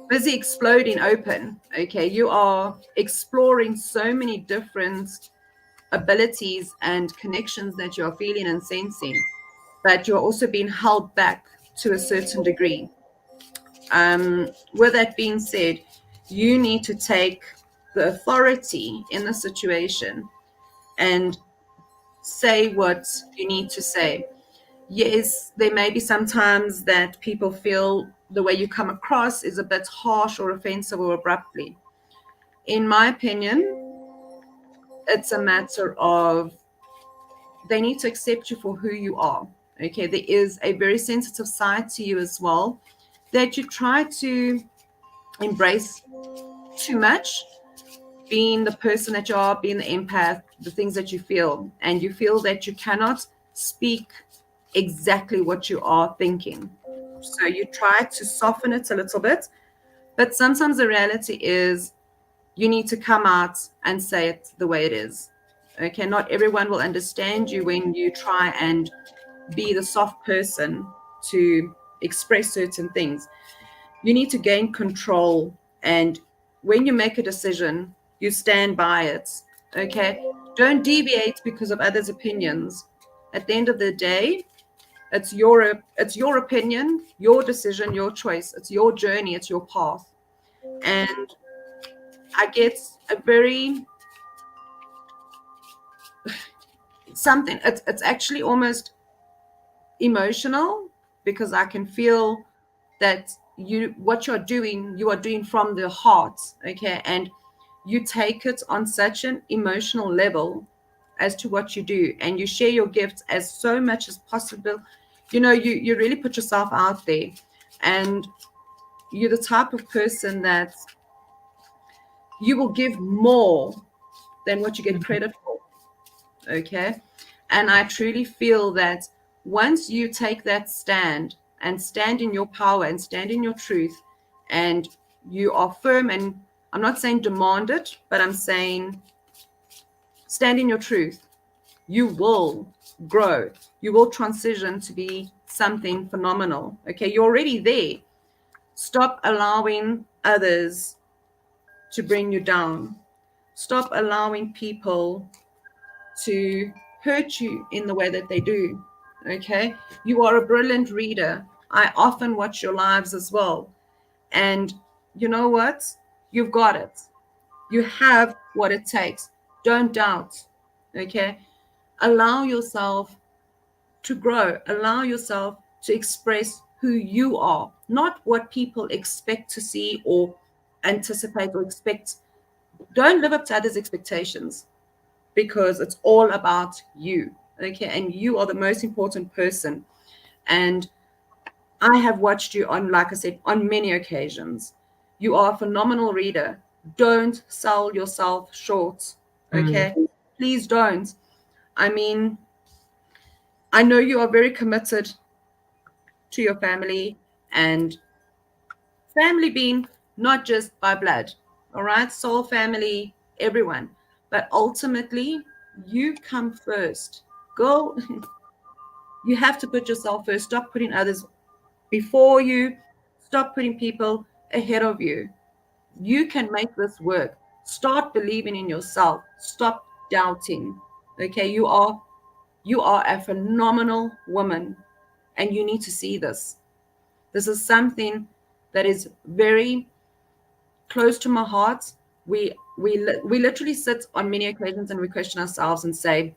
busy exploding open. Okay, you are exploring so many different abilities and connections that you're feeling and sensing, but you're also being held back to a certain degree. With that being said, you need to take the authority in the situation and say what you need to say. Yes, there may be sometimes that people feel the way you come across is a bit harsh or offensive or abruptly. In my opinion, it's a matter of they need to accept you for who you are. Okay, there is a very sensitive side to you as well that you try to embrace too much, being the person that you are, being the empath, the things that you feel, and you feel that you cannot speak exactly what you are thinking. So you try to soften it a little bit, but sometimes the reality is you need to come out and say it the way it is. Okay, not everyone will understand you when you try and be the soft person to express certain things. You need to gain control, and when you make a decision, you stand by it. Okay, don't deviate because of others' opinions. At the end of the day, it's your opinion, your decision, your choice. It's your journey, it's your path. And I get a very something, it's actually almost emotional, because I can feel that what you are doing from the heart. Okay, and you take it on such an emotional level as to what you do, and you share your gifts as so much as possible. You really put yourself out there, and you're the type of person that you will give more than what you get credit for. Okay, and I truly feel that once you take that stand and stand in your power and stand in your truth, and you are firm, and I'm not saying demand it, but I'm saying stand in your truth, you will grow. You will transition to be something phenomenal. Okay, you're already there. Stop allowing others to bring you down. Stop allowing people to hurt you in the way that they do. Okay, you are a brilliant reader. I often watch your lives as well, and you know what, you've got it. You have what it takes. Don't doubt. Okay, allow yourself to grow, allow yourself to express who you are, not what people expect to see or anticipate or expect. Don't live up to others' expectations, because it's all about you. Okay, and you are the most important person. And I have watched you on, like I said, on many occasions. You are a phenomenal reader. Don't sell yourself short. Okay, please don't. I mean, I know you are very committed to your family, and family being not just by blood, all right, soul family, everyone, but ultimately you come first. Girl, you have to put yourself first. Stop putting others before you. Stop putting people ahead of you. You can make this work. Start believing in yourself. Stop doubting. Okay, you are a phenomenal woman, and you need to see this. This is something that is very close to my heart. We literally sit on many occasions and we question ourselves and say,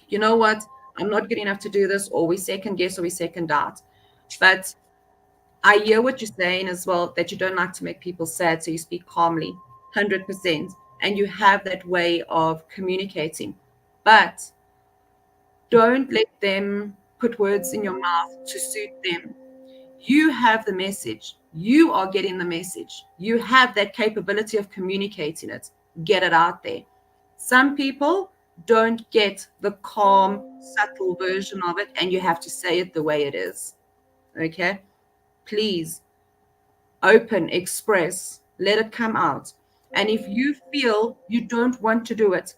you know what? I'm not good enough to do this, or we second guess or we second doubt. But I hear what you're saying as well, that you don't like to make people sad, so you speak calmly, 100%, and you have that way of communicating. But don't let them put words in your mouth to suit them. You have the message. You are getting the message. You have that capability of communicating it. Get it out there. Some people don't get the calm, subtle version of it, and you have to say it the way it is. Okay? Please open, express, let it come out. And if you feel you don't want to do it,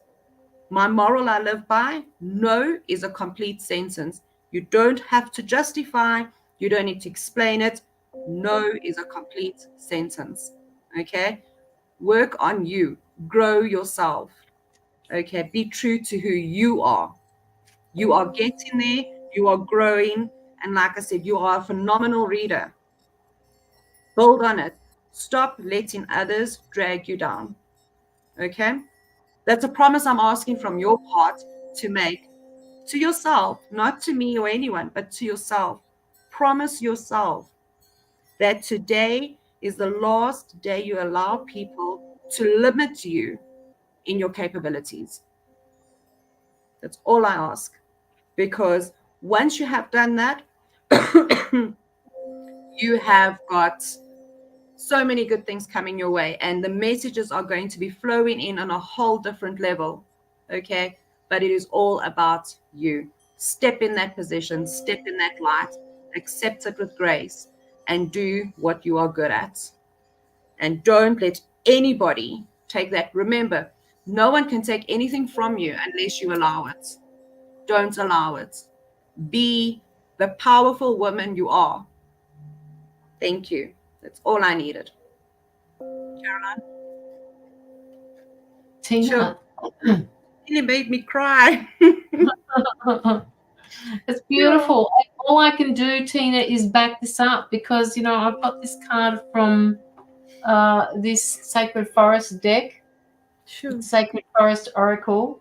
my moral I live by, no is a complete sentence. You don't have to justify, you don't need to explain it. No is a complete sentence. Okay? Work on you, grow yourself. Okay? Be true to who you are. You are getting there, you are growing, and like I said, you are a phenomenal reader. Build on it. Stop letting others drag you down. Okay? That's a promise I'm asking from your part to make to yourself, not to me or anyone, but to yourself. Promise yourself that today is the last day you allow people to limit you in your capabilities. That's all I ask. Because once you have done that, you have got so many good things coming your way, and the messages are going to be flowing in on a whole different level. Okay? But it is all about you. Step in that position, step in that light, accept it with grace, and do what you are good at. And don't let anybody take that. Remember, no one can take anything from you unless you allow it. Don't allow it. Be the powerful woman you are. Thank you. That's all I needed. Caroline? Tina. Sure. It made me cry. It's beautiful. All I can do, Tina, is back this up because, you know, I've got this card from this Sacred Forest deck, Sure. Sacred Forest Oracle.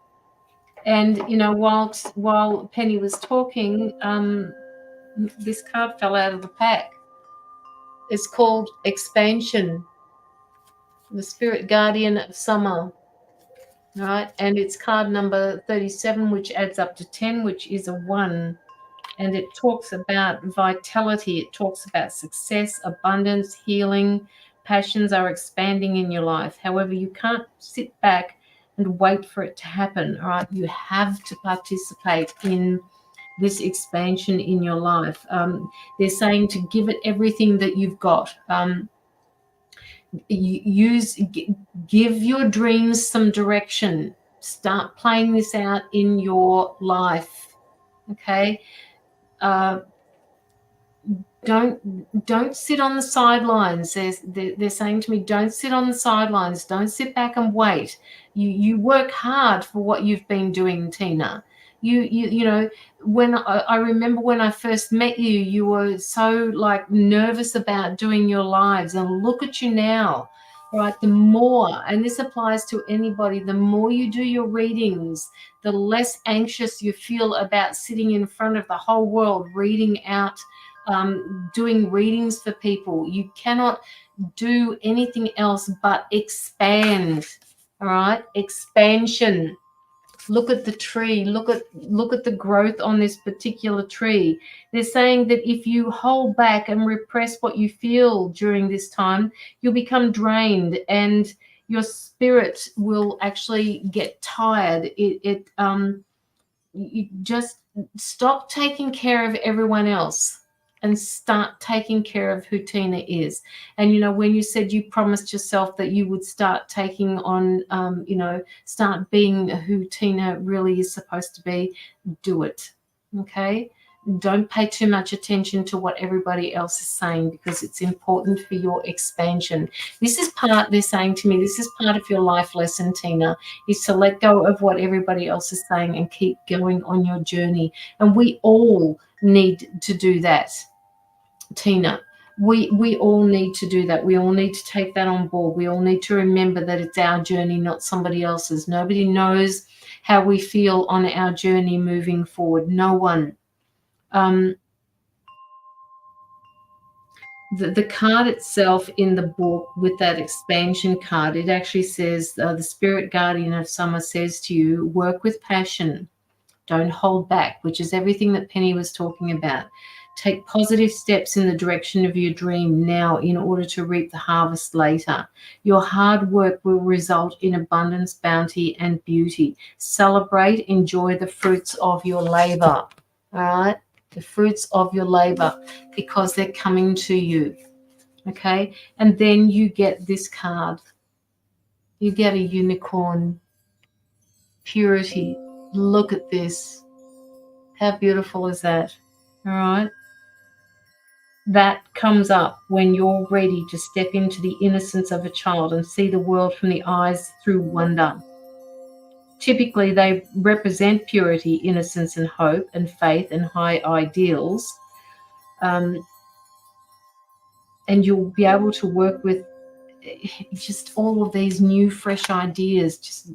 And, you know, while Penny was talking, this card fell out of the pack. It's called Expansion, the Spirit Guardian of Summer. Right, and it's card number 37, which adds up to 10, which is a 1. And it talks about vitality. It talks about success, abundance, healing. Passions are expanding in your life. However, you can't sit back and wait for it to happen. All right, you have to participate in this expansion in your life. They're saying to give it everything that you've got. Give your dreams some direction. Start playing this out in your life. Okay. Don't sit on the sidelines. They're saying to me, don't sit on the sidelines. Don't sit back and wait. You work hard for what you've been doing, Tina. You know, when I remember when I first met you, you were so like nervous about doing your lives, and look at you now. Right, the more, and this applies to anybody, the more you do your readings, the less anxious you feel about sitting in front of the whole world reading out, doing readings for people. You cannot do anything else but expand. All right, expansion. Look at the tree. Look at the growth on this particular tree. They're saying that if you hold back and repress what you feel during this time, you'll become drained and your spirit will actually get tired. You just stop taking care of everyone else and start taking care of who Tina is. And, you know, when you said you promised yourself that you would start taking on, you know, start being who Tina really is supposed to be, do it. Okay? Don't pay too much attention to what everybody else is saying, because it's important for your expansion. This is part, they're saying to me, this is part of your life lesson, Tina, is to let go of what everybody else is saying and keep going on your journey. And we all need to do that, Tina. We all need to do that. We all need to take that on board. We all need to remember that it's our journey, not somebody else's. Nobody knows how we feel on our journey moving forward. No one. The card itself in the book with that expansion card, it actually says, the spirit guardian of summer says to you, work with passion. Don't hold back, which is everything that Penny was talking about. Take positive steps in the direction of your dream now in order to reap the harvest later. Your hard work will result in abundance, bounty, and beauty. Celebrate, enjoy the fruits of your labor. All right? The fruits of your labor, because they're coming to you. Okay? And then you get this card. You get a unicorn. Purity. Look at this. How beautiful is that? All right? That comes up when you're ready to step into the innocence of a child and see the world from the eyes through wonder. Typically, they represent purity, innocence, and hope, and faith, and high ideals. And you'll be able to work with just all of these new, fresh ideas, just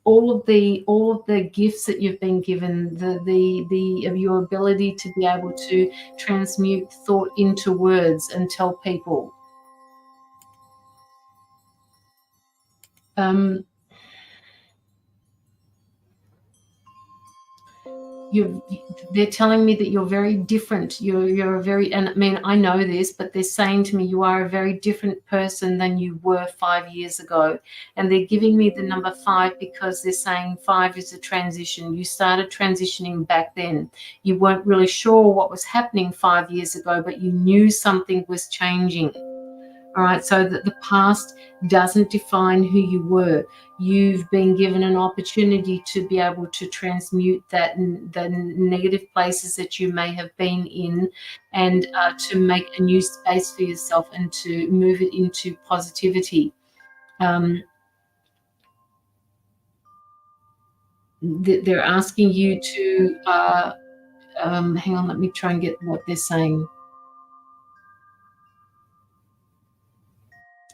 all of the gifts that you've been given, the of your ability to be able to transmute thought into words and tell people. They're telling me that you're very different. You're a very, and I mean, I know this, but they're saying to me you are a very different person than you were 5 years ago. And they're giving me the number 5 because they're saying 5 is a transition. You started transitioning back then. You weren't really sure what was happening 5 years ago, but you knew something was changing. All right, so that the past doesn't define who you were. You've been given an opportunity to be able to transmute that, the negative places that you may have been in, and to make a new space for yourself and to move it into positivity. They're asking you to, hang on, let me try and get what they're saying.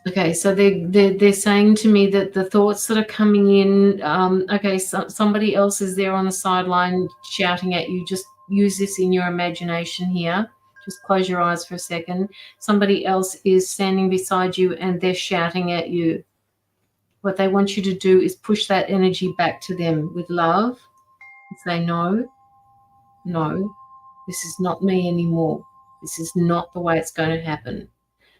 Okay, so they're saying to me that the thoughts that are coming in, okay, so somebody else is there on the sideline shouting at you. Just use this in your imagination here. Just close your eyes for a second. Somebody else is standing beside you and they're shouting at you. What they want you to do is push that energy back to them with love and say, no, this is not me anymore. This is not the way it's going to happen.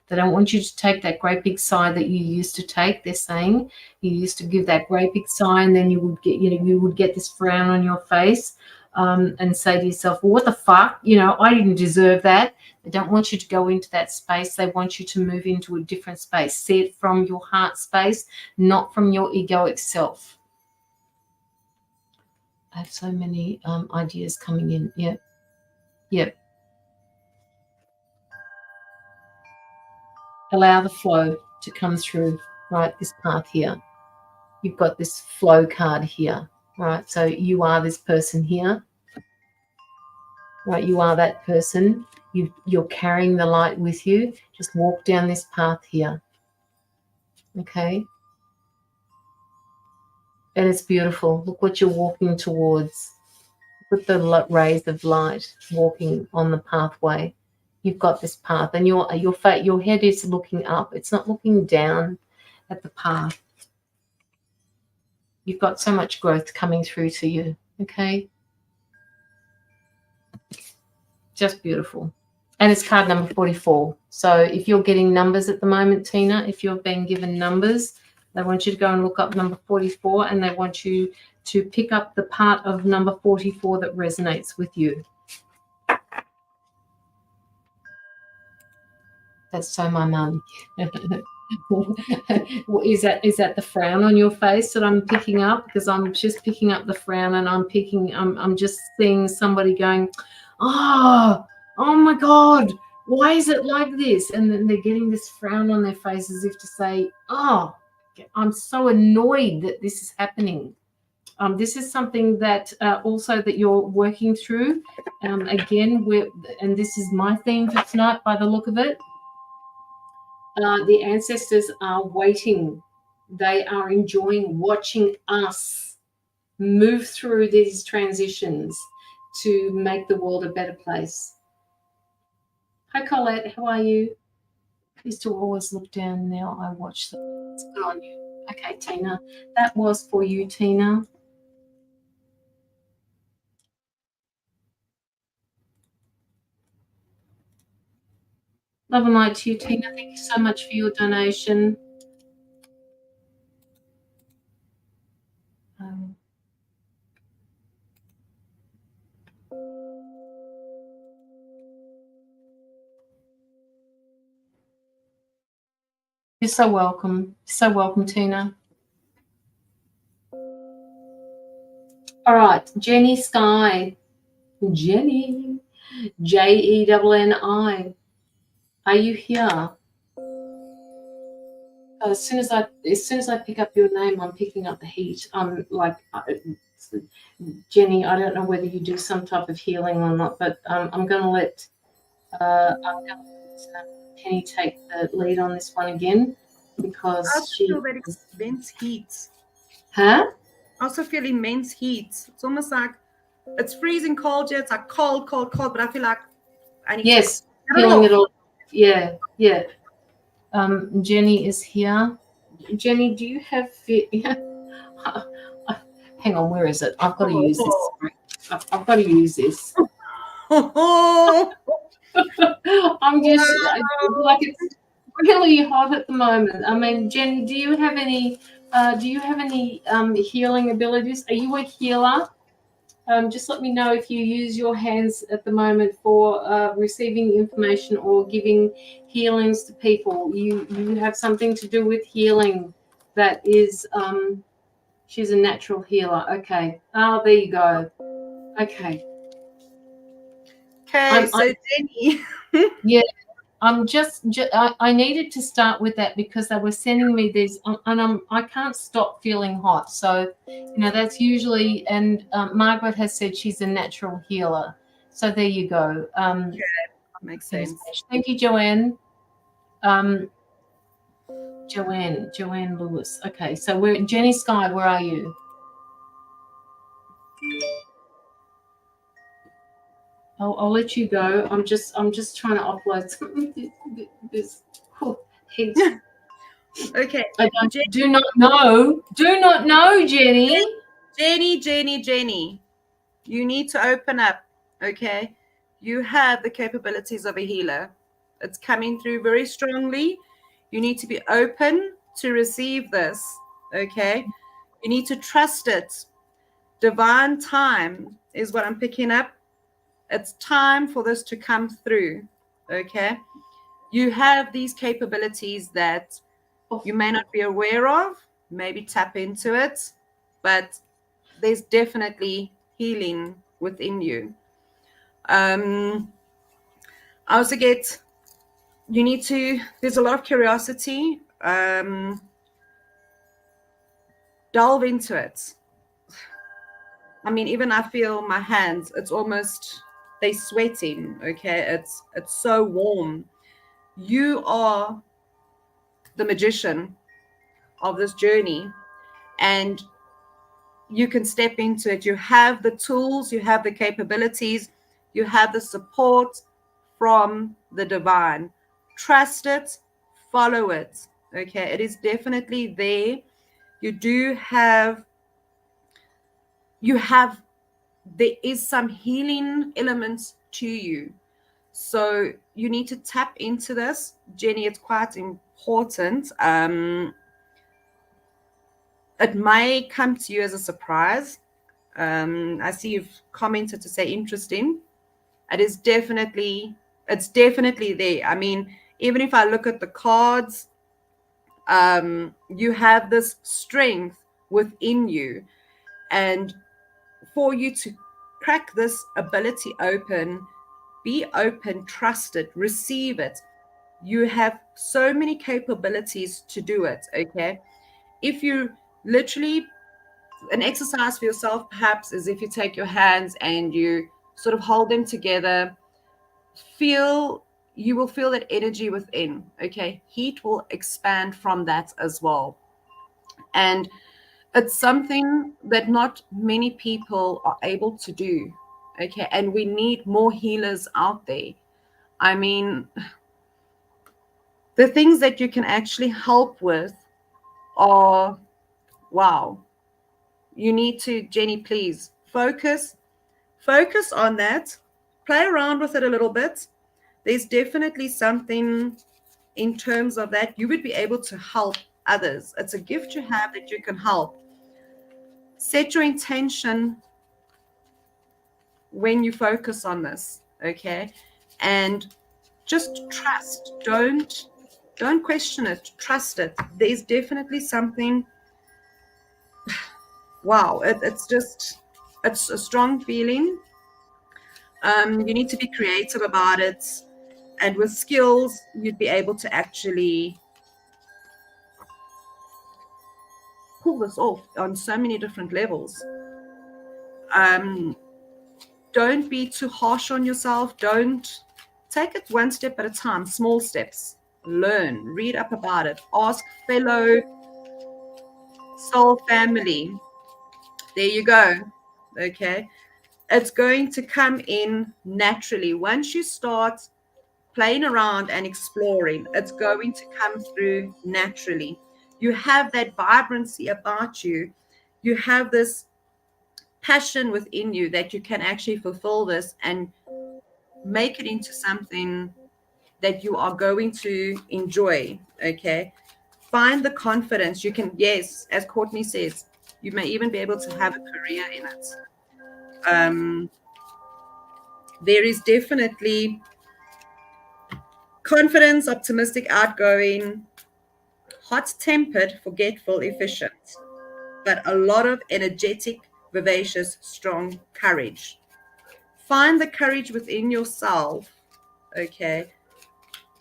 They don't want you to take that great big sigh that you used to take. They're saying you used to give that great big sigh, and then you would get this frown on your face, and say to yourself, well, what the fuck? I didn't deserve that. They don't want you to go into that space. They want you to move into a different space. See it from your heart space, not from your egoic self. I have so many ideas coming in. Yep. Allow the flow to come through, right, this path here. You've got this flow card here, right? So you are this person here, right? You are that person. You're carrying the light with you. Just walk down this path here, okay? And it's beautiful. Look what you're walking towards. Look at the rays of light walking on the pathway. You've got this path, and your head is looking up. It's not looking down at the path. You've got so much growth coming through to you, okay? Just beautiful. And it's card number 44. So if you're getting numbers at the moment, Tina, if you've been given numbers, they want you to go and look up number 44, and they want you to pick up the part of number 44 that resonates with you. That's so my mum. Is that the frown on your face that I'm picking up? Because I'm just picking up the frown, and I'm just seeing somebody going, oh my God, why is it like this? And then they're getting this frown on their face as if to say, oh, I'm so annoyed that this is happening. This is something that also that you're working through. Again, and this is my theme for tonight by the look of it. the ancestors are waiting. They are enjoying watching us move through these transitions to make the world a better place. Hi, Colette. How are you? I used to always look down. Now I watch them. It's good on you. Okay, Tina. That was for you, Tina. Love and light to you, Tina. Thank you so much for your donation. You're so welcome. So welcome, Tina. All right, Jenny Sky. Jenny. Jenni. Are you here? As soon as I pick up your name, I'm picking up the heat. I'm like, Jenny, I don't know whether you do some type of healing or not, but I'm going to let Penny take the lead on this one again, because I feel that immense heat. Huh? I also feel immense heat. It's almost like it's freezing cold here. It's like cold, but I feel like I need yes, to feeling it all. Yeah. Jenny is here. Jenny, do you have hang on, where is it? I've got to use this. I've got to use this. I'm just like, it's really hot at the moment. I mean, Jenny, do you have any healing abilities? Are you a healer? Just let me know if you use your hands at the moment for receiving information or giving healings to people. You have something to do with healing. That is, she's a natural healer. Okay. Oh, there you go. Okay. Okay, so Jenny. Yeah. I needed to start with that because they were sending me these, and I can't stop feeling hot. So, that's usually, and Margaret has said she's a natural healer. So there you go. Okay, makes sense. Thank you, Joanne. Joanne Lewis. Okay, so we're Jenny Sky. Where are you? I'll let you go. I'm just trying to upload some this heat. Okay. I do not know, Jenny. Jenny. You need to open up, okay? You have the capabilities of a healer. It's coming through very strongly. You need to be open to receive this, okay? You need to trust it. Divine time is what I'm picking up. It's time for this to come through, okay? You have these capabilities that you may not be aware of. Maybe tap into it, but there's definitely healing within you. I also get, there's a lot of curiosity. Delve into it. I mean, even I feel my hands, it's almost, they're sweating, okay? It's so warm. You are the magician of this journey, and you can step into it. You have the tools, you have the capabilities, you have the support from the divine. Trust it, follow it, okay? It is definitely there. There is some healing elements to you. So you need to tap into this. Jenny, it's quite important. It may come to you as a surprise. I see you've commented to say interesting. It's definitely there. I mean, even if I look at the cards, you have this strength within you, and for you to crack this ability open, be open, trust it, receive it. You have so many capabilities to do it, okay? If you literally, an exercise for yourself perhaps is if you take your hands and you sort of hold them together, feel you will feel that energy within. Okay, heat will expand from that as well. And it's something that not many people are able to do. Okay, and we need more healers out there. I mean, the things that you can actually help with are, wow. You need to, Jenny, please focus on that. Play around with it a little bit. There's definitely something in terms of that you would be able to help others. It's a gift you have that you can help. Set your intention when you focus on this, okay? And just trust. Don't question it. Trust it. There's definitely something. Wow, it's a strong feeling. You need to be creative about it, and with skills, you'd be able to actually pull this off on so many different levels. Don't be too harsh on yourself. Don't take it one step at a time, small steps. Learn, read up about it, ask fellow soul family. There you go. Okay. It's going to come in naturally. Once you start playing around and exploring, it's going to come through naturally. You have that vibrancy about you. You have this passion within you that you can actually fulfill this and make it into something that you are going to enjoy. Okay. Find the confidence. You can, yes, as Courtney says, you may even be able to have a career in it. There is definitely confidence, optimistic, outgoing, hot-tempered, forgetful, efficient, but a lot of energetic, vivacious, strong courage. Find the courage within yourself, okay,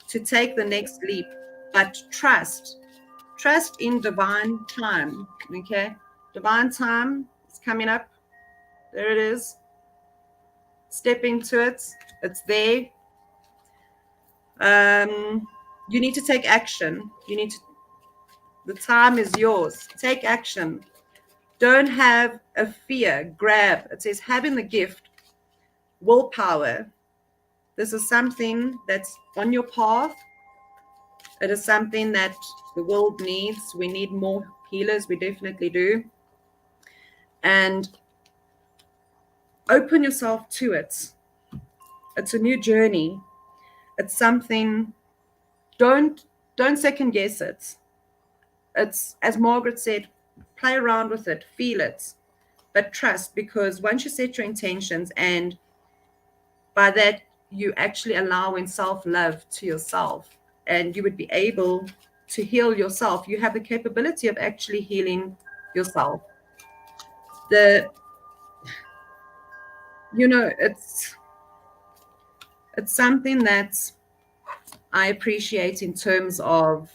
to take the next leap, but trust in divine time, okay? Divine time is coming up. There it is. Step into it. It's there. You need to take action. The time is yours. Take action. Don't have a fear. Grab. It says having the gift, willpower. This is something that's on your path. It is something that the world needs. We need more healers. We definitely do. And open yourself to it. It's a new journey. It's something. Don't second guess it. It's, as Margaret said, play around with it, feel it, but trust, because once you set your intentions, and by that you actually allowing self-love to yourself, and you would be able to heal yourself. You have the capability of actually healing yourself. It's something that I appreciate in terms of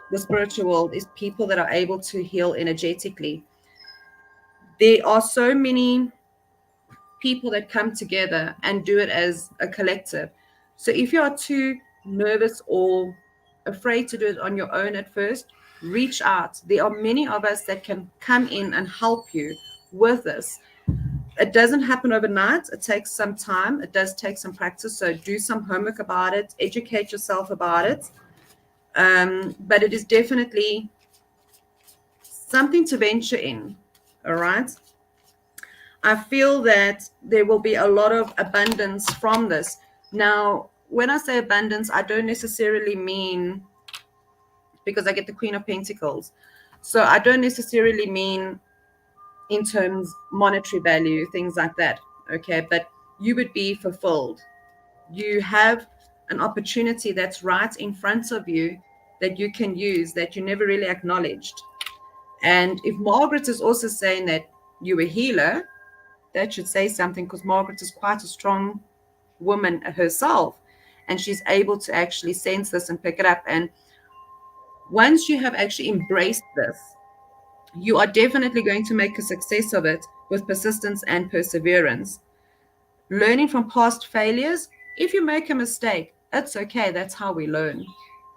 the spiritual world, is people that are able to heal energetically. There are so many people that come together and do it as a collective. So if you are too nervous or afraid to do it on your own at first, reach out. There are many of us that can come in and help you with this. It doesn't happen overnight. It takes some time. It does take some practice. So do some homework about it. Educate yourself about it. But it is definitely something to venture in. All right. I feel that there will be a lot of abundance from this. Now, when I say abundance, I don't necessarily mean, because I get the Queen of Pentacles. So I don't necessarily mean in terms monetary value, things like that. Okay. But you would be fulfilled. You have an opportunity that's right in front of you that you can use, that you never really acknowledged. And if Margaret is also saying that you're a healer, that should say something, because Margaret is quite a strong woman herself, and she's able to actually sense this and pick it up. And once you have actually embraced this, you are definitely going to make a success of it with persistence and perseverance. Learning from past failures. If you make a mistake, It's okay. That's how we learn.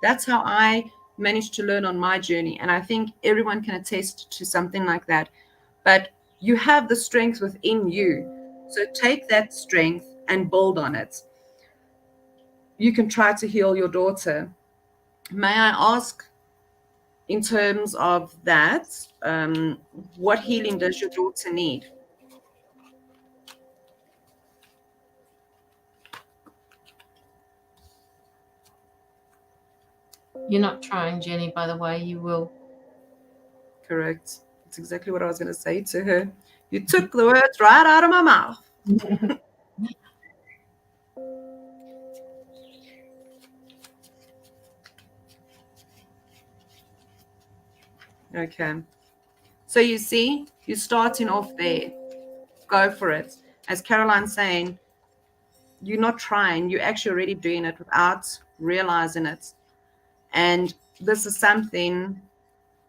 That's how I managed to learn on my journey. And I think everyone can attest to something like that. But you have the strength within you. So take that strength and build on it. You can try to heal your daughter. May I ask, in terms of that, what healing does your daughter need? You're not trying, Jenny, by the way. You will. Correct. That's exactly what I was going to say to her. You took the words right out of my mouth. Okay. So you see, you're starting off there. Go for it. As Caroline's saying, you're not trying. You're actually already doing it without realizing it. And this is something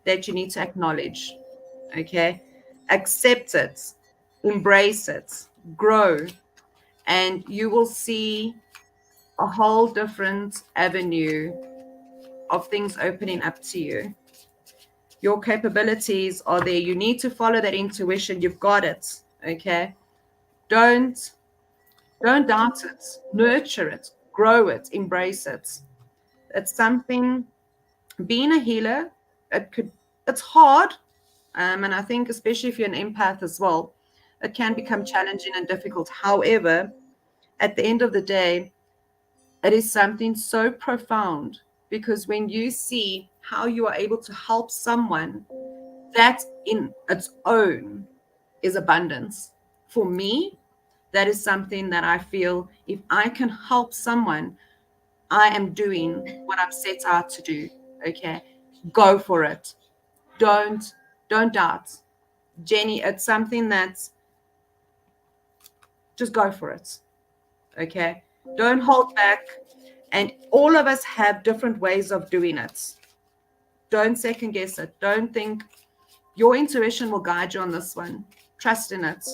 that you need to acknowledge. Okay. Accept it. Embrace it. Grow. And you will see a whole different avenue of things opening up to you. Your capabilities are there. You need to follow that intuition. You've got it. Okay. Don't doubt it. Nurture it. Grow it. Embrace it. It's something. Being a healer, it's hard. And I think especially if you're an empath as well, it can become challenging and difficult. However, at the end of the day, it is something so profound, because when you see how you are able to help someone, that in its own is abundance. For me, that is something that I feel, if I can help someone, I am doing what I'm set out to do. Okay, go for it. Don't doubt. Jenny, it's something that's, just go for it. Okay, don't hold back. And all of us have different ways of doing it. Don't second guess it. Don't think. Your intuition will guide you on this one. Trust in it.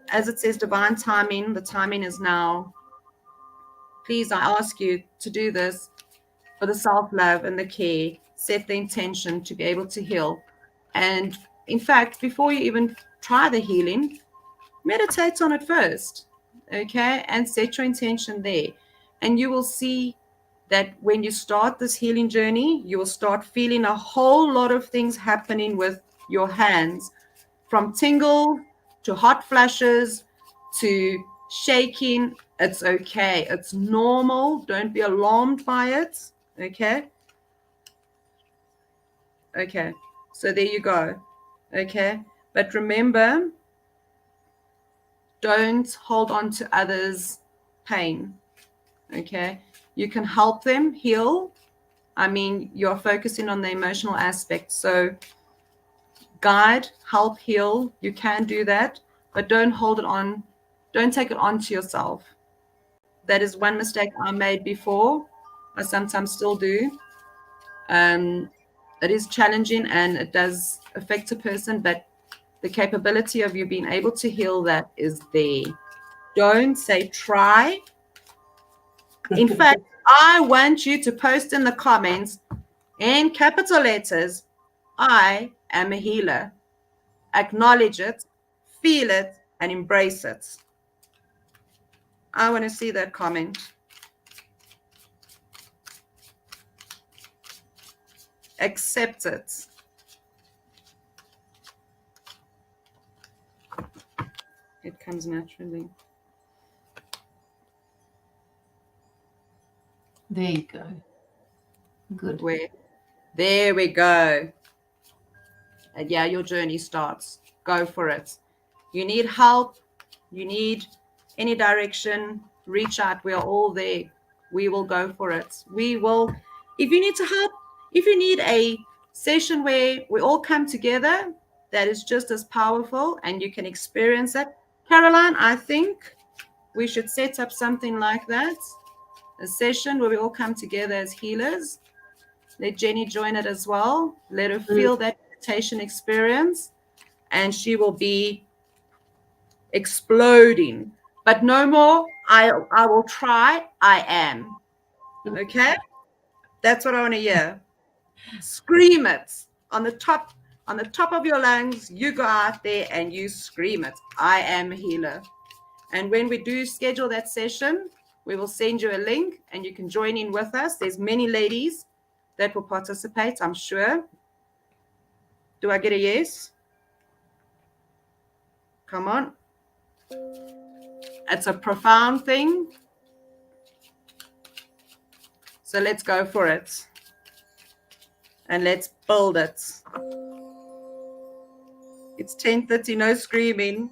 As it says, divine timing, the timing is now. Please, I ask you to do this for the self-love and the care. Set the intention to be able to heal. And in fact, before you even try the healing, meditate on it first. Okay? And set your intention there. And you will see that when you start this healing journey, you will start feeling a whole lot of things happening with your hands, from tingle to hot flashes to shaking. It's okay. It's normal. Don't be alarmed by it. Okay. Okay. So there you go. Okay. But remember, don't hold on to others' pain. Okay. You can help them heal. I mean, you're focusing on the emotional aspect. So guide, help, heal. You can do that, but don't hold it on. Don't take it on to yourself. That is one mistake I made before. I sometimes still do. It is challenging and it does affect a person, but the capability of you being able to heal that is there. Don't say try. In fact, I want you to post in the comments in capital letters, I am a healer. Acknowledge it, feel it, and embrace it. I want to see that comment. Accept it. It comes naturally. There you go. Good. There we go. And yeah, your journey starts. Go for it. You need help. You need any direction. Reach out. We are all there. We will go for it. We will. If you need to help, if you need a session where we all come together, that is just as powerful and you can experience it. Caroline, I think we should set up something like that. A session where we all come together as healers. Let Jenny join it as well. Let her feel that meditation experience, and she will be exploding. but no more. I will try. I am. Okay? That's what I want to hear. Scream it on the top of your lungs. You go out there and you scream it. I am a healer. And when we do schedule that session, we will send you a link and you can join in with us. There's many ladies that will participate, I'm sure. Do I get a yes? Come on. It's a profound thing. So let's go for it. And let's build it. It's 10:30, no screaming.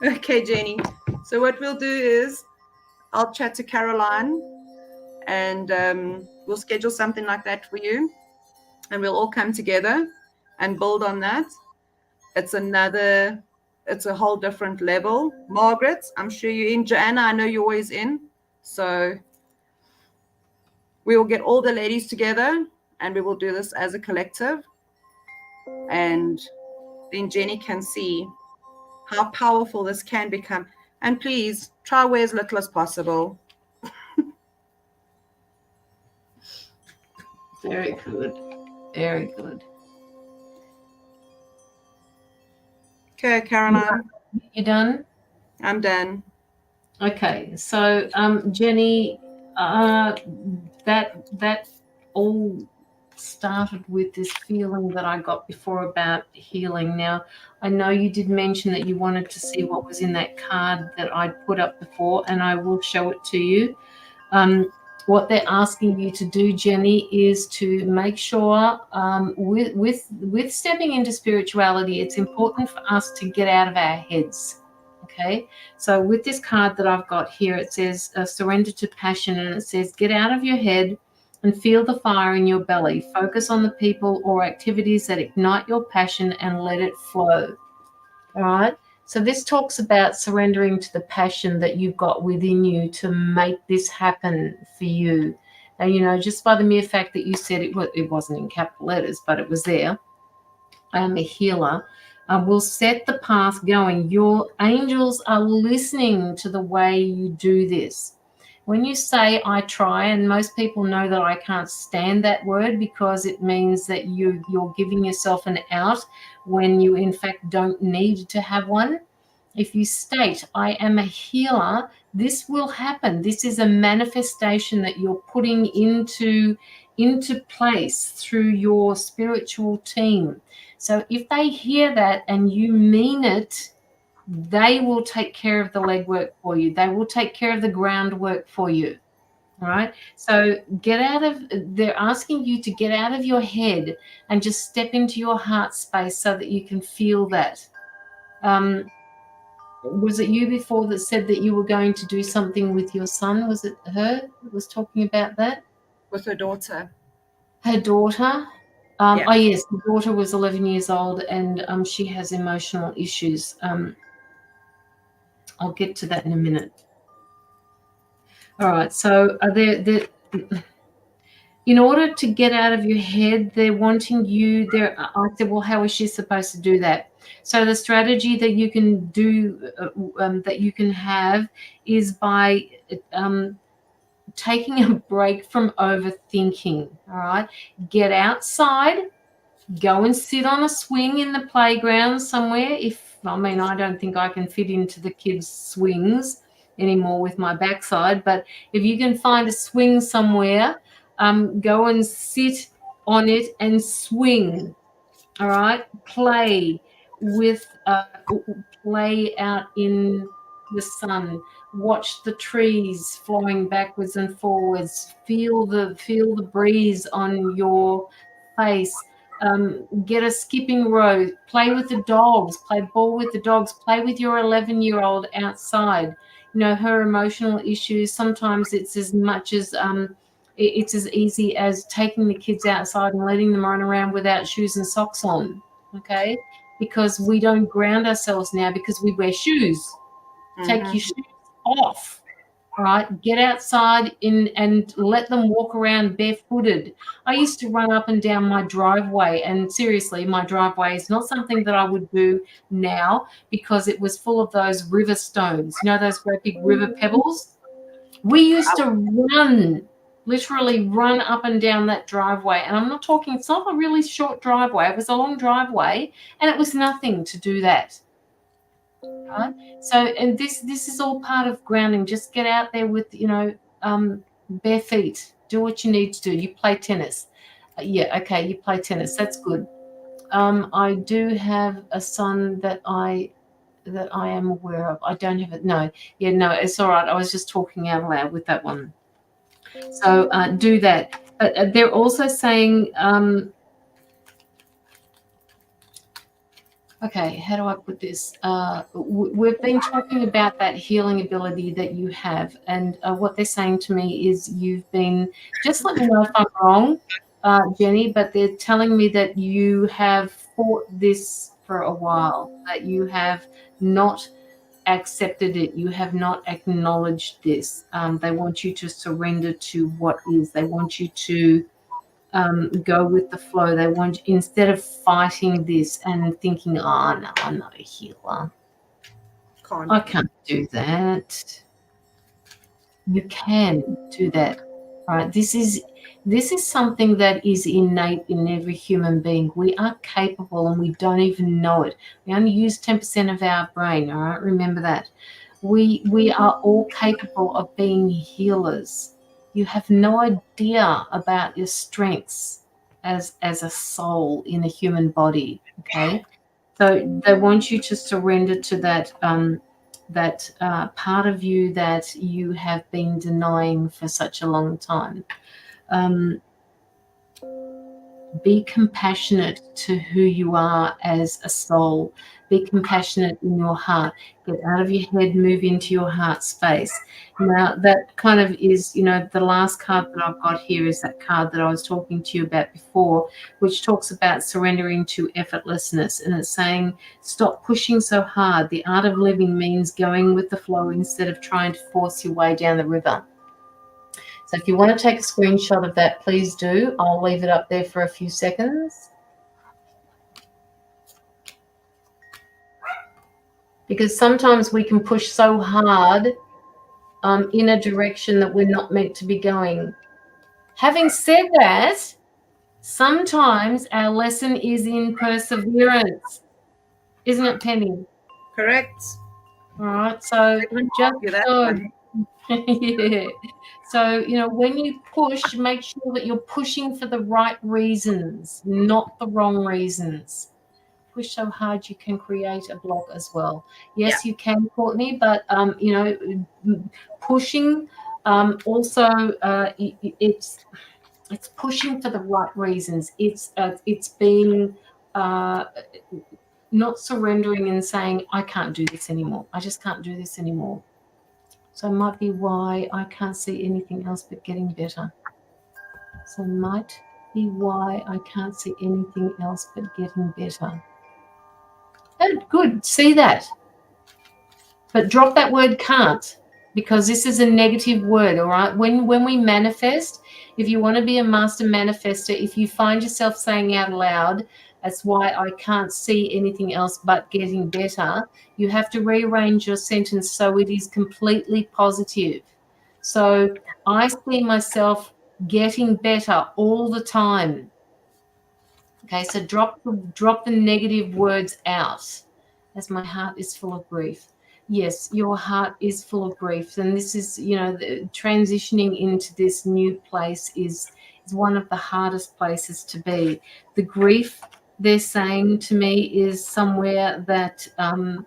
Okay, Jenny. So what we'll do is I'll chat to Caroline and we'll schedule something like that for you. And we'll all come together and build on that. It's a whole different level. Margaret, I'm sure you're in. Joanna, I know you're always in. So we will get all the ladies together and we will do this as a collective. And then Jenny can see how powerful this can become. And please try wear as little as possible. Very good. Very good. Okay, Caroline. You done? I'm done. Okay. So, Jenny, that all started with this feeling that I got before about healing. Now, I know you did mention that you wanted to see what was in that card that I'd put up before, and I will show it to you. What they're asking you to do, Jenny, is to make sure with stepping into spirituality, it's important for us to get out of our heads. Okay, so with this card that I've got here, it says surrender to passion, and it says get out of your head and feel the fire in your belly. Focus on the people or activities that ignite your passion and let it flow. All right. So this talks about surrendering to the passion that you've got within you to make this happen for you. And, you know, just by the mere fact that you said it wasn't in capital letters, but it was there. I am a healer. Will set the path going. Your angels are listening to the way you do this. When you say I try, and most people know that I can't stand that word because it means that you're giving yourself an out when you in fact don't need to have one. If you state I am a healer, this will happen. This is a manifestation that you're putting into place through your spiritual team. So if they hear that and you mean it, they will take care of the legwork for you. They will take care of the groundwork for you. All right. So they're asking you to get out of your head and just step into your heart space so that you can feel that. Was it you before that said that you were going to do something with your son? Was it her that was talking about that? With her daughter. Her daughter? Yeah. Oh, yes. The daughter was 11 years old and she has emotional issues. I'll get to that in a minute. All right. So in order to get out of your head, they're wanting you there. I said, well, how is she supposed to do that? So the strategy that you can do, that you can have is by taking a break from overthinking. All right. Get outside. Go and sit on a swing in the playground somewhere. I don't think I can fit into the kids' swings anymore with my backside, but if you can find a swing somewhere, go and sit on it and swing. All right, play out in the sun. Watch the trees flowing backwards and forwards. Feel the breeze on your face. Get a skipping rope. Play with the dogs. Play ball with the dogs. Play with your 11-year-old outside. You know, her emotional issues. Sometimes it's as much as it's as easy as taking the kids outside and letting them run around without shoes and socks on. Okay, because we don't ground ourselves now because we wear shoes. Take your shoes off. All right, get outside and let them walk around barefooted. I used to run up and down my driveway, and seriously, my driveway is not something that I would do now because it was full of those river stones, you know, those great big river pebbles. We used to literally run up and down that driveway, and I'm not talking, it's not a really short driveway, it was a long driveway, and it was nothing to do that. Right? So, and this is all part of grounding. Just get out there with, you know, bare feet. Do what you need to do. You play tennis. Yeah, okay, you play tennis. That's good. I do have a son that I am aware of. I don't have it. No, yeah, no, it's all right. I was just talking out loud with that one. So do that. But they're also saying, okay, how do I put this? We've been talking about that healing ability that you have, and what they're saying to me is you've been, just let me know if I'm wrong, Jenny, but they're telling me that you have fought this for a while, that you have not accepted it, you have not acknowledged this. They want you to surrender to what is. They want you to go with the flow. They want, instead of fighting this and thinking, oh no, I'm not a healer, I can't do that. You can do that, right? This is something that is innate in every human being. We are capable and we don't even know it. We only use 10% of our brain, all right? Remember that. We are all capable of being healers. You have no idea about your strengths as a soul in a human body, okay? So they want you to surrender to that part of you that you have been denying for such a long time. Be compassionate to who you are as a soul. Be compassionate in your heart. Get out of your head, move into your heart space. Now, that kind of is, you know, the last card that I've got here is that card that I was talking to you about before, which talks about surrendering to effortlessness. And it's saying, stop pushing so hard. The art of living means going with the flow instead of trying to force your way down the river. So if you want to take a screenshot of that, please do. I'll leave it up there for a few seconds. Because sometimes we can push so hard in a direction that we're not meant to be going. Having said that, sometimes our lesson is in perseverance. Isn't it, Penny? Correct. All right. So just so, yeah. So, you know, when you push, make sure that you're pushing for the right reasons, not the wrong reasons. Push so hard you can create a block as well. Yes, you can, Courtney, but you know, pushing also it's pushing for the right reasons. It's being not surrendering and saying, I can't do this anymore. I just can't do this anymore. So it might be why I can't see anything else but getting better. So it might be why I can't see anything else but getting better. Oh, good. See that. But drop that word can't, because this is a negative word, all right? When we manifest, if you want to be a master manifester, if you find yourself saying out loud, that's why I can't see anything else but getting better, you have to rearrange your sentence so it is completely positive. So I see myself getting better all the time. Okay, so drop the negative words out. As my heart is full of grief. Yes, your heart is full of grief, and this is, you know, transitioning into this new place is one of the hardest places to be. The grief, they're saying to me, is somewhere that and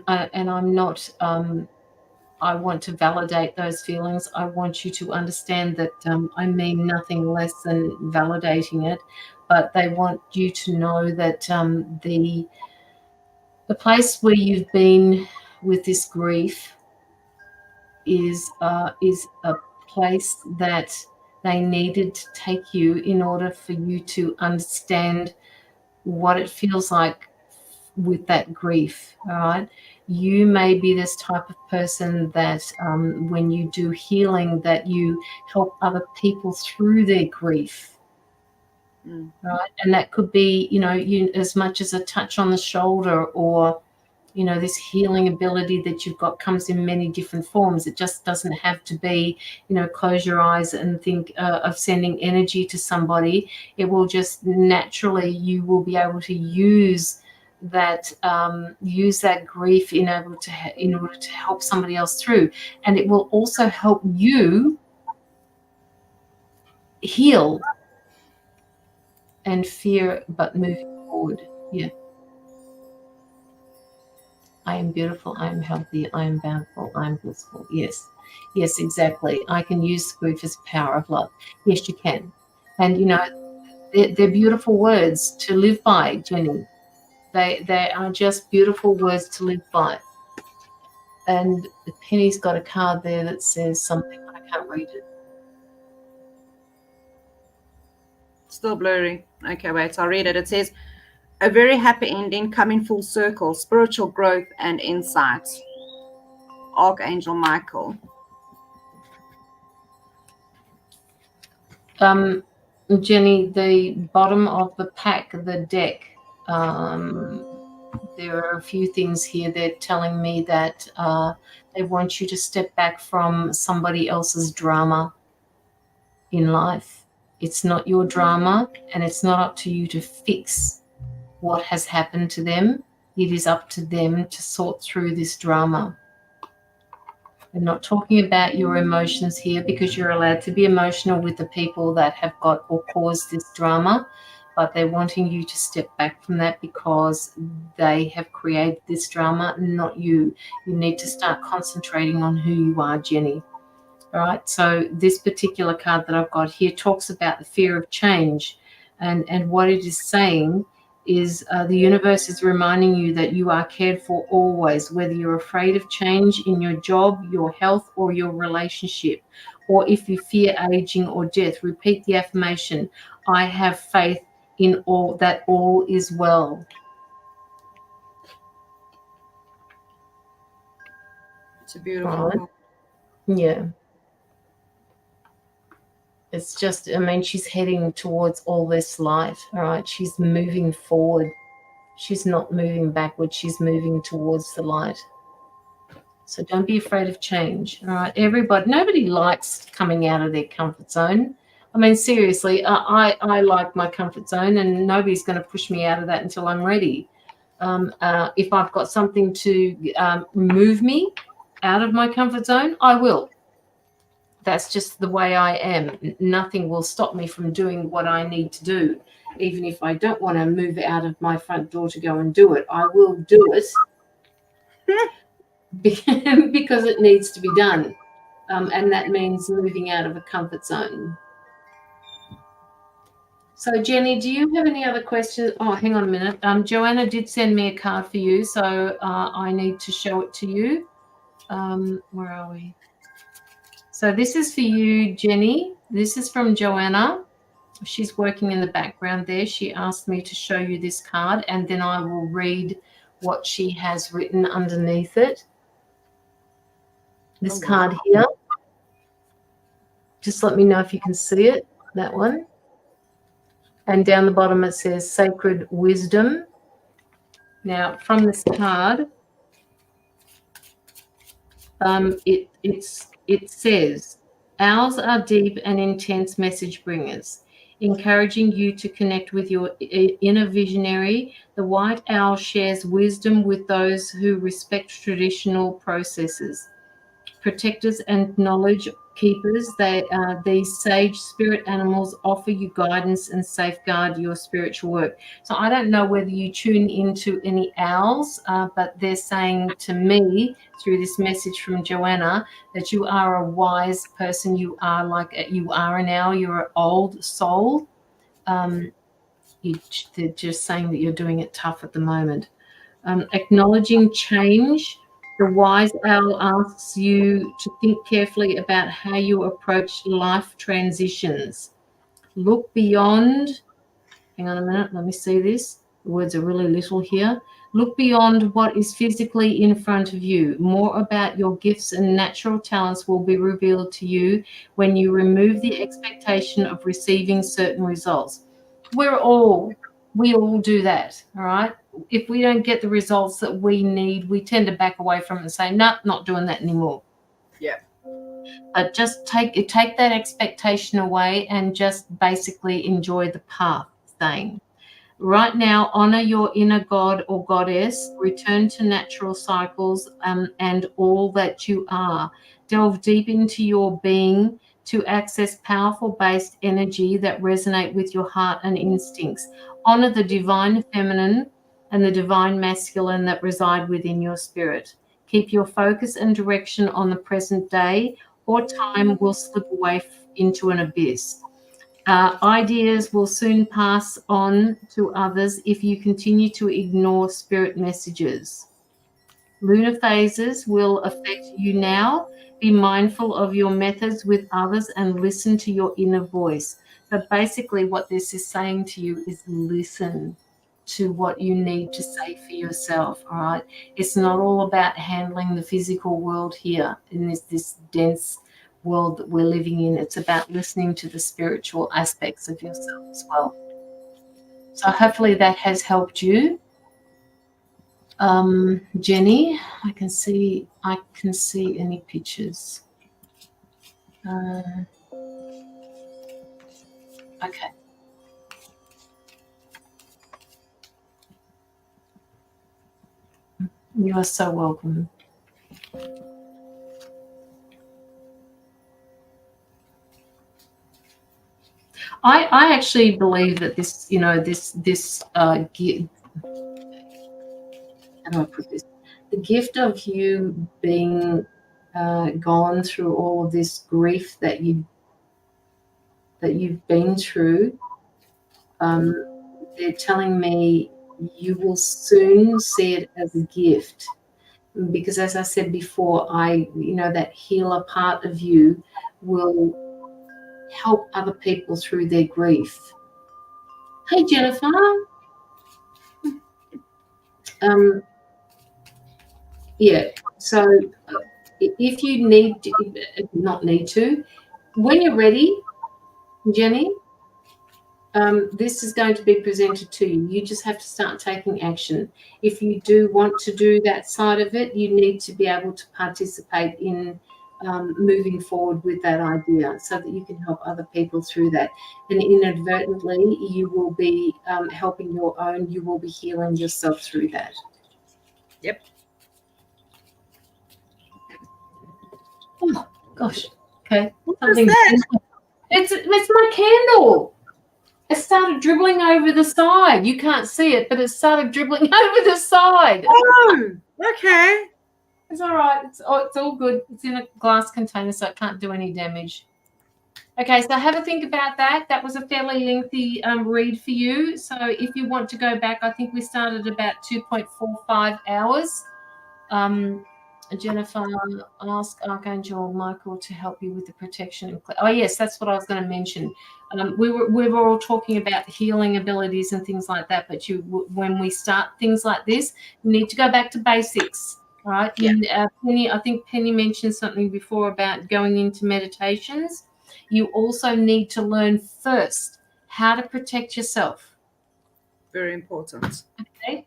I'm not I want to validate those feelings. I want you to understand that I mean nothing less than validating it, but they want you to know that the place where you've been with this grief is a place that they needed to take you in order for you to understand what it feels like with that grief. All right, you may be this type of person that when you do healing, that you help other people through their grief. Right? And that could be, you as much as a touch on the shoulder, or this healing ability that you've got comes in many different forms. It just doesn't have to be, close your eyes and think of sending energy to somebody. It will just naturally, you will be able to use that grief in order to help somebody else through. And it will also help you heal and fear, but moving forward. Yeah. I am beautiful, I am healthy, I am bountiful, I am blissful. Yes, exactly. I can use grief as power of love. Yes, you can. And, they're beautiful words to live by, Jenny. They are just beautiful words to live by. And Penny's got a card there that says something, but I can't read it. Still blurry. Okay, wait, I'll read it. It says, a very happy ending coming full circle, spiritual growth and insight. Archangel Michael. Jenny, the bottom of the pack, the deck, there are a few things here. They're telling me that they want you to step back from somebody else's drama in life. It's not your drama, and it's not up to you to fix what has happened to them. It is up to them to sort through this drama. I'm not talking about your emotions here, because you're allowed to be emotional with the people that have got or caused this drama, but they're wanting you to step back from that because they have created this drama, not you. You need to start concentrating on who you are, Jenny. All right, so this particular card that I've got here talks about the fear of change, and what it is saying is the universe is reminding you that you are cared for always, whether you're afraid of change in your job, your health, or your relationship, or if you fear aging or death. Repeat the affirmation, I have faith in all, that all is well. It's a beautiful right. Yeah. It's just, she's heading towards all this light, all right? She's moving forward. She's not moving backward. She's moving towards the light. So don't be afraid of change, all right? Nobody likes coming out of their comfort zone. Seriously, I like my comfort zone, and nobody's going to push me out of that until I'm ready. If I've got something to move me out of my comfort zone, I will. That's just the way I am. Nothing will stop me from doing what I need to do. Even if I don't want to move out of my front door to go and do it, I will do it because it needs to be done. And that means moving out of a comfort zone. So, Jenny, do you have any other questions? Oh, hang on a minute. Joanna did send me a card for you, so I need to show it to you. Where are we? So this is for you, Jenny. This is from Joanna. She's working in the background there. She asked me to show you this card, and then I will read what she has written underneath it. This card here. Just let me know if you can see it, that one. And down the bottom it says Sacred Wisdom. Now, from this card, it says, owls are deep and intense message bringers, encouraging you to connect with your inner visionary. The white owl shares wisdom with those who respect traditional processes. Protectors and knowledge keepers, these sage spirit animals offer you guidance and safeguard your spiritual work. So I don't know whether you tune into any owls, but they're saying to me through this message from Joanna that you are a wise person. You are an owl. You're an old soul. They're just saying that you're doing it tough at the moment. Acknowledging change. The wise owl asks you to think carefully about how you approach life transitions. Look beyond, hang on a minute, let me see this. The words are really little here. Look beyond what is physically in front of you. More about your gifts and natural talents will be revealed to you when you remove the expectation of receiving certain results. We all do that, all right? If we don't get the results that we need, we tend to back away from it and say, no, not doing that anymore. Yeah. But just take that expectation away and just basically enjoy the path thing. Right now, honor your inner god or goddess, return to natural cycles and all that you are. Delve deep into your being to access powerful based energy that resonate with your heart and instincts. Honor the divine feminine and the divine masculine that reside within your spirit. Keep your focus and direction on the present day, or time will slip away into an abyss. Ideas will soon pass on to others if you continue to ignore spirit messages. Lunar phases will affect you now. Be mindful of your methods with others and listen to your inner voice. So basically what this is saying to you is listen to what you need to say for yourself, all right? It's not all about handling the physical world here in this dense world that we're living in. It's about listening to the spiritual aspects of yourself as well. So hopefully that has helped you. Jenny, I can see any pictures. Okay. You are so welcome. I actually believe that this, how do I put this? The gift of you being gone through all of this grief that you've been through, they're telling me you will soon see it as a gift. Because as I said before, that healer part of you will help other people through their grief. Hey, Jennifer. Yeah, so if you when you're ready, Jenny, this is going to be presented to you. You just have to start taking action. If you do want to do that side of it, you need to be able to participate in moving forward with that idea so that you can help other people through that. And inadvertently, you will be helping your own, you will be healing yourself through that. Yep. Oh, gosh. Okay. What is that? It's my candle. It started dribbling over the side. You can't see it, but it started dribbling over the side. Oh, okay. It's all right. It's all good. It's in a glass container, so it can't do any damage. Okay, so have a think about that. That was a fairly lengthy read for you. So if you want to go back, I think we started about 2.45 hours. Jennifer, ask Archangel Michael to help you with the protection. Oh yes, that's what I was going to mention. We were all talking about healing abilities and things like that, but when we start things like this, you need to go back to basics, right? Yeah. Penny, I think Penny mentioned something before about going into meditations. You also need to learn first how to protect yourself. Very important. Okay.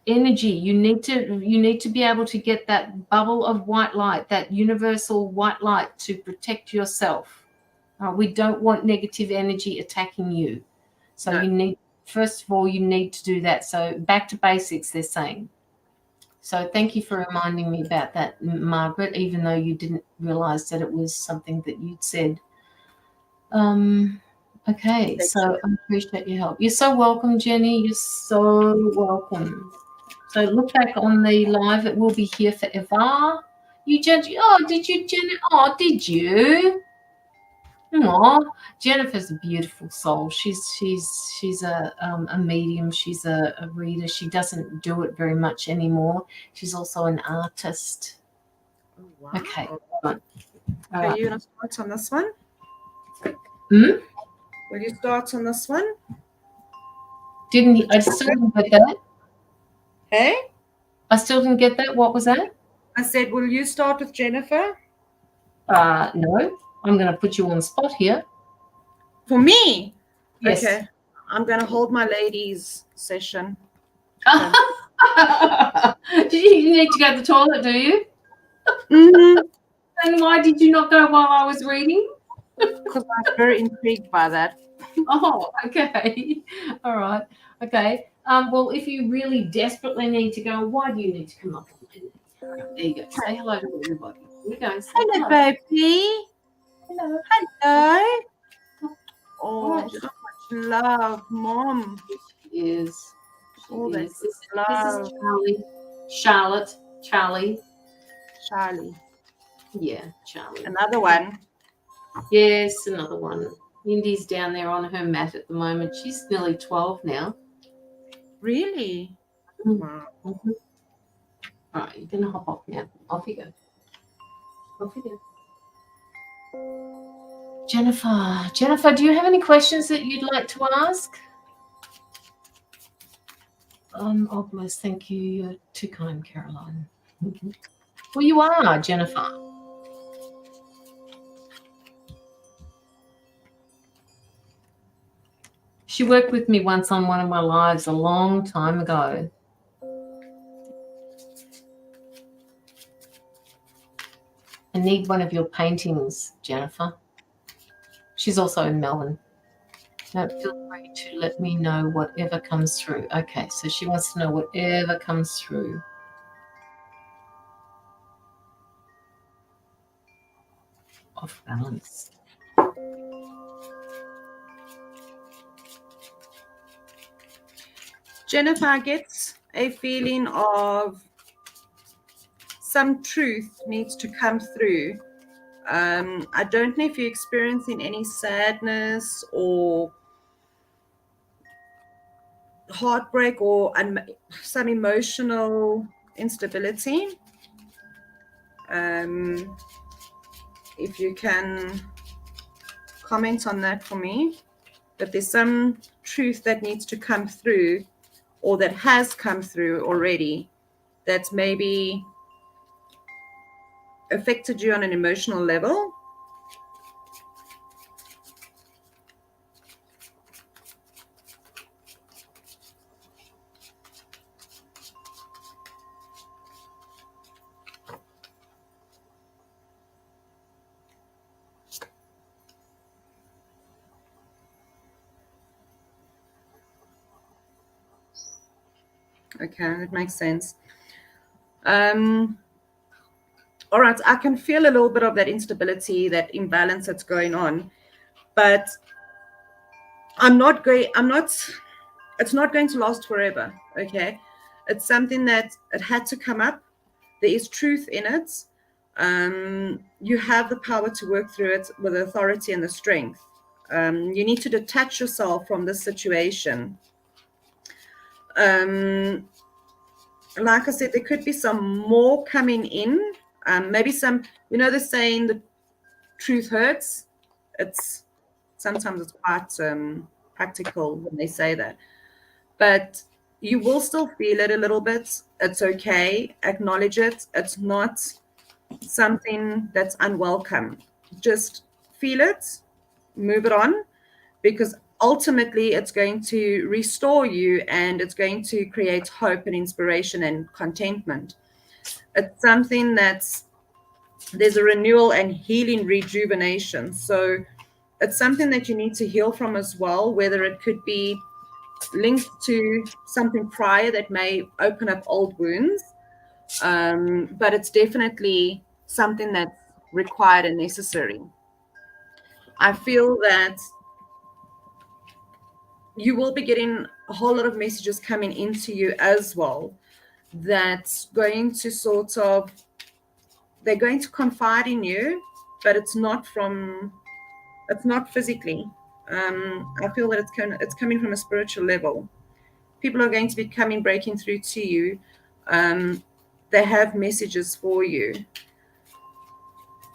Energy, you need to be able to get that bubble of white light, that universal white light, to protect yourself. We don't want negative energy attacking you, so no. You need, first of all, you need to do that. So back to basics, they're saying. So thank you for reminding me about that, Margaret, even though you didn't realize that it was something that you'd said. Okay, so I appreciate your help. You're so welcome, Jenny. You're so welcome. So look back on the live. It will be here forever. You judge. Oh, did you, Jenny? Oh, did you? Oh, Jennifer's a beautiful soul. She's a medium. She's a reader. She doesn't do it very much anymore. She's also an artist. Oh, wow. Okay. Are you going to start on this one? Hmm? Will you start on this one? I still didn't get that. Hey? I still didn't get that. What was that? I said, will you start with Jennifer? No. I'm going to put you on the spot here. For me? Yes. Okay. I'm going to hold my ladies session. You need to go to the toilet, do you? Mm-hmm. And why did you not go while I was reading? Because I was very intrigued by that. Oh, okay. All right. Okay. Well, if you really desperately need to go, why do you need to come up? There you go. Say hello to everybody. Here you go. Say Hello, baby. Hello. Hello. Oh, All so much love, Mom. She is. All that This is love. Charlie. Charlotte. Charlie. Yeah, Charlie. Another one. Yes, another one. Indy's down there on her mat at the moment. She's nearly 12 now. Really? Wow. Mm-hmm. All right, you're going to hop off now. Off you go. Off you go. Jennifer, do you have any questions that you'd like to ask? Oh, bless. Thank you. You're too kind, Caroline. Well, you are, Jennifer. She worked with me once on one of my lives a long time ago. I need one of your paintings, Jennifer. She's also in Melbourne. No, feel free to let me know whatever comes through. Okay, so she wants to know whatever comes through. Off balance. Jennifer gets a feeling of some truth needs to come through. I don't know if you're experiencing any sadness or heartbreak or some emotional instability. If you can comment on that for me, that there's some truth that needs to come through or that has come through already that's maybe affected you on an emotional level. Okay, that makes sense. All right, I can feel a little bit of that instability, that imbalance that's going on, but it's not going to last forever, okay? It's something that it had to come up. There is truth in it. You have the power to work through it with the authority and the strength. You need to detach yourself from this situation. Like I said, there could be some more coming in. Maybe some, the saying, the truth hurts. Sometimes it's quite practical when they say that. But you will still feel it a little bit. It's okay. Acknowledge it. It's not something that's unwelcome. Just feel it, move it on, because ultimately it's going to restore you and it's going to create hope and inspiration and contentment. It's something there's a renewal and healing, rejuvenation. So it's something that you need to heal from as well, whether it could be linked to something prior that may open up old wounds. But it's definitely something that's required and necessary. I feel that you will be getting a whole lot of messages coming into you as well that's going to they're going to confide in you, but it's not physically. I feel that it's coming from a spiritual level. People are going to be breaking through to you. They have messages for you.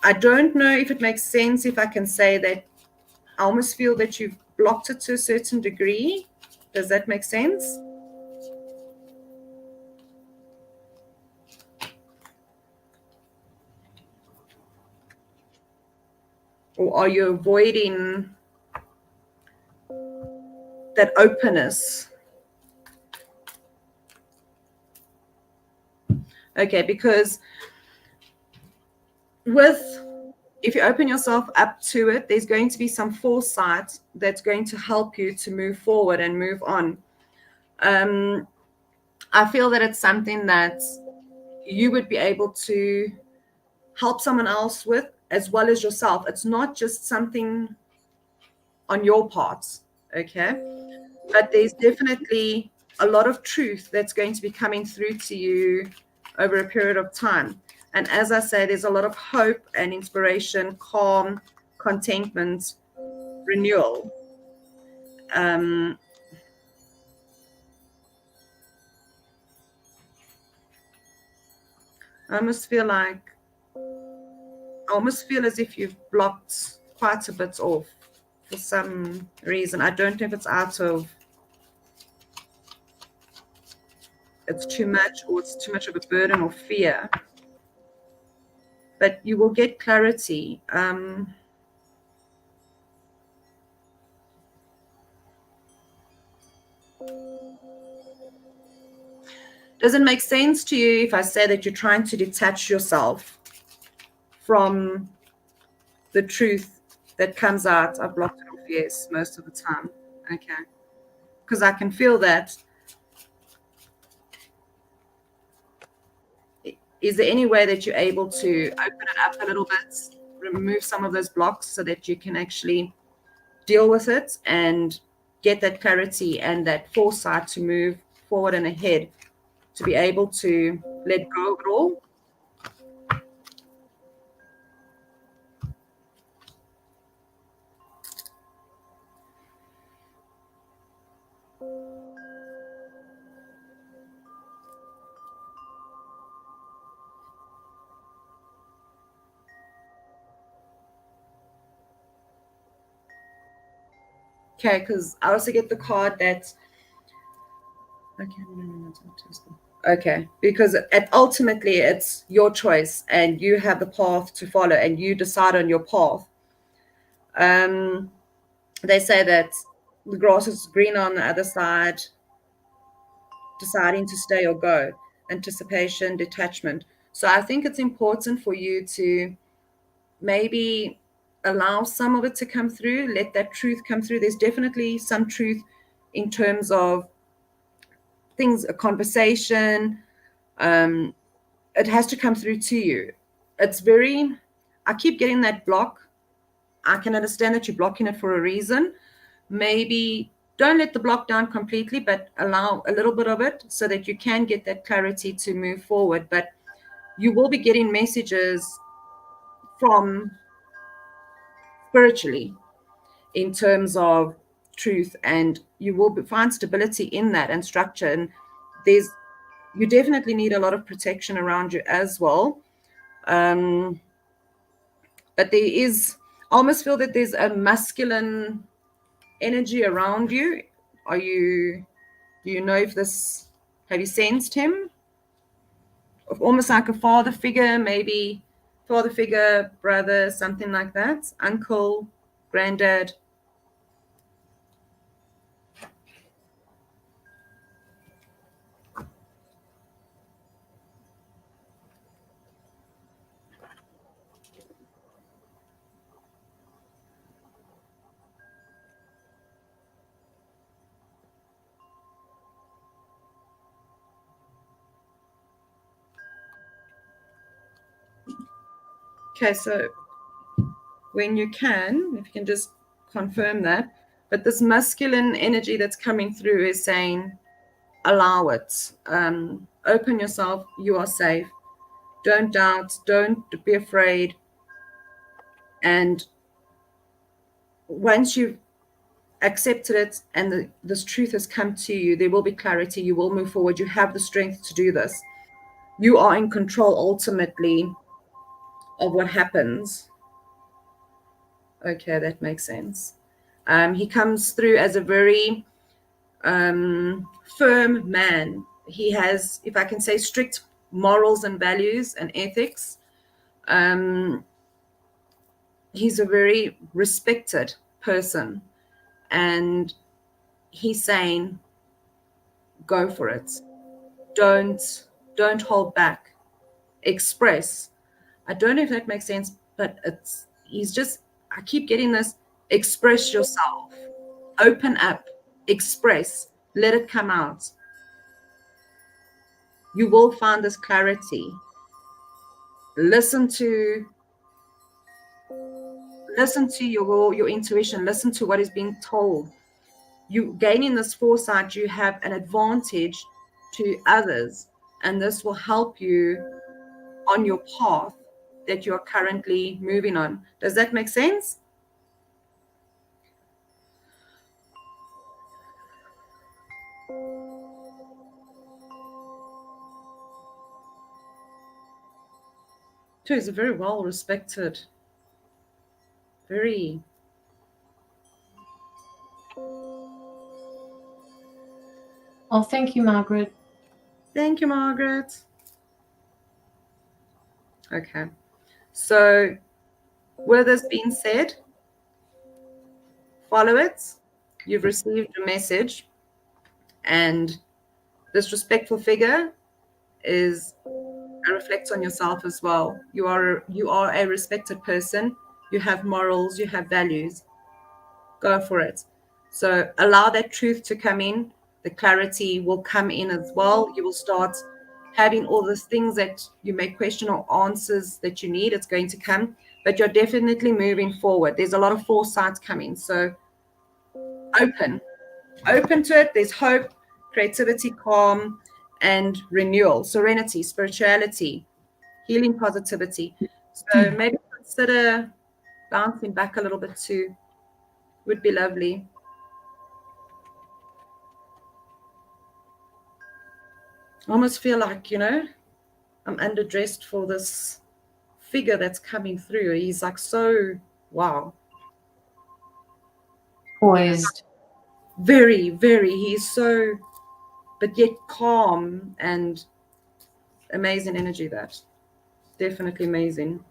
I don't know if it makes sense if I can say that I almost feel that you've blocked it to a certain degree, Does that make sense? Or are you avoiding that openness? Okay, because if you open yourself up to it, there's going to be some foresight that's going to help you to move forward and move on. I feel that it's something that you would be able to help someone else with as well as yourself. It's not just something on your part, okay? But there's definitely a lot of truth that's going to be coming through to you over a period of time. And as I say, there's a lot of hope and inspiration, calm, contentment, renewal. I almost feel as if you've blocked quite a bit off for some reason. I don't know if it's out of it's too much or it's too much of a burden or fear. But you will get clarity. Does it make sense to you if I say that you're trying to detach yourself from the truth that comes out? I've blocked it off, yes, most of the time. Okay. Because I can feel that. Is there any way that you're able to open it up a little bit, remove some of those blocks so that you can actually deal with it and get that clarity and that foresight to move forward and ahead, to be able to let go of it all? Okay, because I also get the card that okay, because ultimately it's your choice and you have the path to follow and you decide on your path. They say that the grass is green on the other side, deciding to stay or go, anticipation, detachment. So I think it's important for you to maybe allow some of it to come through, let that truth come through. There's definitely some truth in terms of things, a conversation. It has to come through to you. I keep getting that block. I can understand that you're blocking it for a reason. Maybe don't let the block down completely, but allow a little bit of it so that you can get that clarity to move forward. But you will be getting messages from spiritually in terms of truth, and you will find stability in that and structure. And you definitely need a lot of protection around you as well. But I almost feel that there's a masculine energy around you. Do you know if have you sensed him? Almost like a father figure, maybe father figure, brother, something like that, uncle, granddad. Okay, so when you can, if you can just confirm that. But this masculine energy that's coming through is saying, allow it. Open yourself. You are safe. Don't doubt. Don't be afraid. And once you've accepted it and this truth has come to you, there will be clarity. You will move forward. You have the strength to do this. You are in control ultimately of what happens. Okay, that makes sense. He comes through as a very firm man. He has, if I can say, strict morals and values and ethics. He's a very respected person, and he's saying, go for it. Don't hold back. Express. I don't know if that makes sense, but I keep getting this, express yourself. Open up. Express. Let it come out. You will find this clarity. Listen to your intuition. Listen to what is being told. You gaining this foresight, you have an advantage to others, and this will help you on your path that you're currently moving on. Does that make sense? Too is a very well respected, very. Oh, thank you, Margaret. Thank you, Margaret. Okay. So, with this being said, follow it. You've received a message, and this respectful figure is a reflect on yourself as well. You are a respected person. You have morals. You have values. Go for it. So allow that truth to come in. The clarity will come in as well. You will start having all those things that you may question or answers that you need. It's going to come, but you're definitely moving forward. There's a lot of foresight coming. So open to it. There's hope, creativity, calm, and renewal, serenity, spirituality, healing, positivity. So maybe consider bouncing back a little bit too. Would be lovely. I almost feel like, I'm underdressed for this figure that's coming through. He's like so, wow. Poised. Very, very. He's so, but yet calm and amazing energy. That definitely amazing.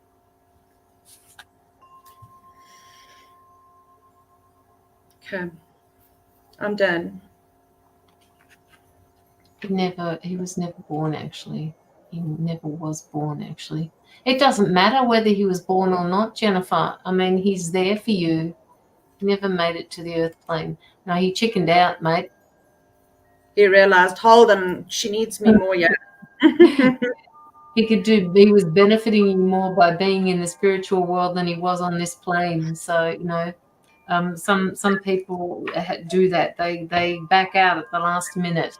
Okay, I'm done. He was never born, actually. He never was born, actually. It doesn't matter whether he was born or not, Jennifer. I mean, he's there for you. He never made it to the earth plane. No, he chickened out, mate. He realized, hold on, she needs me more, yeah. He was benefiting you more by being in the spiritual world than he was on this plane. So, some people do that. They back out at the last minute.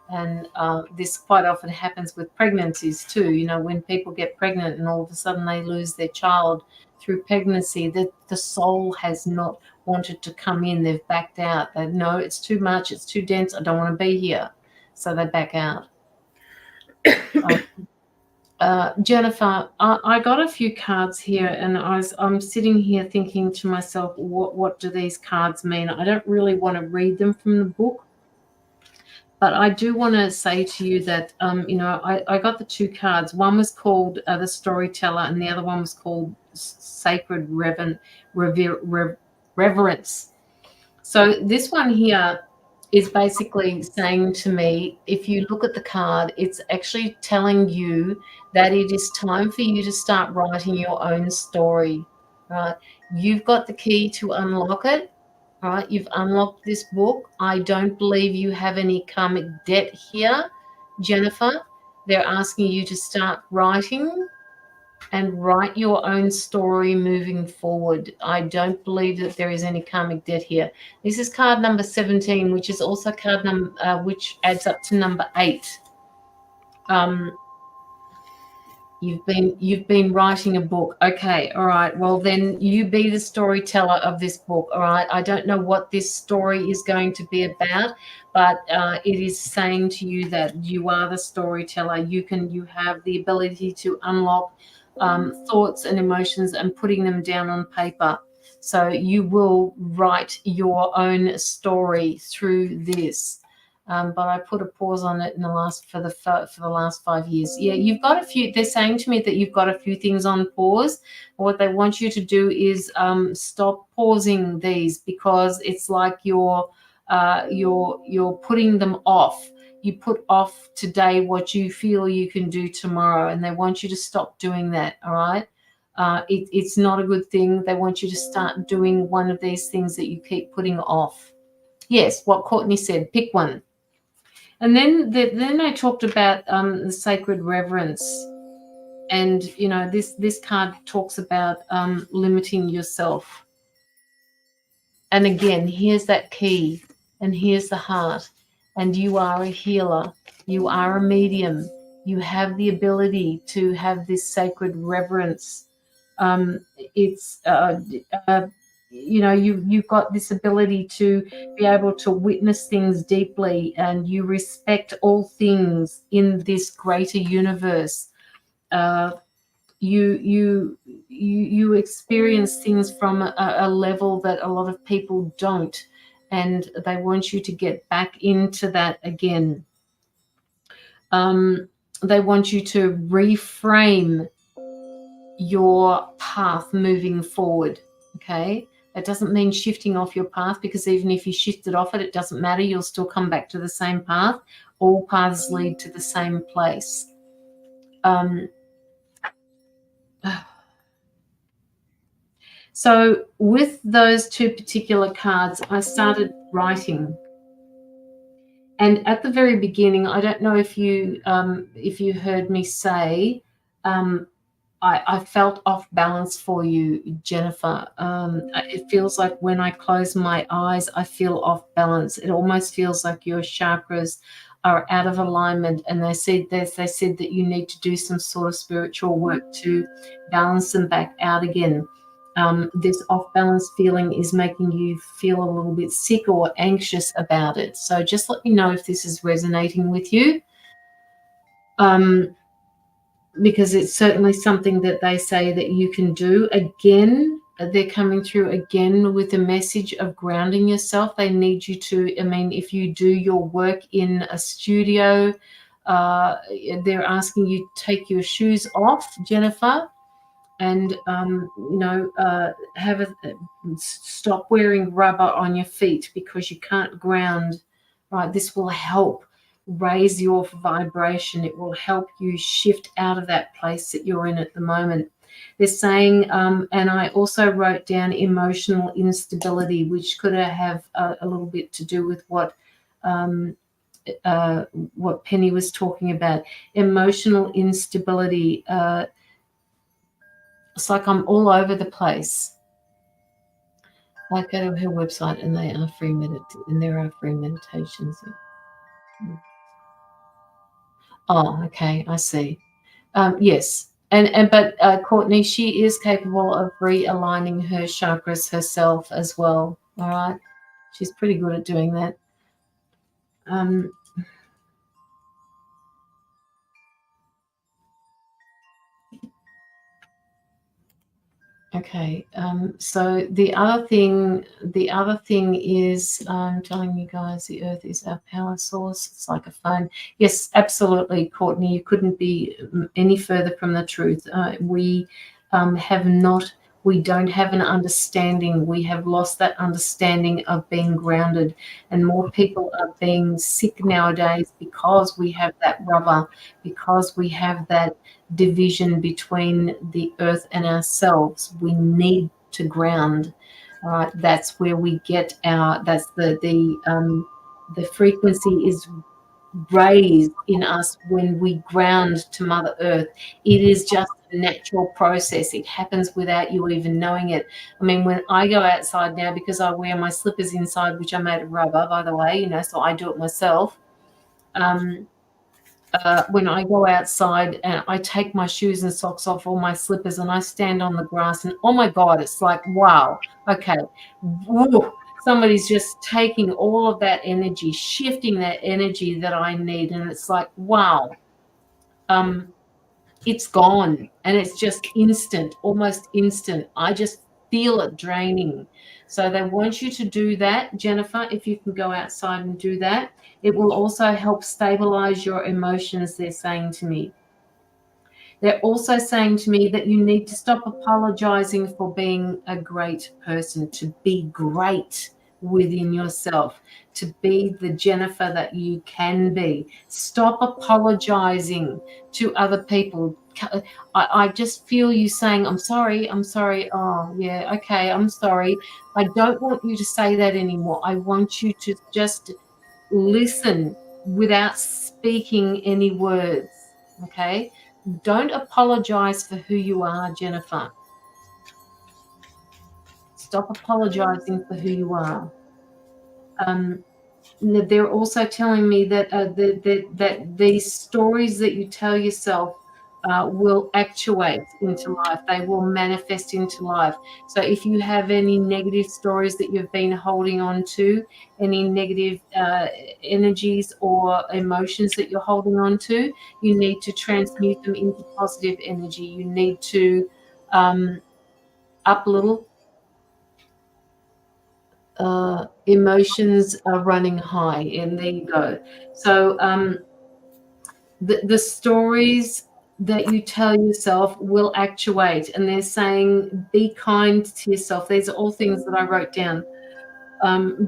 And this quite often happens with pregnancies too. When people get pregnant and all of a sudden they lose their child through pregnancy, the soul has not wanted to come in. They've backed out. They know it's too much, it's too dense, I don't want to be here. So they back out. Jennifer, I got a few cards here, and I'm sitting here thinking to myself, what do these cards mean? I don't really want to read them from the book. But I do want to say to you that, I got the two cards. One was called the Storyteller, and the other one was called Sacred Reverence. So this one here is basically saying to me, if you look at the card, it's actually telling you that it is time for you to start writing your own story, right? You've got the key to unlock it. All right, you've unlocked this book. I don't believe you have any karmic debt here, Jennifer. They're asking you to start writing and write your own story moving forward. I don't believe that there is any karmic debt here. This is card number 17, which is also card number, which adds up to number 8. You've been writing a book. Okay, all right. Well, then you be the storyteller of this book. All right. I don't know what this story is going to be about, but it is saying to you that you are the storyteller. You have the ability to unlock thoughts and emotions and putting them down on paper. So you will write your own story through this. But I put a pause on it in the last for the last 5 years. Yeah, you've got a few. They're saying to me that you've got a few things on pause. What they want you to do is stop pausing these, because it's like you're putting them off. You put off today what you feel you can do tomorrow, and they want you to stop doing that. All right. It's not a good thing. They want you to start doing one of these things that you keep putting off. Yes, what Courtney said, pick one. And then I talked about the sacred reverence. And, you know, this card talks about limiting yourself. And again, here's that key, and here's the heart. And you are a healer. You are a medium. You have the ability to have this sacred reverence. It's you know, you've got this ability to be able to witness things deeply, and you respect all things in this greater universe. You experience things from a level that a lot of people don't, and they want you to get back into that again. They want you to reframe your path moving forward. Okay, that doesn't mean shifting off your path, because even if you shifted off it, it doesn't matter. You'll still come back to the same path. All paths lead to the same place. So with those two particular cards, I started writing. And at the very beginning, I don't know if you heard me say, I felt off balance for you, Jennifer. It feels like when I close my eyes, I feel off balance. It almost feels like your chakras are out of alignment, and they said that you need to do some sort of spiritual work to balance them back out again. This off balance feeling is making you feel a little bit sick or anxious about it. So just let me know if this is resonating with you. Because it's certainly something that they say that you can do. Again, they're coming through again with a message of grounding yourself. They need you to, I mean, if you do your work in a studio, they're asking you to take your shoes off, Jennifer, and you know, stop wearing rubber on your feet because you can't ground. Right, this will help raise your vibration. It will help you shift out of that place that you're in at the moment. They're saying, and I also wrote down emotional instability, which could have a little bit to do with what Penny was talking about. Emotional instability. It's like I'm all over the place. I go to her website, and they are free and there are free meditations. Oh, okay, I see. Yes, but Courtney, she is capable of realigning her chakras herself as well. All right, she's pretty good at doing that. Okay, so the other thing is telling you guys the Earth is our power source. It's like a phone. Yes, absolutely, Courtney. You couldn't be any further from the truth. We don't have an understanding. We have lost that understanding of being grounded, and more people are being sick nowadays because we have that rubber, because we have that division between the earth and ourselves. We need to ground. All right, that's where we get that's the frequency is raised in us when we ground to Mother Earth. It is just a natural process. It happens without you even knowing it. I mean, when I go outside now, because I wear my slippers inside, which are made of rubber, by the way, so I do it myself. When I go outside and I take my shoes and socks off, all my slippers, and I stand on the grass, and oh my God, it's like, wow, okay, woo, somebody's just taking all of that energy, shifting that energy that I need, and it's like, wow, it's gone, and it's just instant, almost instant. I just feel it draining. So they want you to do that, Jennifer. If you can go outside and do that, it will also help stabilize your emotions, they're saying to me. They're also saying to me that you need to stop apologizing for being a great person, to be great within yourself, to be the Jennifer that you can be. Stop apologizing to other people. I just feel you saying, I'm sorry. Oh, yeah, okay, I'm sorry. I don't want you to say that anymore. I want you to just listen without speaking any words, okay? Don't apologize for who you are, Jennifer. Stop apologizing for who you are. They're also telling me that that these stories that you tell yourself will actuate into life. They will manifest into life. So if you have any negative stories that you've been holding on to, any negative energies or emotions that you're holding on to, you need to transmute them into positive energy. You need to up a little. Emotions are running high, and there you go. So the stories that you tell yourself will actuate, and they're saying be kind to yourself. These are all things that I wrote down.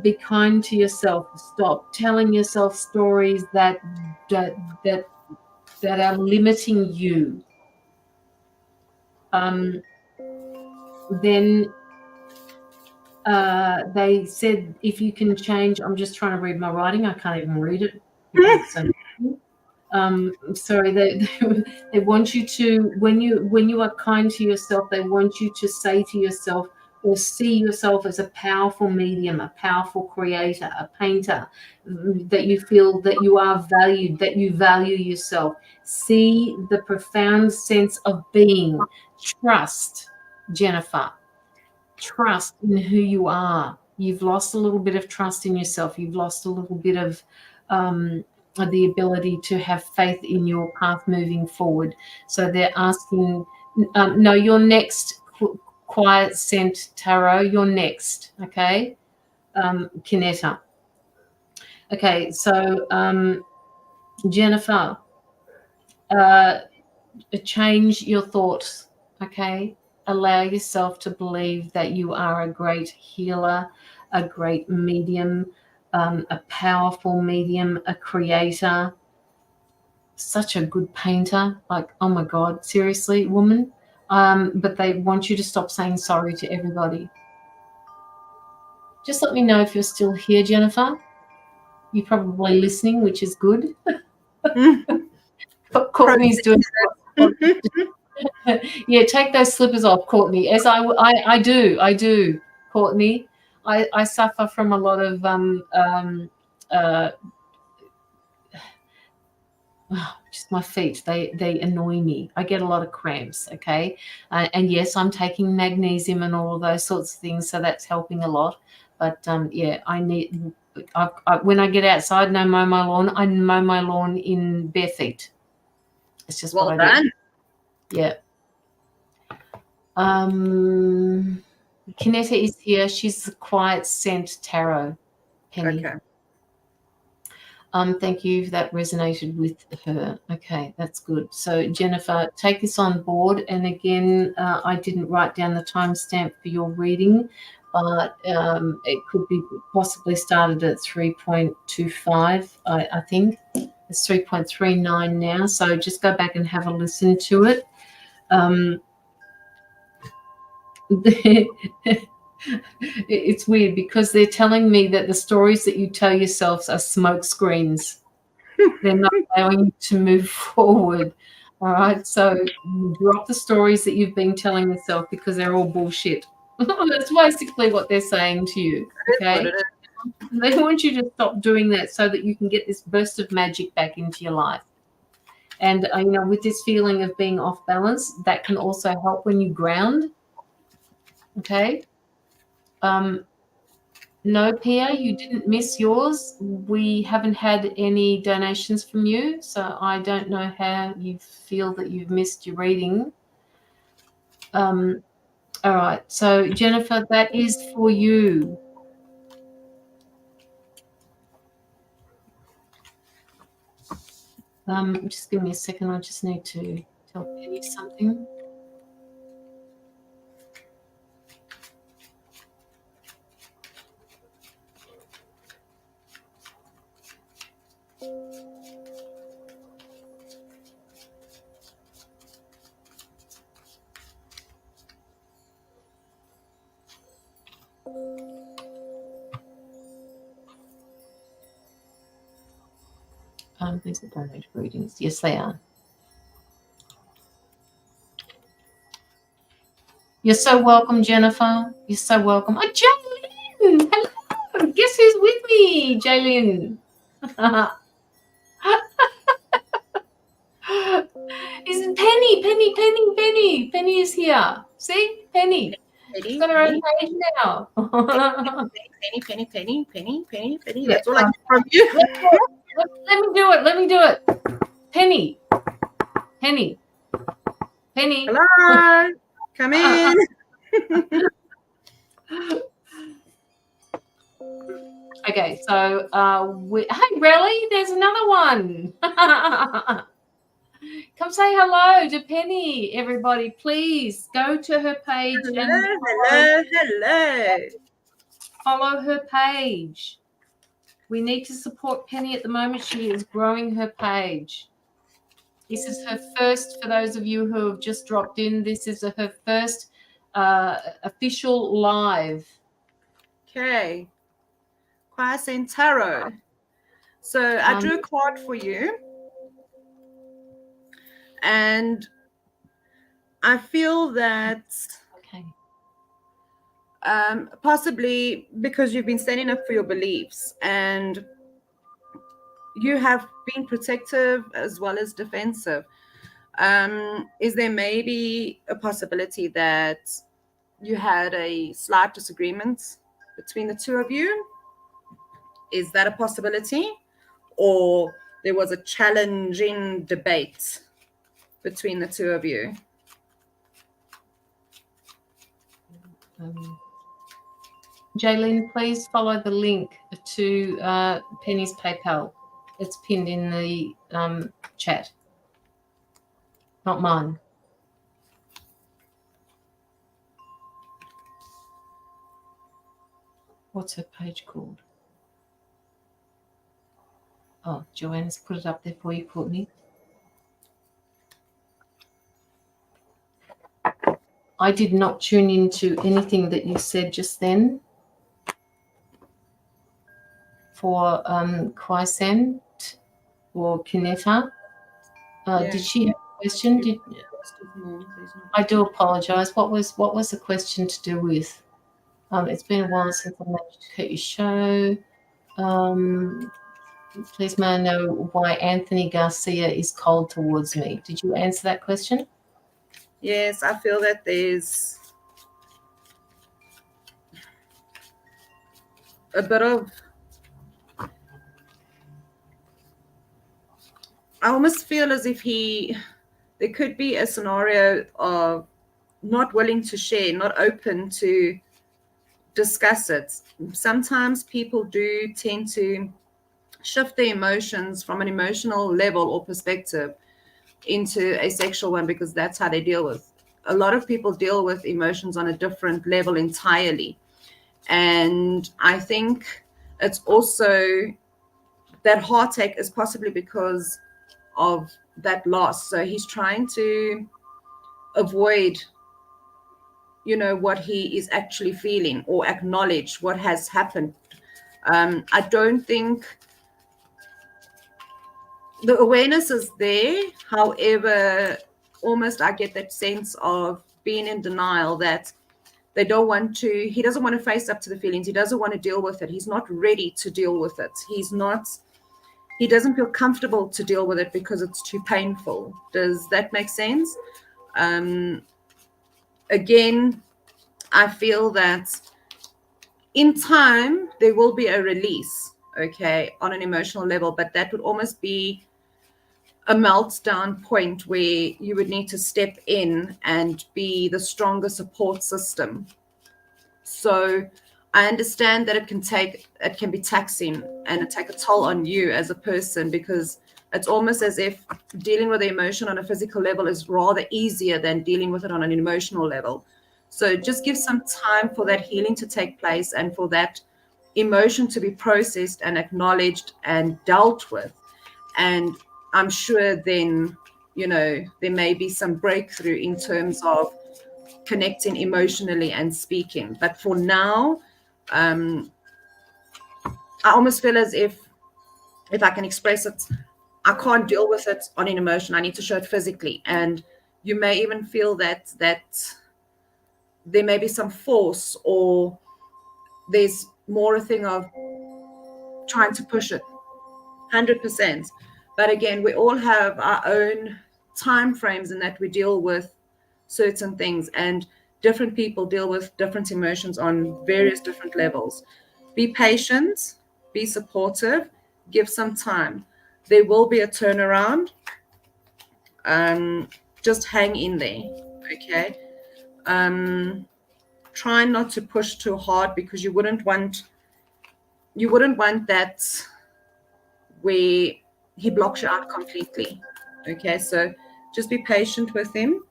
Be kind to yourself. Stop telling yourself stories that are limiting you. Then they said if you can change, I'm just trying to read my writing, I can't even read it because it's so sorry, they want you to, when you are kind to yourself, they want you to say to yourself or see yourself as a powerful medium, a powerful creator, a painter, that you feel that you are valued, that you value yourself. See the profound sense of being. Trust, Jennifer. Trust in who you are. You've lost a little bit of trust in yourself. You've lost a little bit of the ability to have faith in your path moving forward. So they're asking, no, you're next, Quiet Scent Tarot, you're next, okay? Kinetta. Okay, so Jennifer, change your thoughts, okay? Allow yourself to believe that you are a great healer, a great medium, a powerful medium, a creator, such a good painter. Like, oh my God, seriously, woman. But they want you to stop saying sorry to everybody. Just let me know if you're still here, Jennifer. You're probably listening, which is good. But Courtney's doing yeah, take those slippers off, Courtney. As I do, Courtney. I suffer from a lot of just my feet. They annoy me. I get a lot of cramps. Okay, and yes, I'm taking magnesium and all of those sorts of things, so that's helping a lot. But yeah, I need. When I get outside and I mow my lawn, I mow my lawn in bare feet. It's just Well what I done. do. Yeah. Kinetta is here. She's the Quiet Scent Tarot, Penny. Okay. Thank you. That resonated with her. Okay, that's good. So Jennifer, take this on board. And again, I didn't write down the timestamp for your reading, but it could be possibly started at 3.25, I think. It's 3.39 now. So just go back and have a listen to it. It's weird because they're telling me that the stories that you tell yourselves are smoke screens. They're not allowing you to move forward. All right, so drop the stories that you've been telling yourself because they're all bullshit. That's basically what they're saying to you. Okay, they want you to stop doing that so that you can get this burst of magic back into your life. And you know, with this feeling of being off balance, that can also help when you ground. Okay. No, Pia, you didn't miss yours. We haven't had any donations from you, so I don't know how you feel that you've missed your reading. All right. So, Jennifer, that is for you. Just give me a second. I just need to tell Penny something. These are donate readings. Yes, they are. You're so welcome, Jennifer. You're so welcome. Oh, Jaylin! Hello. Guess who's with me, Jaylin? Is Penny? Penny is here. See, Penny. She's got her own page now. Penny. That's all I get from you. Let me do it. Penny. Hello. Come in. Okay, so hey, Relly, there's another one. Come say hello to Penny, everybody. Please go to her page Hello. Follow her page. We need to support Penny at the moment. She is growing her page. This is her first, for those of you who have just dropped in, this is her first official live. Okay. Quasar Tarot. So I drew a card for you. And I feel that possibly because you've been standing up for your beliefs and you have been protective as well as defensive. Is there maybe a possibility that you had a slight disagreement between the two of you? Is that a possibility? Or there was a challenging debate between the two of you? Jaylin, please follow the link to Penny's PayPal. It's pinned in the chat. Not mine. What's her page called? Oh, Joanne's put it up there for you, Courtney. I did not tune into anything that you said just then for Quaisent or Kineta. Did she have a question? I do apologise. What was the question to do with? It's been a while since I managed to cut your show. Please may I know why Anthony Garcia is cold towards me? Did you answer that question? Yes, I feel that there's a bit of, I almost feel as if there could be a scenario of not willing to share, not open to discuss it. Sometimes people do tend to shift their emotions from an emotional level or perspective into a sexual one because that's how they deal with. A lot of people deal with emotions on a different level entirely. And I think it's also that heartache is possibly because of that loss. So he's trying to avoid, what he is actually feeling or acknowledge what has happened. I don't think the awareness is there. However, almost I get that sense of being in denial that he doesn't want to face up to the feelings. He doesn't want to deal with it. He's not ready to deal with it. He doesn't feel comfortable to deal with it because it's too painful. Does that make sense? Again, I feel that in time, there will be a release, okay, on an emotional level, but that would almost be a meltdown point where you would need to step in and be the stronger support system. So I understand that it can be taxing and it take a toll on you as a person, because it's almost as if dealing with the emotion on a physical level is rather easier than dealing with it on an emotional level. So just give some time for that healing to take place and for that emotion to be processed and acknowledged and dealt with. And I'm sure then, there may be some breakthrough in terms of connecting emotionally and speaking. But for now, I almost feel as if I can express it, I can't deal with it on an emotion. I need to show it physically. And you may even feel that there may be some force, or there's more a thing of trying to push it 100%. But again, we all have our own time frames in that we deal with certain things, and different people deal with different emotions on various different levels. Be patient, be supportive, give some time. There will be a turnaround. Just hang in there, okay? Try not to push too hard, because you wouldn't want that where he blocks you out completely. Okay, so just be patient with him.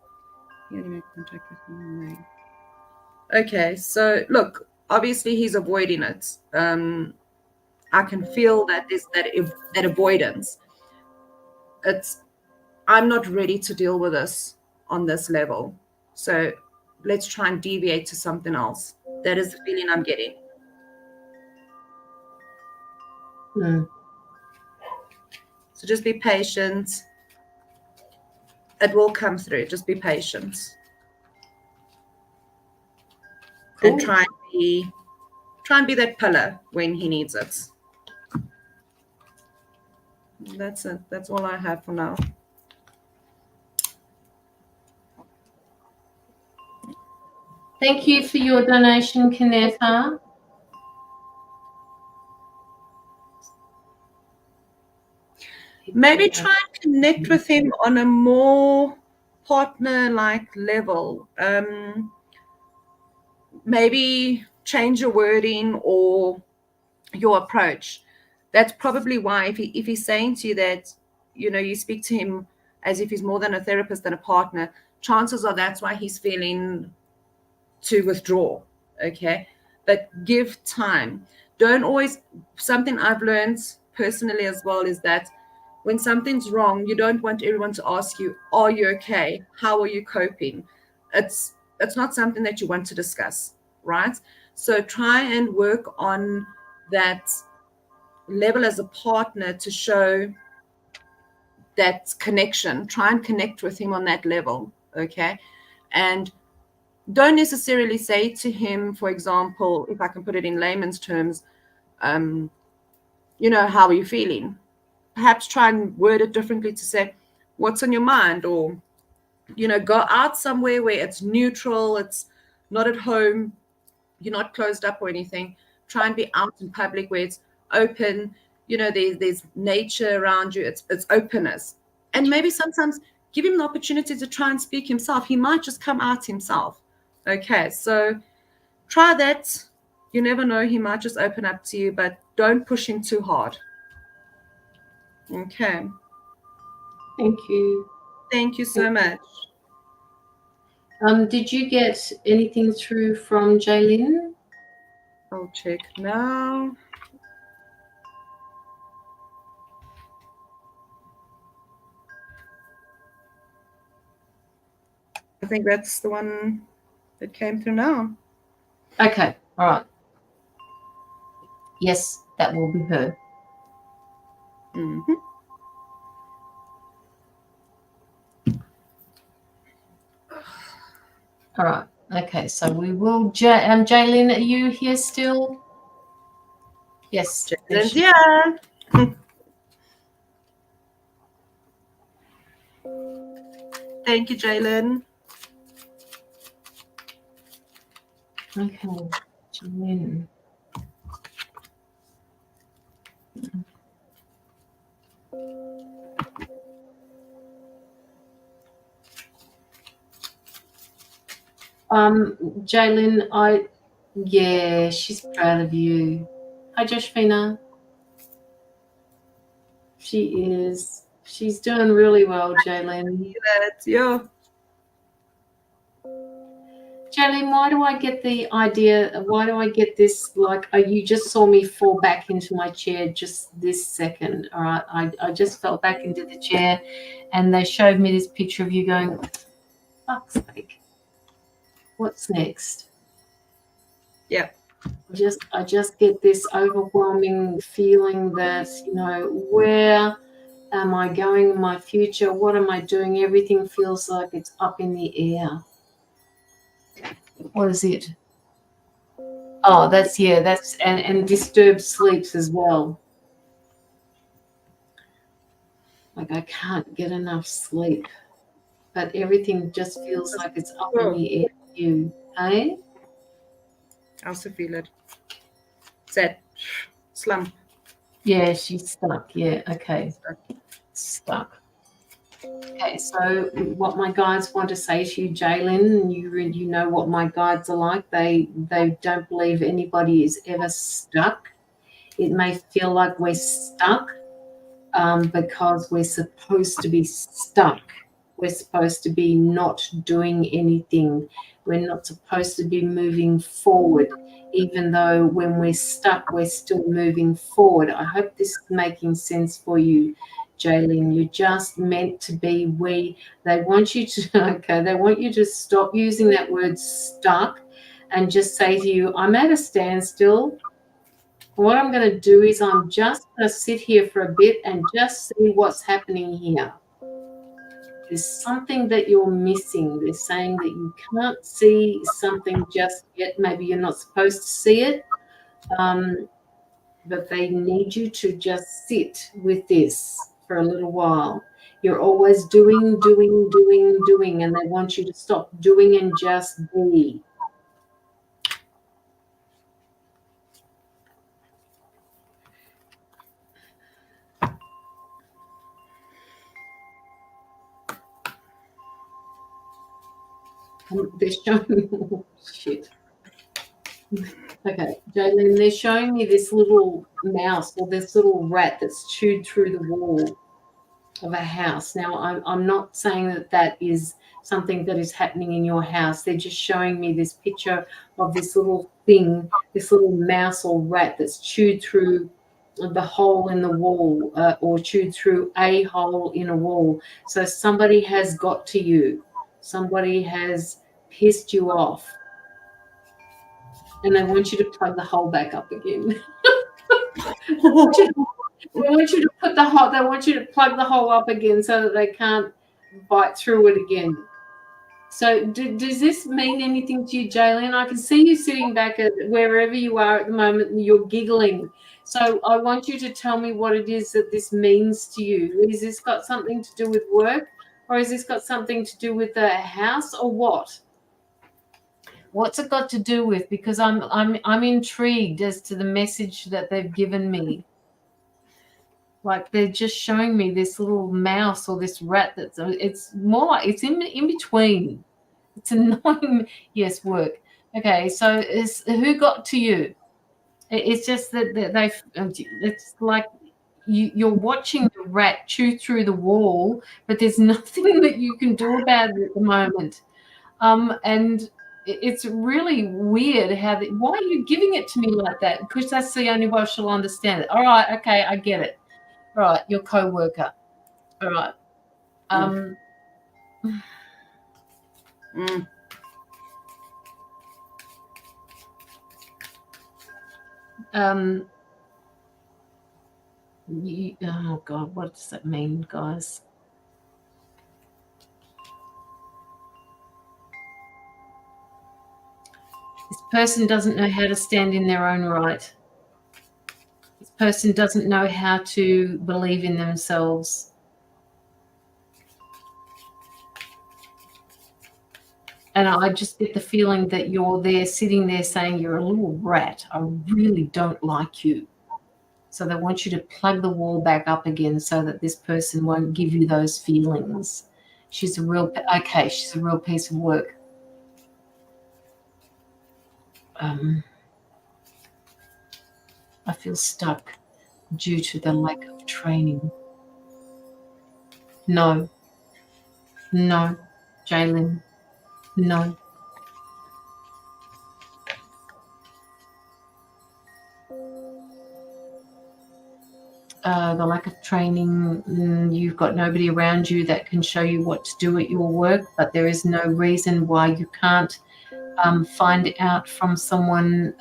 Okay, so look, obviously he's avoiding it. I can feel that there's that avoidance. I'm not ready to deal with this on this level. So let's try and deviate to something else. That is the feeling I'm getting. So just be patient. It will come through. Just be patient. Cool. And try and be that pillar when he needs it. That's it. That's all I have for now. Thank you for your donation, Kanefa. Maybe try and connect with him on a more partner-like level. Maybe change your wording or your approach. That's probably why if he's saying to you that, you speak to him as if he's more than a therapist than a partner, chances are that's why he's feeling to withdraw. Okay. But give time. Don't always, something I've learned personally as well is that when something's wrong, you don't want everyone to ask you, are you okay? How are you coping? It's not something that you want to discuss, right? So try and work on that level as a partner to show that connection. Try and connect with him on that level, okay? And don't necessarily say to him, for example, if I can put it in layman's terms, how are you feeling? Perhaps try and word it differently to say, what's on your mind? Or, go out somewhere where it's neutral, it's not at home, you're not closed up or anything. Try and be out in public where it's open, there's nature around you, it's openness. And maybe sometimes give him the opportunity to try and speak himself. He might just come out himself. Okay, so try that. You never know, he might just open up to you, but don't push him too hard. Okay. Thank you. Thank you so much. Did you get anything through from Jaylin? I'll check now. I think that's the one that came through now. Okay, all right. Yes, that will be her. Mm-hmm. All right. Okay, so we will. Jaylin, are you here still? Yes. Jaylin's here. Thank you, Jaylin. Okay, Jaylin. Jaylin, yeah, she's proud of you. Hi, Joshfina. She is. She's doing really well, Jaylin. Yeah. Jaylin, why do I get the idea? Why do I get this? Like, you just saw me fall back into my chair just this second. All right, I just fell back into the chair, and they showed me this picture of you going, "Fuck's sake, what's next?" Yeah. I just get this overwhelming feeling that, where am I going in my future? What am I doing? Everything feels like it's up in the air. What is it? Oh, that's and disturbed sleeps as well. Like, I can't get enough sleep, but everything just feels like it's up in the air for you. Hey? I also feel it. Set. Slump. Yeah, she's stuck. Yeah, okay. Stuck. Okay, so what my guides want to say to you, Jaylin, you know what my guides are like. They don't believe anybody is ever stuck. It may feel like we're stuck because we're supposed to be stuck. We're supposed to be not doing anything. We're not supposed to be moving forward, even though when we're stuck, we're still moving forward. I hope this is making sense for you, Jaylin. You're just meant to be they want you to, they want you to stop using that word stuck and just say to you, I'm at a standstill. What I'm going to do is I'm just going to sit here for a bit and just see what's happening here. There's something that you're missing. They're saying that you can't see something just yet. Maybe you're not supposed to see it, but they need you to just sit with this for a little while. You're always doing, and they want you to stop doing and just be. They're showing shit. Okay, Jaylin, they're showing me this little mouse or this little rat that's chewed through the wall of a house. Now, I'm not saying that is something that is happening in your house. They're just showing me this picture of this little thing, this little mouse or rat that's chewed through the hole in the wall or chewed through a hole in a wall. So somebody has got to you. Somebody has pissed you off. And I want you to plug the hole back up again. They want you to put the hole. They want you to plug the hole up again so that they can't bite through it again. So, does this mean anything to you, Jaylin? I can see you sitting back at wherever you are at the moment, and you're giggling. So, I want you to tell me what it is that this means to you. Is this got something to do with work, or has this got something to do with the house, or what? What's it got to do with? Because I'm intrigued as to the message that they've given me. Like, they're just showing me this little mouse or this rat it's more like it's in between. It's annoying. Yes, work. Okay, so who got to you? It's just that it's like you're watching the rat chew through the wall, but there's nothing that you can do about it at the moment. And it's really weird why are you giving it to me like that? Because that's the only way she'll understand it. All right, okay, I get it. All right, your co-worker. All right. Oh God, what does that mean, guys? This person doesn't know how to stand in their own right. This person doesn't know how to believe in themselves. And I just get the feeling that you're there sitting there saying, you're a little rat. I really don't like you. So they want you to plug the wall back up again so that this person won't give you those feelings. She's a real piece of work. I feel stuck due to the lack of training. No, Jaylin, no. The lack of training, you've got nobody around you that can show you what to do at your work, but there is no reason why you can't find out from someone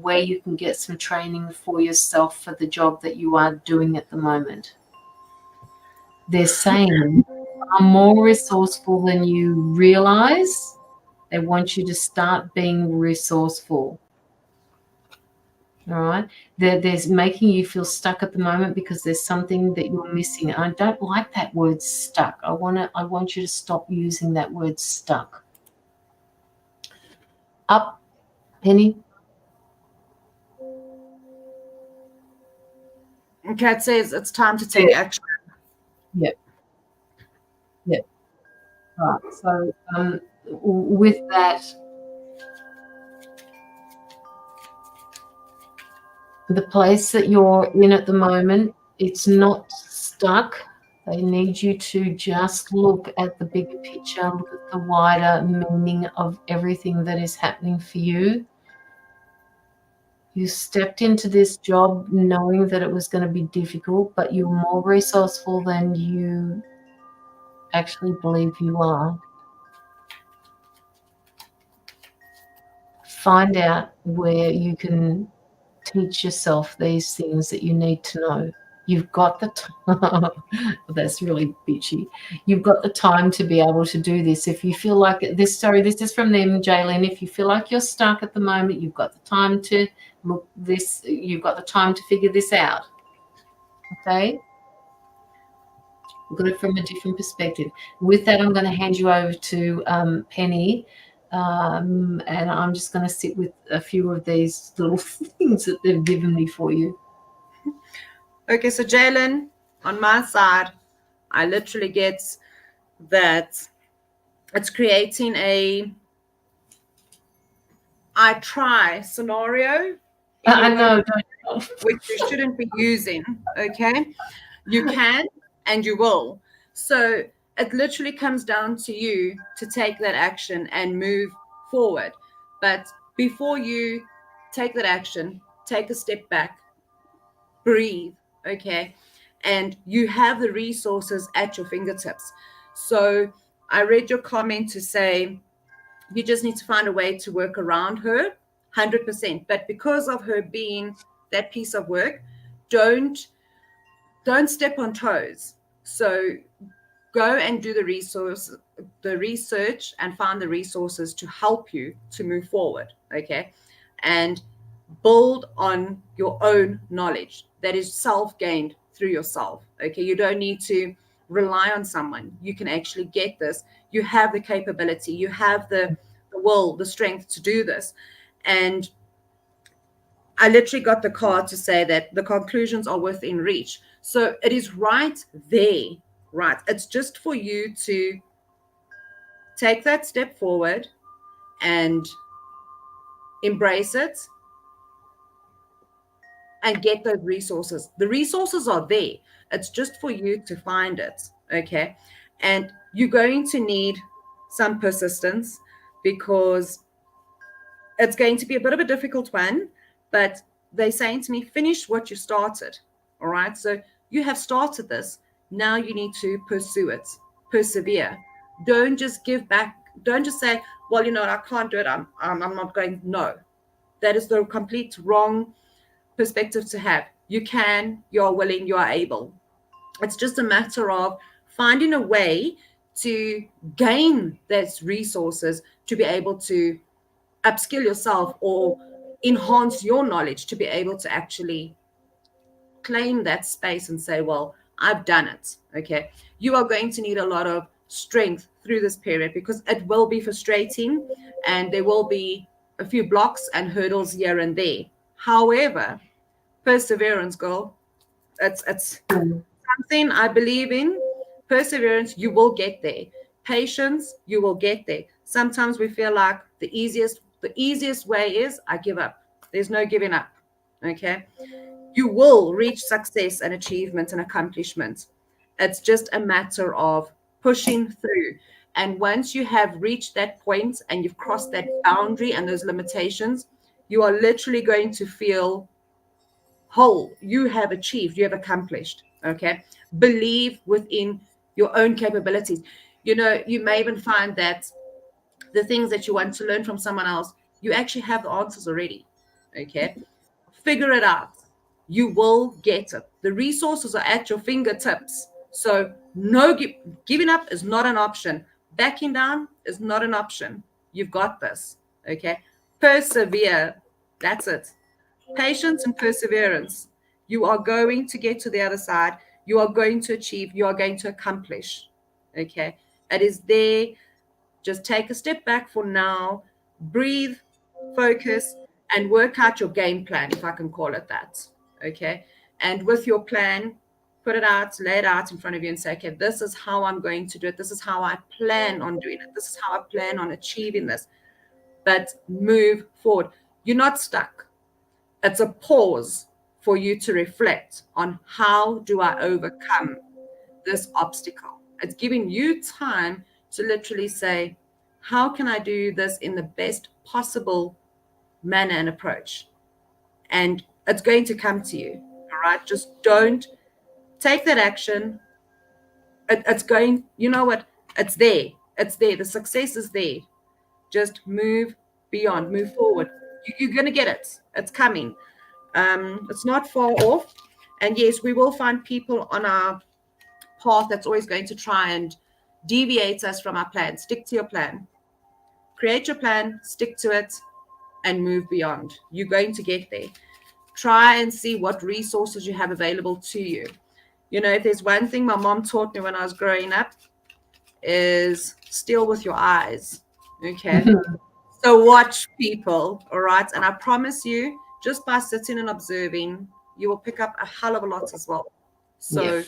where you can get some training for yourself for the job that you are doing at the moment. They're saying are more resourceful than you realize. They want you to start being resourceful. All right. There's making you feel stuck at the moment because there's something that you're missing. I don't like that word stuck. I want you to stop using that word stuck. Up, Penny. Kat says it's time to take action. Yep. Right. So with that, the place that you're in at the moment, it's not stuck. They need you to just look at the bigger picture, look at the wider meaning of everything that is happening for you. You stepped into this job knowing that it was going to be difficult, but you're more resourceful than you actually believe you are. Find out where you can teach yourself these things that you need to know. You've got the time. That's really bitchy. You've got the time to be able to do this. If you feel like this, sorry, this is from them, Jaylin. If you feel like you're stuck at the moment, you've got the time to look this. You've got the time to figure this out. Okay. Look at it from a different perspective. With that, I'm going to hand you over to Penny. And I'm just going to sit with a few of these little things that they've given me for you. Okay, so Jaylin, on my side, I literally get that it's creating a I try scenario. I know, which you shouldn't be using, okay? You can and you will. So it literally comes down to you to take that action and move forward. But before you take that action, take a step back, breathe, okay? And you have the resources at your fingertips. So I read your comment to say you just need to find a way to work around her, 100%. But because of her being that piece of work, don't step on toes. So go and do the research and find the resources to help you to move forward, okay? And build on your own knowledge that is self-gained through yourself, okay? You don't need to rely on someone. You can actually get this. You have the capability. You have the will, the strength to do this. And I literally got the card to say that the conclusions are within reach. So it is right there, right? It's just for you to take that step forward and embrace it and get those resources. The resources are there. It's just for you to find it, okay? And you're going to need some persistence because it's going to be a bit of a difficult one, but they're saying to me, finish what you started, all right? So you have started this. Now you need to pursue it, persevere. Don't just give back. Don't just say, well, you know, I can't do it. I'm not going. No, that is the complete wrong perspective to have. You can, you're willing, you are able. It's just a matter of finding a way to gain those resources to be able to upskill yourself or enhance your knowledge to be able to actually claim that space and say, well, I've done it. Okay. You are going to need a lot of strength through this period because it will be frustrating and there will be a few blocks and hurdles here and there. However, perseverance, girl, it's something I believe in. Perseverance, you will get there. Patience, you will get there. Sometimes we feel like the The easiest way is I give up. There's no giving up. Okay. You will reach success and achievement and accomplishment. It's just a matter of pushing through. And once you have reached that point and you've crossed that boundary and those limitations, you are literally going to feel whole. You have achieved, you have accomplished. Okay. Believe within your own capabilities. You know, you may even find that the things that you want to learn from someone else, you actually have the answers already. Okay. Figure it out. You will get it. The resources are at your fingertips. So no, giving up is not an option. Backing down is not an option. You've got this. Okay. Persevere. That's it. Patience and perseverance. You are going to get to the other side. You are going to achieve. You are going to accomplish. Okay. It is there. Just take a step back for now. Breathe, focus, and work out your game plan, if I can call it that. Okay. And with your plan, put it out, lay it out in front of you and say, okay, this is how I'm going to do it. This is how I plan on doing it. This is how I plan on achieving this. But move forward. You're not stuck. It's a pause for you to reflect on how do I overcome this obstacle. It's giving you time to literally say, how can I do this in the best possible manner and approach? And it's going to come to you. All right. Just don't take that action. It's going, you know what? It's there. It's there. The success is there. Just move beyond, move forward. You're going to get it. It's coming. It's not far off. And yes, we will find people on our path that's always going to try and deviate us from our plan. Stick to your plan. Create your plan, stick to it, and move beyond. You're going to get there. Try and see what resources you have available to you. You know, if there's one thing my mom taught me when I was growing up, is steal with your eyes. Okay. So watch people, all right? And I promise you, just by sitting and observing, you will pick up a hell of a lot as well. So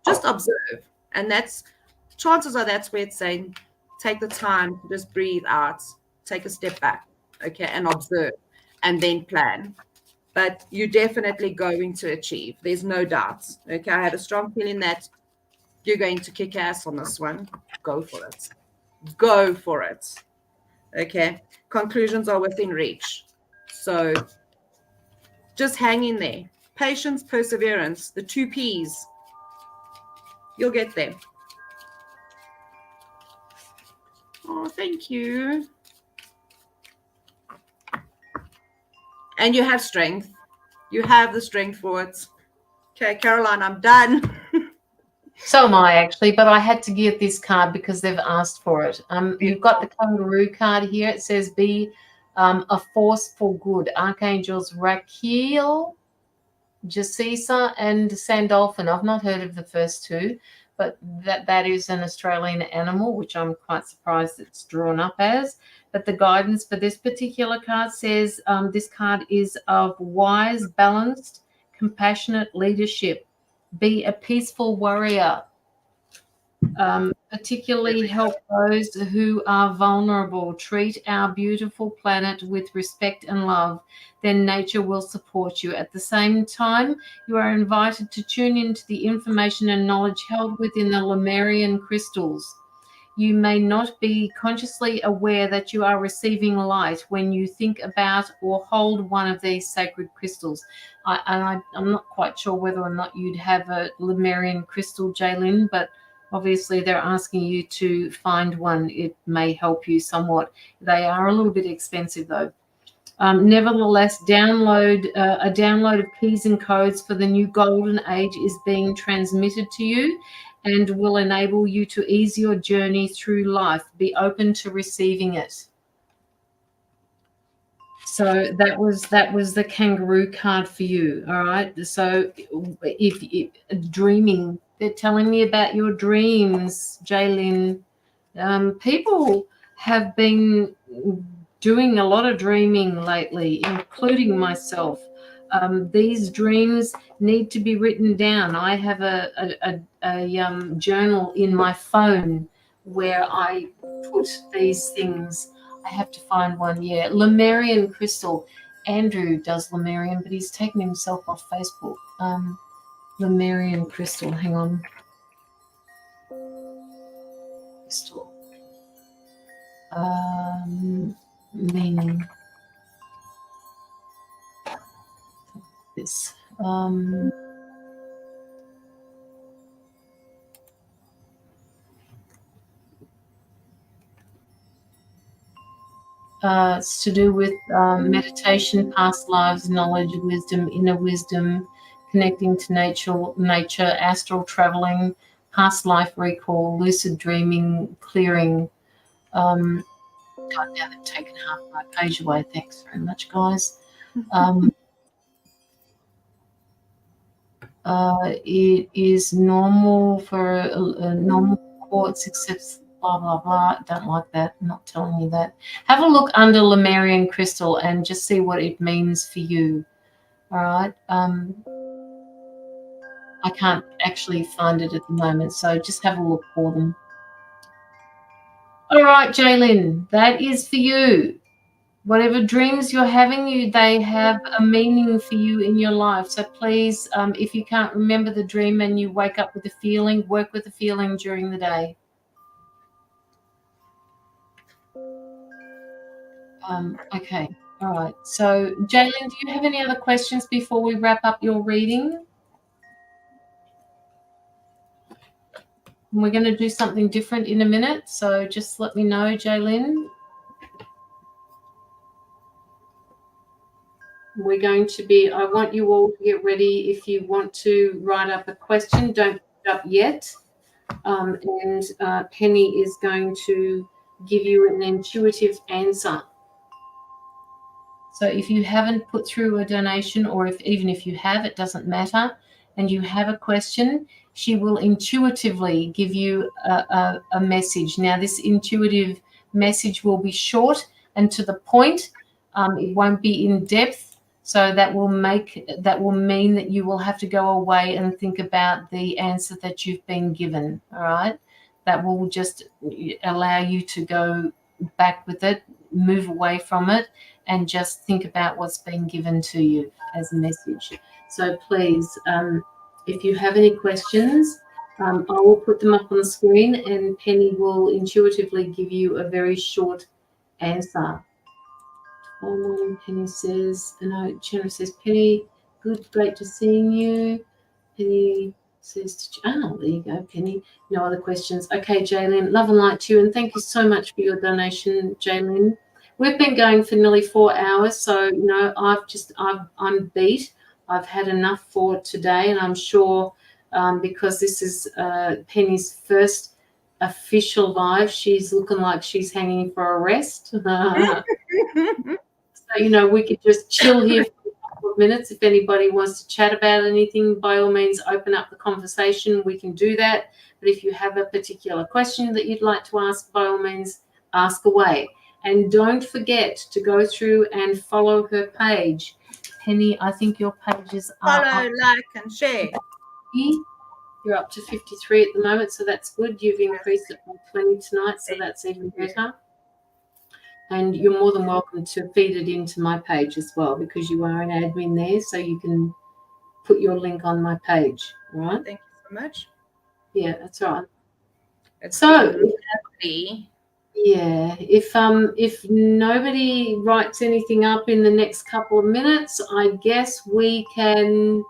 just observe. And that's, chances are that's where it's saying, take the time to just breathe out, take a step back, okay, and observe, and then plan. But you're definitely going to achieve. There's no doubt. Okay, I have a strong feeling that you're going to kick ass on this one. Go for it. Go for it. Okay, conclusions are within reach. So just hang in there. Patience, perseverance, the 2 P's. You'll get there. Oh, thank you. And you have strength. You have the strength for it. Okay, Caroline, I'm done. So am I, actually, but I had to get this card because they've asked for it. You've got the kangaroo card here. It says be a force for good. Archangels Raquel, Jacisa, and Sandolphin. I've not heard of the first two, but that is an Australian animal, which I'm quite surprised it's drawn up as. But the guidance for this particular card says this card is of wise, balanced, compassionate leadership. Be a peaceful warrior. Particularly help those who are vulnerable. Treat our beautiful planet with respect and love. Then nature will support you. At the same time, you are invited to tune into the information and knowledge held within the Lemurian crystals. You may not be consciously aware that you are receiving light when you think about or hold one of these sacred crystals. I'm not quite sure whether or not you'd have a Lemurian crystal, Jaylin, but obviously they're asking you to find one. It may help you somewhat. They are a little bit expensive, though. Nevertheless, a download of keys and codes for the new golden age is being transmitted to you and will enable you to ease your journey through life. Be open to receiving it. So that was the kangaroo card for you. All right. So if dreaming, they're telling me about your dreams, Jaylin. People have been doing a lot of dreaming lately, including myself. These dreams need to be written down. I have a journal in my phone where I put these things I have to find one. Yeah, Lemurian crystal. Andrew does Lemurian, but he's taken himself off Facebook. Lemurian crystal. Hang on. Crystal. Meaning. This. It's to do with meditation, past lives, knowledge, wisdom, inner wisdom, connecting to nature, astral traveling, past life recall, lucid dreaming, clearing. God, now they've taken half my page away. Thanks very much, guys. It is normal for a normal quartz, except blah, blah, blah. Don't like that. I'm not telling you that. Have a look under Lemurian crystal and just see what it means for you. All right. I can't actually find it at the moment, so just have a look for them. All right, Jaylin, that is for you. Whatever dreams you're having, they have a meaning for you in your life. So please, if you can't remember the dream and you wake up with a feeling, work with the feeling during the day. Okay, all right. So, Jaylin, do you have any other questions before we wrap up your reading? We're going to do something different in a minute, so just let me know, Jaylin. We're going to be, I want you all to get ready. If you want to write up a question, don't put it up yet. And Penny is going to give you an intuitive answer. So if you haven't put through a donation, or even if you have, it doesn't matter, and you have a question, she will intuitively give you a message. Now, this intuitive message will be short and to the point. It won't be in depth. So that will mean that you will have to go away and think about the answer that you've been given. All right. That will just allow you to go back with it, move away from it, and just think about what's been given to you as a message. So please, if you have any questions, I will put them up on the screen and Penny will intuitively give you a very short answer. Penny says, Chandra says, Penny, good, great to seeing you. Penny says, there you go, Penny. No other questions. Okay, Jaylin, love and light to you, and thank you so much for your donation, Jaylin. We've been going for nearly 4 hours, so I'm beat. I've had enough for today, and I'm sure because this is Penny's first official live, she's looking like she's hanging for arrest. So, we could just chill here for a couple of minutes. If anybody wants to chat about anything, by all means, open up the conversation. We can do that. But if you have a particular question that you'd like to ask, by all means, ask away. And don't forget to go through and follow her page. Penny, I think your pages are follow, like, and share. You're up to 53 at the moment, so that's good. You've increased it by 20 tonight, so that's even better. And you're more than welcome to feed it into my page as well, because you are an admin there, so you can put your link on my page, all right? Thank you so much. Yeah, that's right. It's so lovely. Yeah, if nobody writes anything up in the next couple of minutes, I guess we can.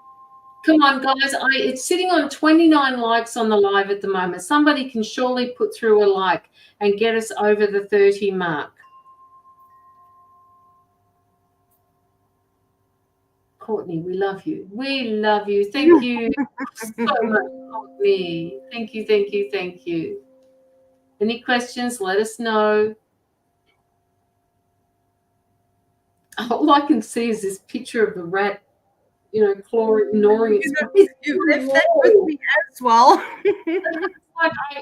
Come on, guys! It's sitting on 29 likes on the live at the moment. Somebody can surely put through a like and get us over the 30 mark. Courtney, we love you. We love you. Thank you so much, Courtney. Thank you, thank you, thank you. Any questions, let us know. All I can see is this picture of the rat, ignoring its You left that with me as well.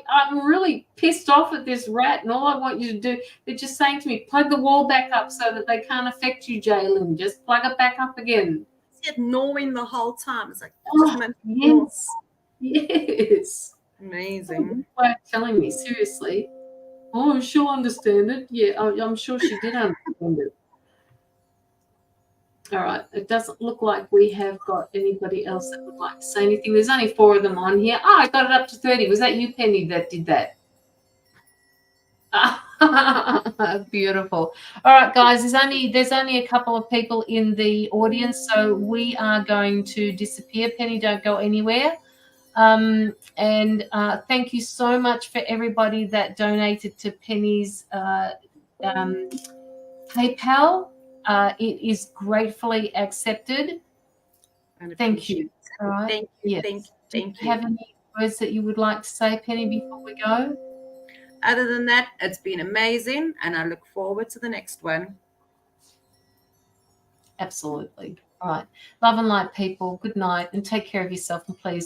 I'm really pissed off at this rat, and all I want you to do, they're just saying to me, plug the wall back up so that they can't affect you, Jaylin. Just plug it back up again. It's gnawing the whole time. It's like, yes. Amazing. Why are you telling me? Seriously. Oh, she'll understand it. Yeah, I'm sure she did understand it. All right. It doesn't look like we have got anybody else that would like to say anything. There's only 4 of them on here. Oh, I got it up to 30. Was that you, Penny, that did that? Beautiful. All right, guys. There's only a couple of people in the audience, so we are going to disappear. Penny, don't go anywhere. And thank you so much for everybody that donated to Penny's PayPal. It is gratefully accepted. And Thank you. All right. Thank you. Yes. Thank Do you have any words that you would like to say, Penny, before we go? Other than that, it's been amazing, and I look forward to the next one. Absolutely. All right. Love and light, people. Good night, and take care of yourself, and please